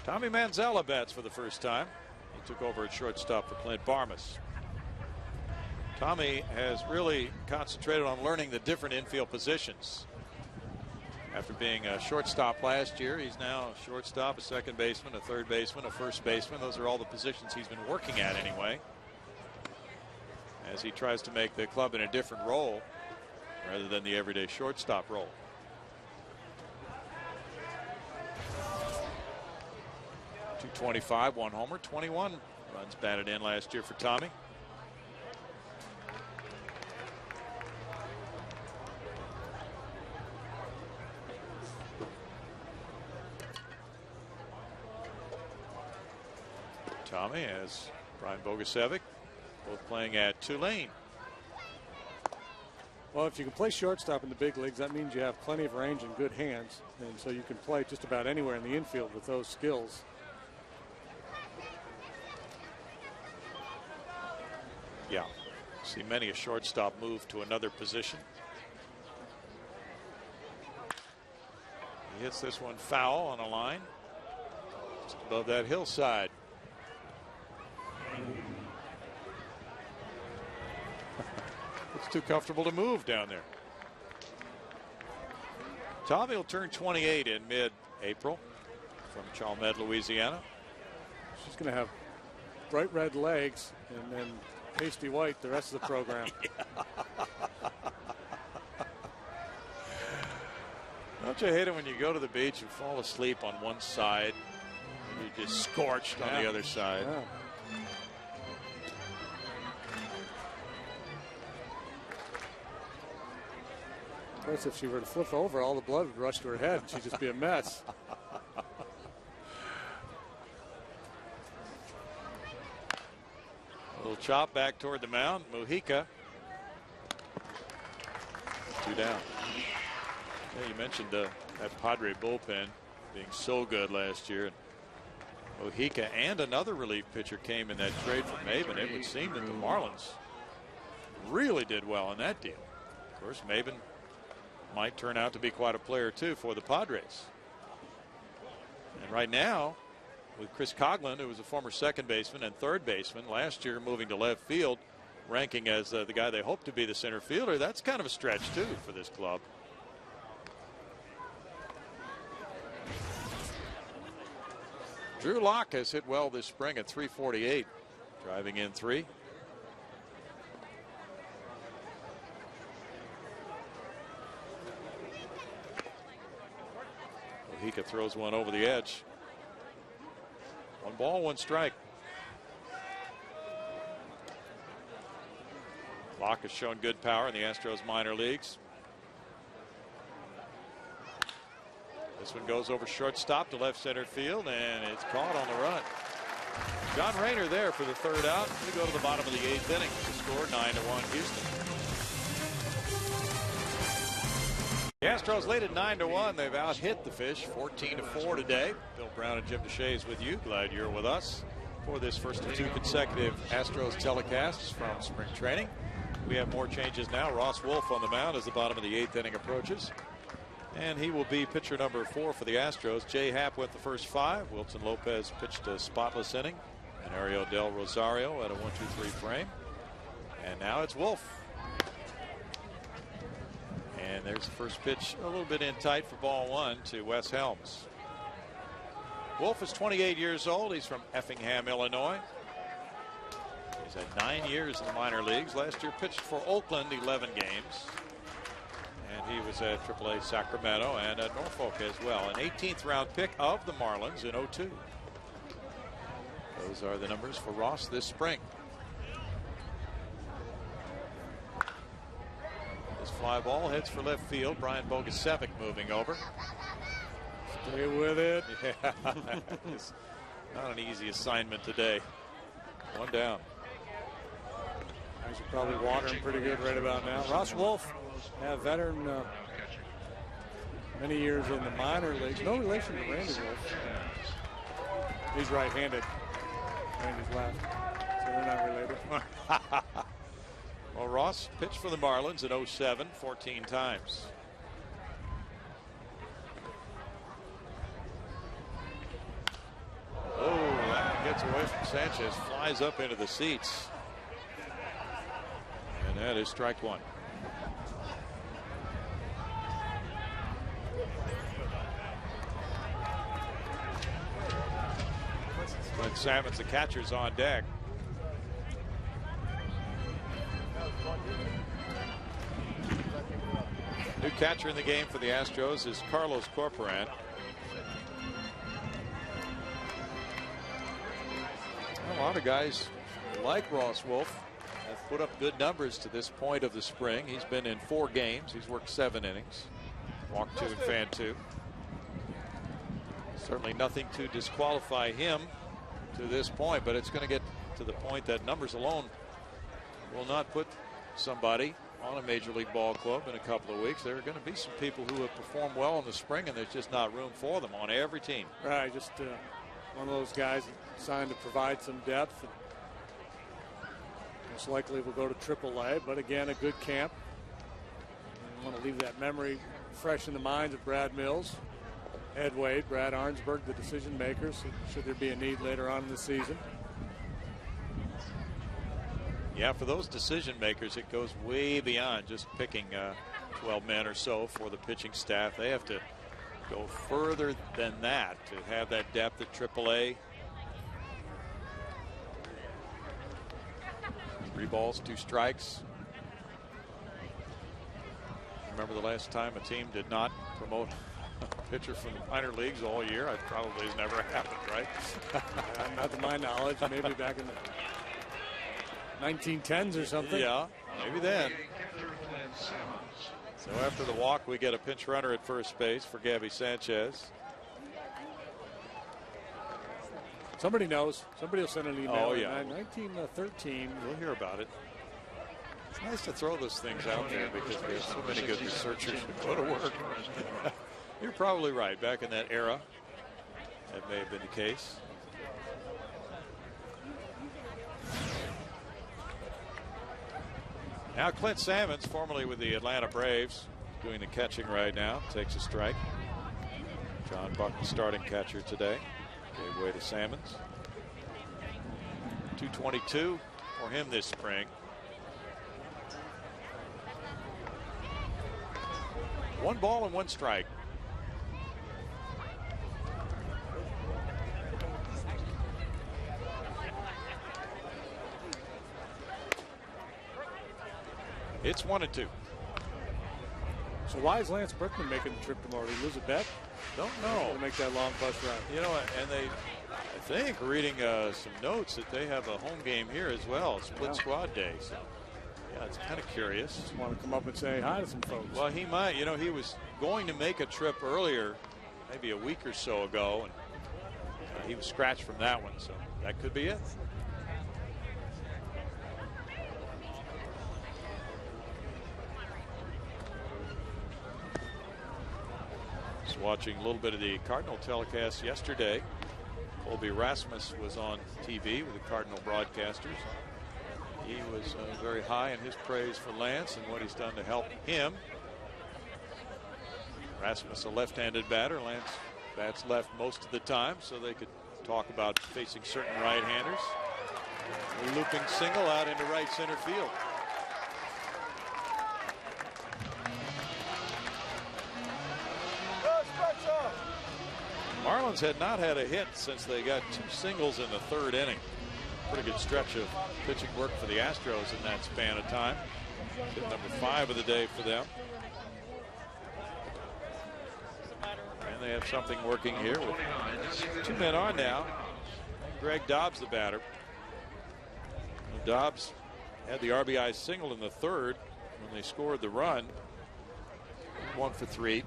Tommy Manzella bats for the first time. He took over at shortstop for Clint Barmas. Tommy has really concentrated on learning the different infield positions. After being a shortstop last year, he's now a shortstop, a second baseman, a third baseman, a first baseman. Those are all the positions he's been working at anyway, as he tries to make the club in a different role rather than the everyday shortstop role. .225, one homer, 21 runs batted in last year for Tommy. Tommy as Brian Bogusevic, both playing at Tulane. Well, if you can play shortstop in the big leagues, that means you have plenty of range and good hands. And so you can play just about anywhere in the infield with those skills. Yeah, see many a shortstop move to another position. He hits this one foul on a line just above that hillside. It's too comfortable to move down there. Tommy will turn 28 in mid-April from Chalmette, Louisiana. She's going to have bright red legs and then pasty white the rest of the program. Don't you hate it when you go to the beach and fall asleep on one side and you're just scorched on the other side? Yeah. Of course, if she were to flip over, all the blood would rush to her head and she'd just be a mess. A little chop back toward the mound. Mojica. 2 down. Yeah, you mentioned that Padre bullpen being so good last year. Mojica and another relief pitcher came in that trade for Maben. It would seem that the Marlins really did well in that deal. Of course, Maben might turn out to be quite a player too for the Padres. And right now, with Chris Coughlin, who was a former second baseman and third baseman last year, moving to left field, ranking as the guy they hope to be the center fielder, that's kind of a stretch too for this club. Drew Lock has hit well this spring at .348, driving in 3. Mojica throws one over the edge. 1 ball, 1 strike. Locke has shown good power in the Astros minor leagues. This one goes over shortstop to left center field, and it's caught on the run. John Rayner there for the 3rd out. We go to the bottom of the 8th inning. The score 9-1 Houston. The Astros lead at 9-1. They've out-hit the Fish 14-4 today. Bill Brown and Jim Deshaies is with you. Glad you're with us for this first of 2 consecutive Astros telecasts from spring training. We have more changes now. Ross Wolf on the mound as the bottom of the 8th inning approaches. And he will be pitcher number 4 for the Astros. Jay Happ went the first 5. Wilson Lopez pitched a spotless inning. And Ariel Del Rosario at a 1-2-3 frame. And now it's Wolf. And there's the first pitch, a little bit in tight for ball 1 to Wes Helms. Wolf is 28 years old. He's from Effingham, Illinois. He's had 9 years in the minor leagues. Last year pitched for Oakland 11 games. And he was at AAA Sacramento and at Norfolk as well. An 18th round pick of the Marlins in 02. Those are the numbers for Ross this spring. This fly ball heads for left field. Brian Bogusevic moving over. Stay with it. Yeah, it's not an easy assignment today. One down. Guys are probably watering pretty good right about now. Ross Wolf, a veteran, many years in the minor leagues. No relation to Randy Wolf. He's right-handed. Randy's left, so they're not related. Well, Ross pitched for the Marlins in 07, 14 times. Oh, that one gets away from Sanchez, flies up into the seats. And that is strike one. Clint Salmons, the catcher's on deck. New catcher in the game for the Astros is Carlos Corporan. A lot of guys like Ross Wolf have put up good numbers to this point of the spring. He's been in 4 games. He's worked 7 innings. Walked 2 and fanned 2. Certainly nothing to disqualify him to this point, but it's going to get to the point that numbers alone will not put somebody on a major league ball club in a couple of weeks. There are going to be some people who have performed well in the spring, and there's just not room for them on every team. Right, just one of those guys signed to provide some depth. Most likely will go to AAA, but again, a good camp. I want to leave that memory fresh in the minds of Brad Mills, Ed Wade, Brad Arnsberg, the decision makers, should there be a need later on in the season. Yeah, for those decision makers, it goes way beyond just picking 12 men or so for the pitching staff. They have to go further than that to have that depth at AAA. 3 balls, 2 strikes. Remember the last time a team did not promote a pitcher from the minor leagues all year? It probably has never happened, right? Not to my knowledge, maybe back in the 1910s or something. Yeah, maybe then. So after the walk, we get a pinch runner at first base for Gabby Sanchez. Somebody knows. Somebody will send an email. Oh, yeah. 1913. We'll hear about it. It's nice to throw those things out there because we have so many good researchers who go to work. You're probably right. Back in that era, that may have been the case. Now Clint Salmons, formerly with the Atlanta Braves, doing the catching right now, takes a strike. John Buckman, starting catcher today, gave way to Salmons. 222 for him this spring. 1 ball and 1 strike. It's 1-2. So why is Lance Brickman making the trip tomorrow? Did he lose a bet? Don't know. To make that long bus ride. You know, and they, I think, reading some notes that they have a home game here as well, split squad day. So, yeah, it's kind of curious. Just want to come up and say hi to some folks. Well, he might. You know, he was going to make a trip earlier, maybe a week or so ago, and he was scratched from that one. So that could be it. Watching a little bit of the Cardinal telecast yesterday. Colby Rasmus was on TV with the Cardinal broadcasters. He was very high in his praise for Lance and what he's done to help him. Rasmus, a left-handed batter. Lance bats left most of the time, so they could talk about facing certain right-handers. A looping single out into right center field. Marlins had not had a hit since they got 2 singles in the 3rd inning. Pretty good stretch of pitching work for the Astros in that span of time. Hit number 5 of the day for them. and they have something working here with 2 men on now. Greg Dobbs, the batter. Dobbs had the RBI single in the third when they scored the run. 1 for 3.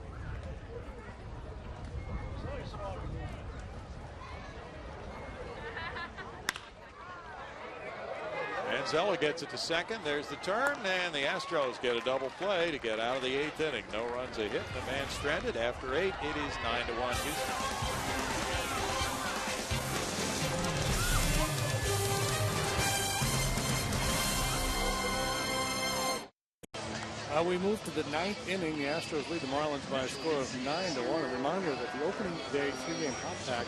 Manzella gets it to second. There's the turn, and the Astros get a double play to get out of the 8th inning. No runs, a hit, and the man stranded. After 8, it is 9-1 Houston. We move to the 9th inning. The Astros lead the Marlins by a score of 9-1. A reminder that the opening day 3-game hot pack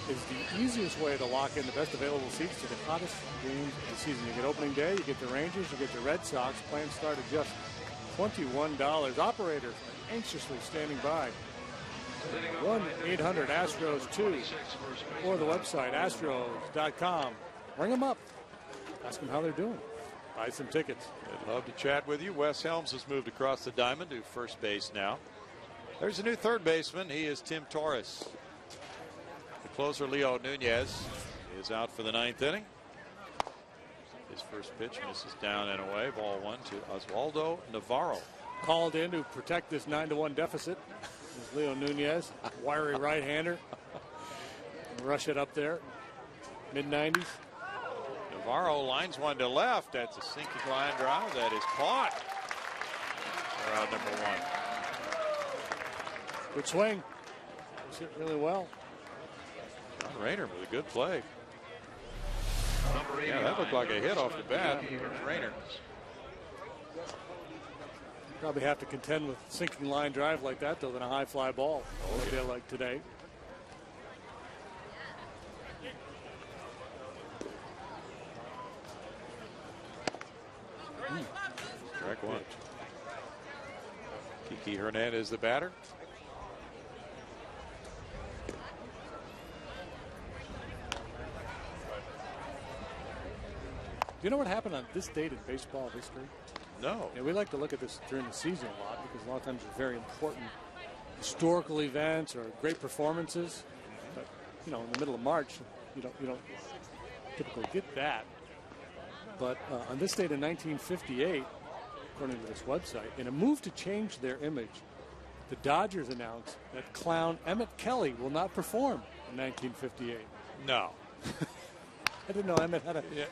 is the easiest way to lock in the best available seats to the hottest games of the season. You get opening day, you get the Rangers, you get the Red Sox. Plans start at just $21. Operators are anxiously standing by. 1-800-ASTROS-2 or the website astros.com. Ring them up. Ask them how they're doing. Buy some tickets. I'd love to chat with you. Wes Helms has moved across the diamond to first base now. There's a new third baseman. He is Tim Torres. The closer, Leo Nunez, is out for the 9th inning. His first pitch misses down and away. Ball 1 to Oswaldo Navarro. Called in to protect this 9-1 deficit is Leo Nunez, wiry right-hander. Rush it up there, mid-90s. Navarro lines one to left. That's a sinking line drive that is caught. They're out number 1. Good swing. Was hit really well. John Rayner with a good play. Yeah, that looked like a hit off the bat. Rayner. Probably have to contend with sinking line drive like that, though, than a high fly ball. A day like today. Strike 1. Kiki Hernandez, the batter. Do you know what happened on this date in baseball history? No. Yeah, we like to look at this during the season a lot because a lot of times it's very important historical events or great performances. But you know, in the middle of March, you don't typically get that. But on this date in 1958, according to this website, in a move to change their image, the Dodgers announced that clown Emmett Kelly will not perform in 1958. No. I didn't know Emmett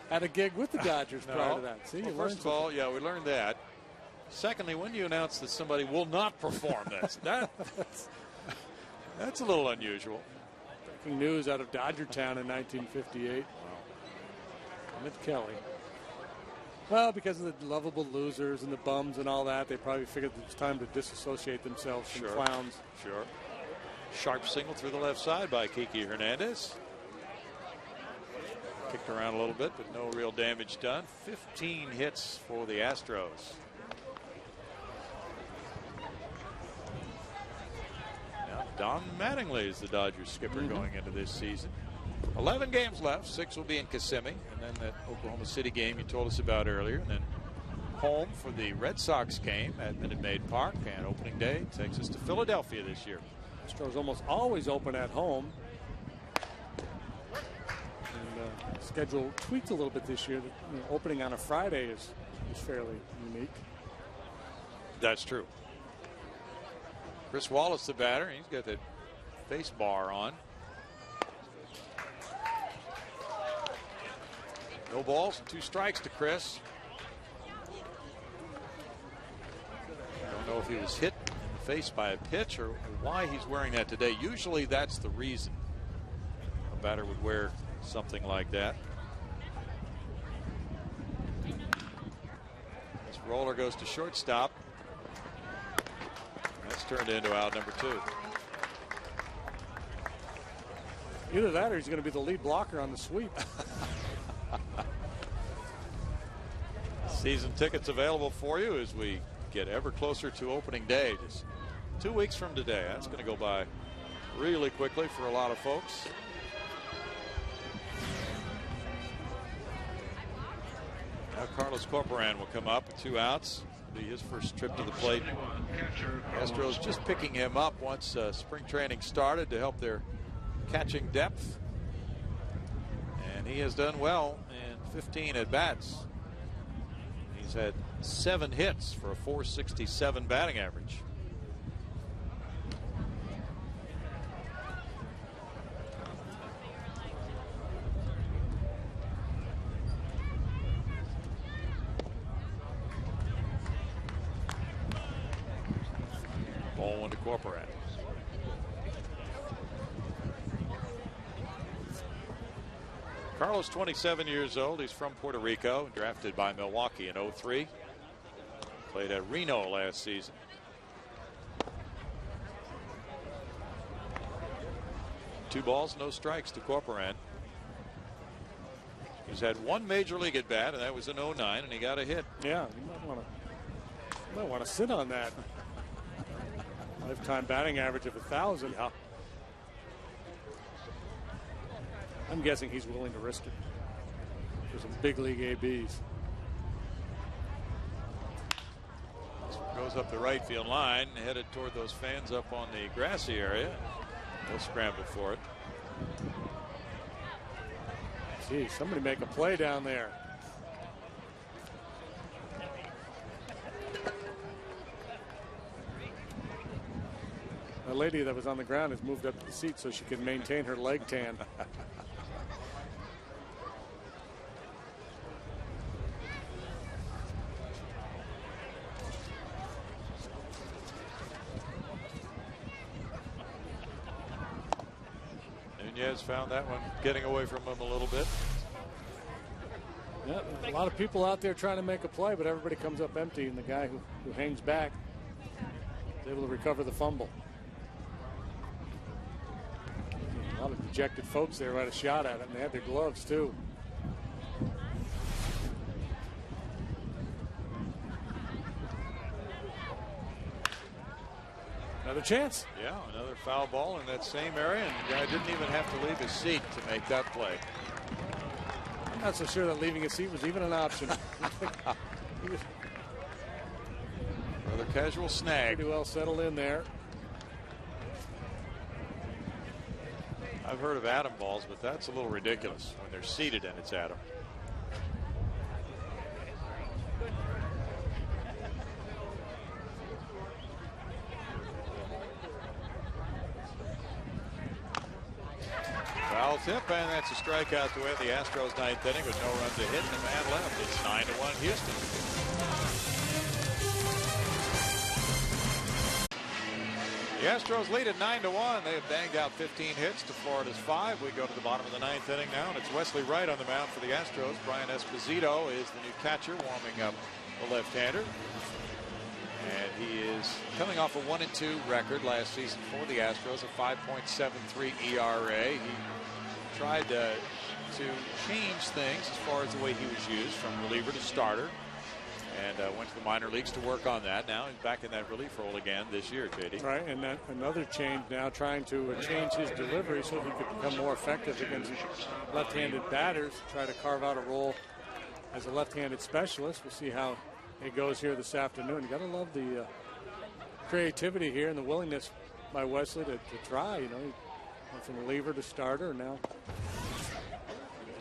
had a gig with the Dodgers prior to that. See, well, first of all, yeah, we learned that. Secondly, when you announce that somebody will not perform, that's a little unusual. Breaking news out of Dodgertown in 1958. Wow. Emmett Kelly. Well, because of the lovable losers and the bums and all that, they probably figured it was time to disassociate themselves from clowns. Sure. Sharp single through the left side by Kiki Hernandez. Kicked around a little bit, but no real damage done. 15 hits for the Astros. Now Don Mattingly is the Dodgers skipper going into this season. 11 games left. 6 will be in Kissimmee, and then that Oklahoma City game you told us about earlier, and then home for the Red Sox game at Minute Maid Park, and opening day takes us to Philadelphia this year. Astros almost always open at home. And schedule tweaked a little bit this year. Opening on a Friday is fairly unique. That's true. Chris Wallace, the batter, he's got that face bar on. No balls and 2 strikes to Chris. I don't know if he was hit in the face by a pitch or why he's wearing that today. Usually that's the reason a batter would wear something like that. This roller goes to shortstop. That's turned into out number 2. Either that or he's going to be the lead blocker on the sweep. Season tickets available for you as we get ever closer to opening day. Just 2 weeks from today. That's going to go by really quickly for a lot of folks. Now Carlos Corporan will come up with 2 outs. be his first trip to the plate. Astros just picking him up once spring training started to help their catching depth. And he has done well in 15 at-bats. He's had 7 hits for a .467 batting average. Ball 1 to Corcoran. Carlos, 27 years old. He's from Puerto Rico, drafted by Milwaukee in '03. Played at Reno last season. Two balls, no strikes to Corcoran. He's had 1 major league at bat, and that was in '09, and he got a hit. Yeah, you might want to sit on that. Lifetime batting average of 1,000. Yeah. I'm guessing he's willing to risk it for some big league ABs. Goes up the right field line, headed toward those fans up on the grassy area. They'll scramble for it. Gee, somebody make a play down there. The lady that was on the ground has moved up to the seat so she can maintain her leg tan. Nunez found that one getting away from him a little bit. Yeah, a lot of people out there trying to make a play, but everybody comes up empty, and the guy who hangs back is able to recover the fumble. A lot of dejected folks there had a shot at it, and they had their gloves too. Another chance. Yeah, another foul ball in that same area, and the guy didn't even have to leave his seat to make that play. I'm not so sure that leaving his seat was even an option. Another casual snag. Pretty well settled in there. I've heard of atom balls, but that's a little ridiculous when they're seated and it's atom. Foul tip, and that's a strikeout to end the Astros' ninth inning with no runs a hit and a man left. It's 9-1 Houston. The Astros lead at 9-1. They have banged out 15 hits to Florida's 5. We go to the bottom of the ninth inning now, and it's Wesley Wright on the mound for the Astros. Brian Esposito is the new catcher, warming up the left-hander. And he is coming off a 1-2 record last season for the Astros, a 5.73 ERA. He tried to change things as far as the way he was used from reliever to starter, and went to the minor leagues to work on that. Now he's back in that relief role again this year, JD. Right, and that another change now, trying to change his delivery so he could become more effective against left-handed batters, try to carve out a role as a left-handed specialist. We'll see how it goes here this afternoon. You got to love the creativity here and the willingness by Wesley to try. You know, he went from reliever to starter, and now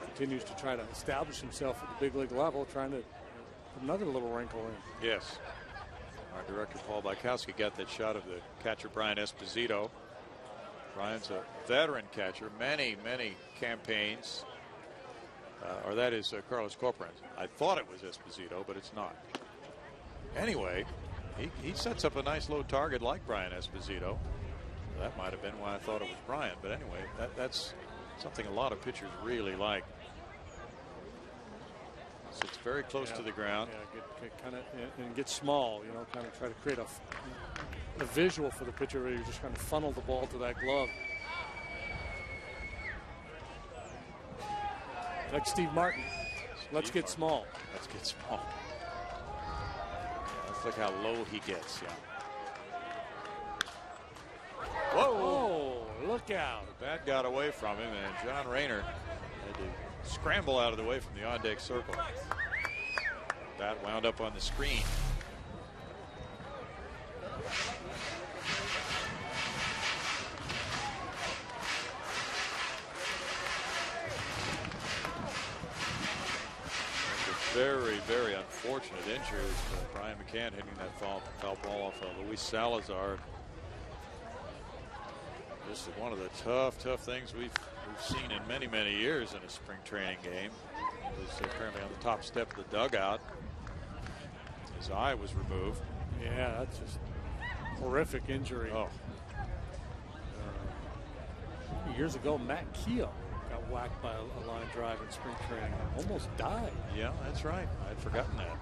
continues to try to establish himself at the big league level, trying to put another little wrinkle in. Yes. Our director, Paul Bykowski, got that shot of the catcher, Brian Esposito. Brian's a veteran catcher, many campaigns. Or that is Carlos Corcoran. I thought it was Esposito, but it's not. Anyway, he sets up a nice low target like Brian Esposito. That might have been why I thought it was Brian. But anyway, that's something a lot of pitchers really like. So it's very close to the ground. Yeah, get kind of and get small. You know, kind of try to create a visual for the pitcher where you're just trying to funnel the ball to that glove. Like Steve Martin. Let's get small. Let's get small. Yeah, let's look how low he gets. Yeah. Whoa! Oh, look out. The bat got away from him, and John Rayner had to scramble out of the way from the on-deck circle. Bat wound up on the screen. Very, very unfortunate injuries. Brian McCann hitting that foul ball off of Luis Salazar. This is one of the tough things we've seen in many, many years in a spring training game. He was apparently on the top step of the dugout. His eye was removed. Yeah, that's just horrific injury. Oh. Years ago, Matt Keogh got whacked by a line drive in spring training. Almost died. Yeah, that's right. I'd forgotten that.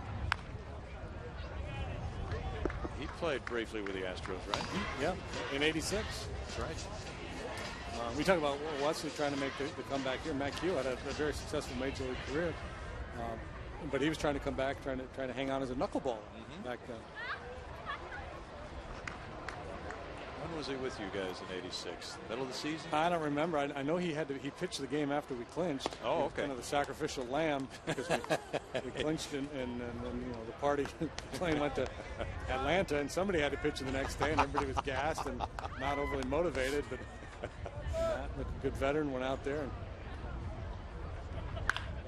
He played briefly with the Astros, right? Yeah, in '86. That's right. We talk about Wesley trying to make the comeback here. Matt Keogh had a very successful major league career, but he was trying to come back, trying to hang on as a knuckleballer back then. When was he with you guys in '86? Middle of the season? I don't remember. I know he pitched the game after we clinched. Oh, okay. Kind of the sacrificial lamb because we clinched and then the party plane went to Atlanta and somebody had to pitch the next day and everybody was gassed and not overly motivated. But Matt, a good veteran, went out there and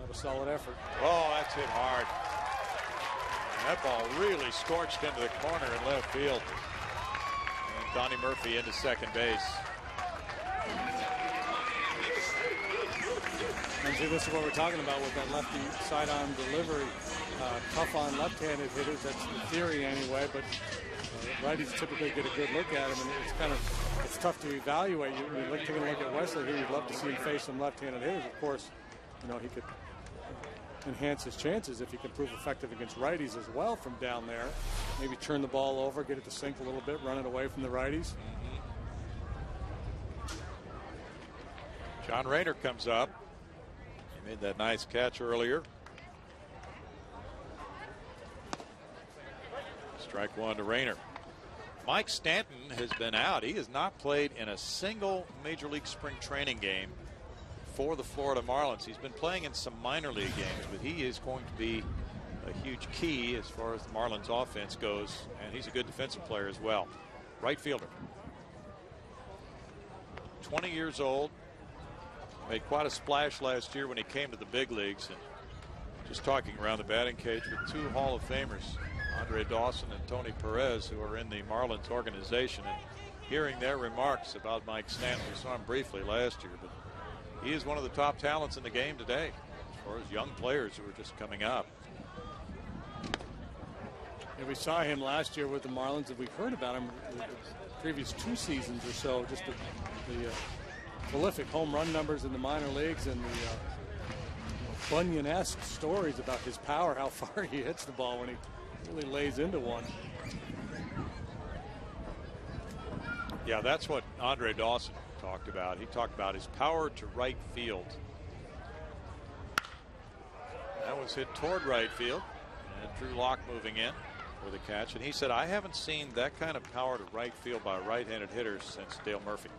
had a solid effort. Oh, that's hit hard. And that ball really scorched into the corner in left field. Donnie Murphy into second base. And see, this is what we're talking about with that lefty side-on delivery. Tough on left-handed hitters, that's the theory anyway, but righties typically get a good look at him, and it's tough to evaluate. You're taking a look at Wesley here, you'd love to see him face some left-handed hitters. Of course, he could enhance his chances if he can prove effective against righties as well from down there. Maybe turn the ball over, get it to sink a little bit, run it away from the righties. John Rayner comes up. He made that nice catch earlier. Strike one to Rayner. Mike Stanton has been out. He has not played in a single Major League spring training game for the Florida Marlins. He's been playing in some minor league games, but he is going to be a huge key as far as the Marlins offense goes, and he's a good defensive player as well. Right fielder. 20 years old. Made quite a splash last year when he came to the big leagues, and just talking around the batting cage with two Hall of Famers, Andre Dawson and Tony Perez, who are in the Marlins organization, and hearing their remarks about Mike Stanton. We saw him briefly last year, but he is one of the top talents in the game today as far as young players who are just coming up. And we saw him last year with the Marlins, and we've heard about him the previous 2 seasons or so, just the prolific home run numbers in the minor leagues and the Bunyan-esque stories about his power, how far he hits the ball when he really lays into one. Yeah, that's what Andre Dawson talked about. He talked about his power to right field. That was hit toward right field, and Drew Lock moving in for the catch. And he said, I haven't seen that kind of power to right field by right-handed hitters since Dale Murphy.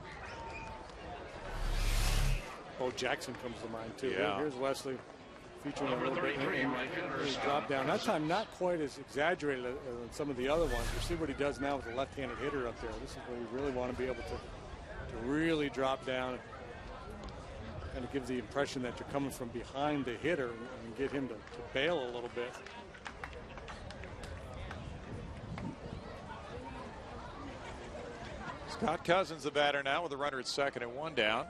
Bo Jackson comes to mind too. Yeah. Here's Wesley featuring a little bit in his drop down. That time not quite as exaggerated as some of the other ones. You see what he does now with the left-handed hitter up there. This is where you really want to be able to really drop down. Kind of gives the impression that you're coming from behind the hitter and get him to bail a little bit. Scott Cousins, the batter now, with a runner at second and 1 down.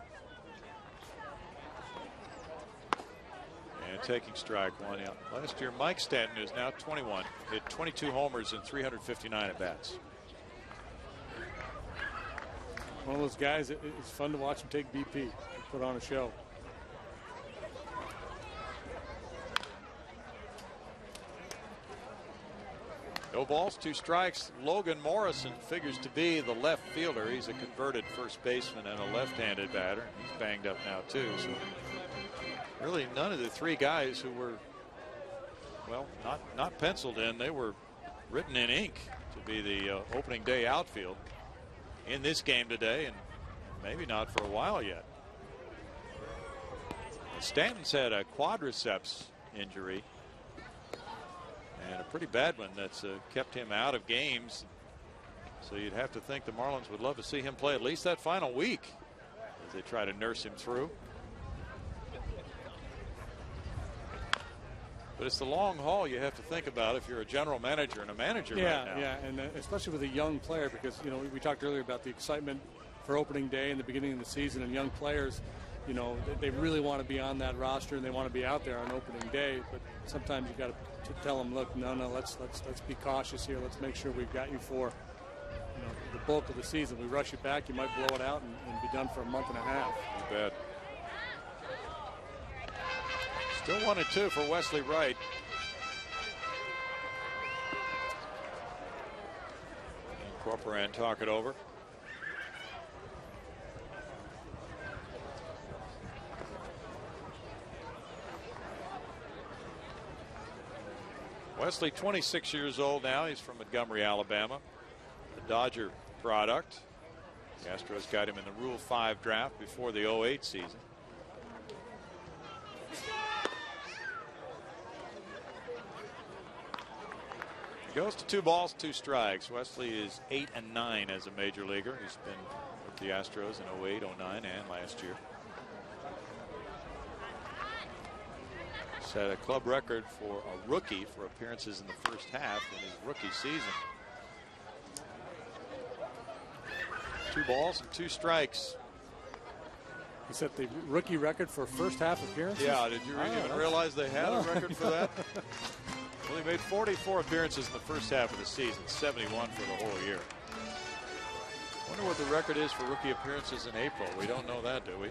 And taking strike one out. Last year, Mike Stanton is now 21, hit 22 homers and 359 at bats. One of those guys, it's fun to watch him take BP, put on a show. No balls, 2 strikes. Logan Morrison figures to be the left fielder. He's a converted first baseman and a left-handed batter. He's banged up now too. So really none of the 3 guys who were, well, not penciled in. They were written in ink to be the opening day outfield in this game today, and maybe not for a while yet. Stanton's had a quadriceps injury, and a pretty bad one that's kept him out of games. So you'd have to think the Marlins would love to see him play at least that final week as they try to nurse him through. But it's the long haul you have to think about if you're a general manager and a manager right now. Yeah, and especially with a young player, because, you know, we talked earlier about the excitement for opening day and the beginning of the season, and young players, you know, they really want to be on that roster and they want to be out there on opening day. But sometimes you got to tell them, look, no, let's be cautious here. Let's make sure we've got you for, you know, the bulk of the season. We rush you back, you might blow it out and be done for a month and a half. You bet. Still 1-2 for Wesley Wright. And Corporan talk it over. Wesley, 26 years old now. He's from Montgomery, Alabama. The Dodger product. The Astros got him in the Rule 5 draft before the 08 season. He goes to 2 balls, 2 strikes. Wesley is 8-9 as a major leaguer. He's been with the Astros in 08, 09, and last year. Set a club record for a rookie for appearances in the first half in his rookie season. 2 balls and 2 strikes. He set the rookie record for first half appearances? Yeah, did you even realize they had a record for that? Well, he made 44 appearances in the first half of the season, 71 for the whole year. Wonder what the record is for rookie appearances in April. We don't know that, do we?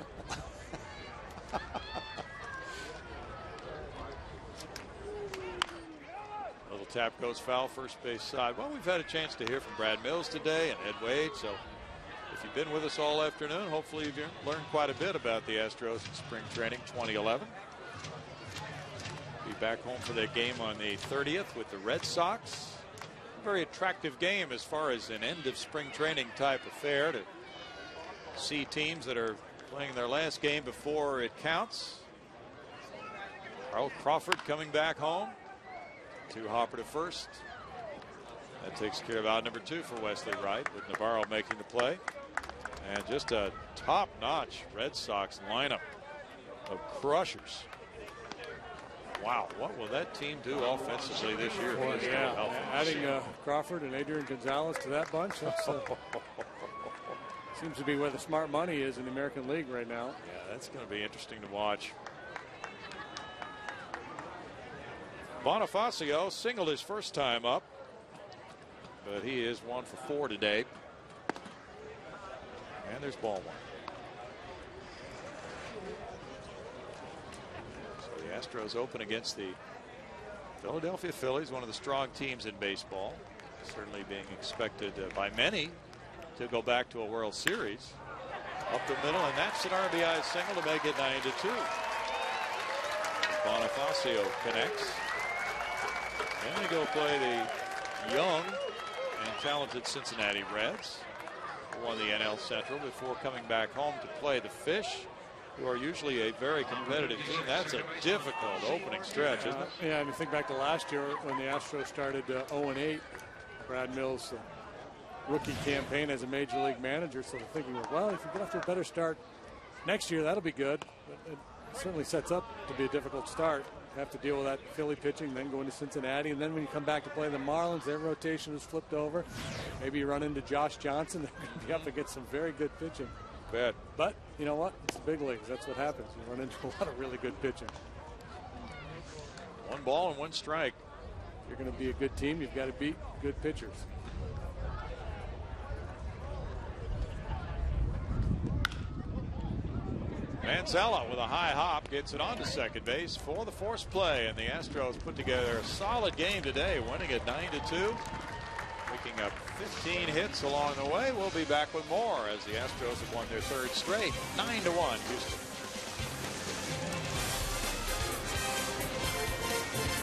Little tap goes foul, first base side. Well, we've had a chance to hear from Brad Mills today and Ed Wade, so if you've been with us all afternoon, hopefully you've learned quite a bit about the Astros in spring training 2011. Be back home for that game on the 30th with the Red Sox. A very attractive game as far as an end of spring training type affair to see teams that are playing their last game before it counts. Carl Crawford coming back home. 2 hopper to first. That takes care of out number 2 for Wesley Wright, with Navarro making the play. And just a top-notch Red Sox lineup of crushers. Wow, what will that team do offensively this year? Yeah, adding Crawford and Adrian Gonzalez to that bunch, that's, seems to be where the smart money is in the American League right now. Yeah, that's going to be interesting to watch. Bonifacio singled his first time up, but he is 1 for 4 today. And there's ball 1. So the Astros open against the Philadelphia Phillies, one of the strong teams in baseball, certainly being expected by many to go back to a World Series. Up the middle, and that's an RBI single to make it 9-2. Bonifacio connects. And they go play the young and talented Cincinnati Reds, who won the NL Central before coming back home to play the Fish, who are usually a very competitive team. That's a difficult opening stretch, isn't it? Yeah, and you think back to last year when the Astros started 0-8, Brad Mills' rookie campaign as a major league manager. So they're thinking, well, if you get off to a better start next year, that'll be good. But it certainly sets up to be a difficult start. You have to deal with that Philly pitching, then go into Cincinnati, and then when you come back to play the Marlins, their rotation is flipped over. Maybe you run into Josh Johnson. They're going to be up against some very good pitching. Bad. But you know what? It's the big leagues. That's what happens. You run into a lot of really good pitching. 1 ball and 1 strike. If you're going to be a good team, you've got to beat good pitchers. Manzella with a high hop gets it onto second base for the force play, and the Astros put together a solid game today, winning at 9-2, picking up 15 hits along the way. We'll be back with more as the Astros have won their 3rd straight. 9-1 Houston.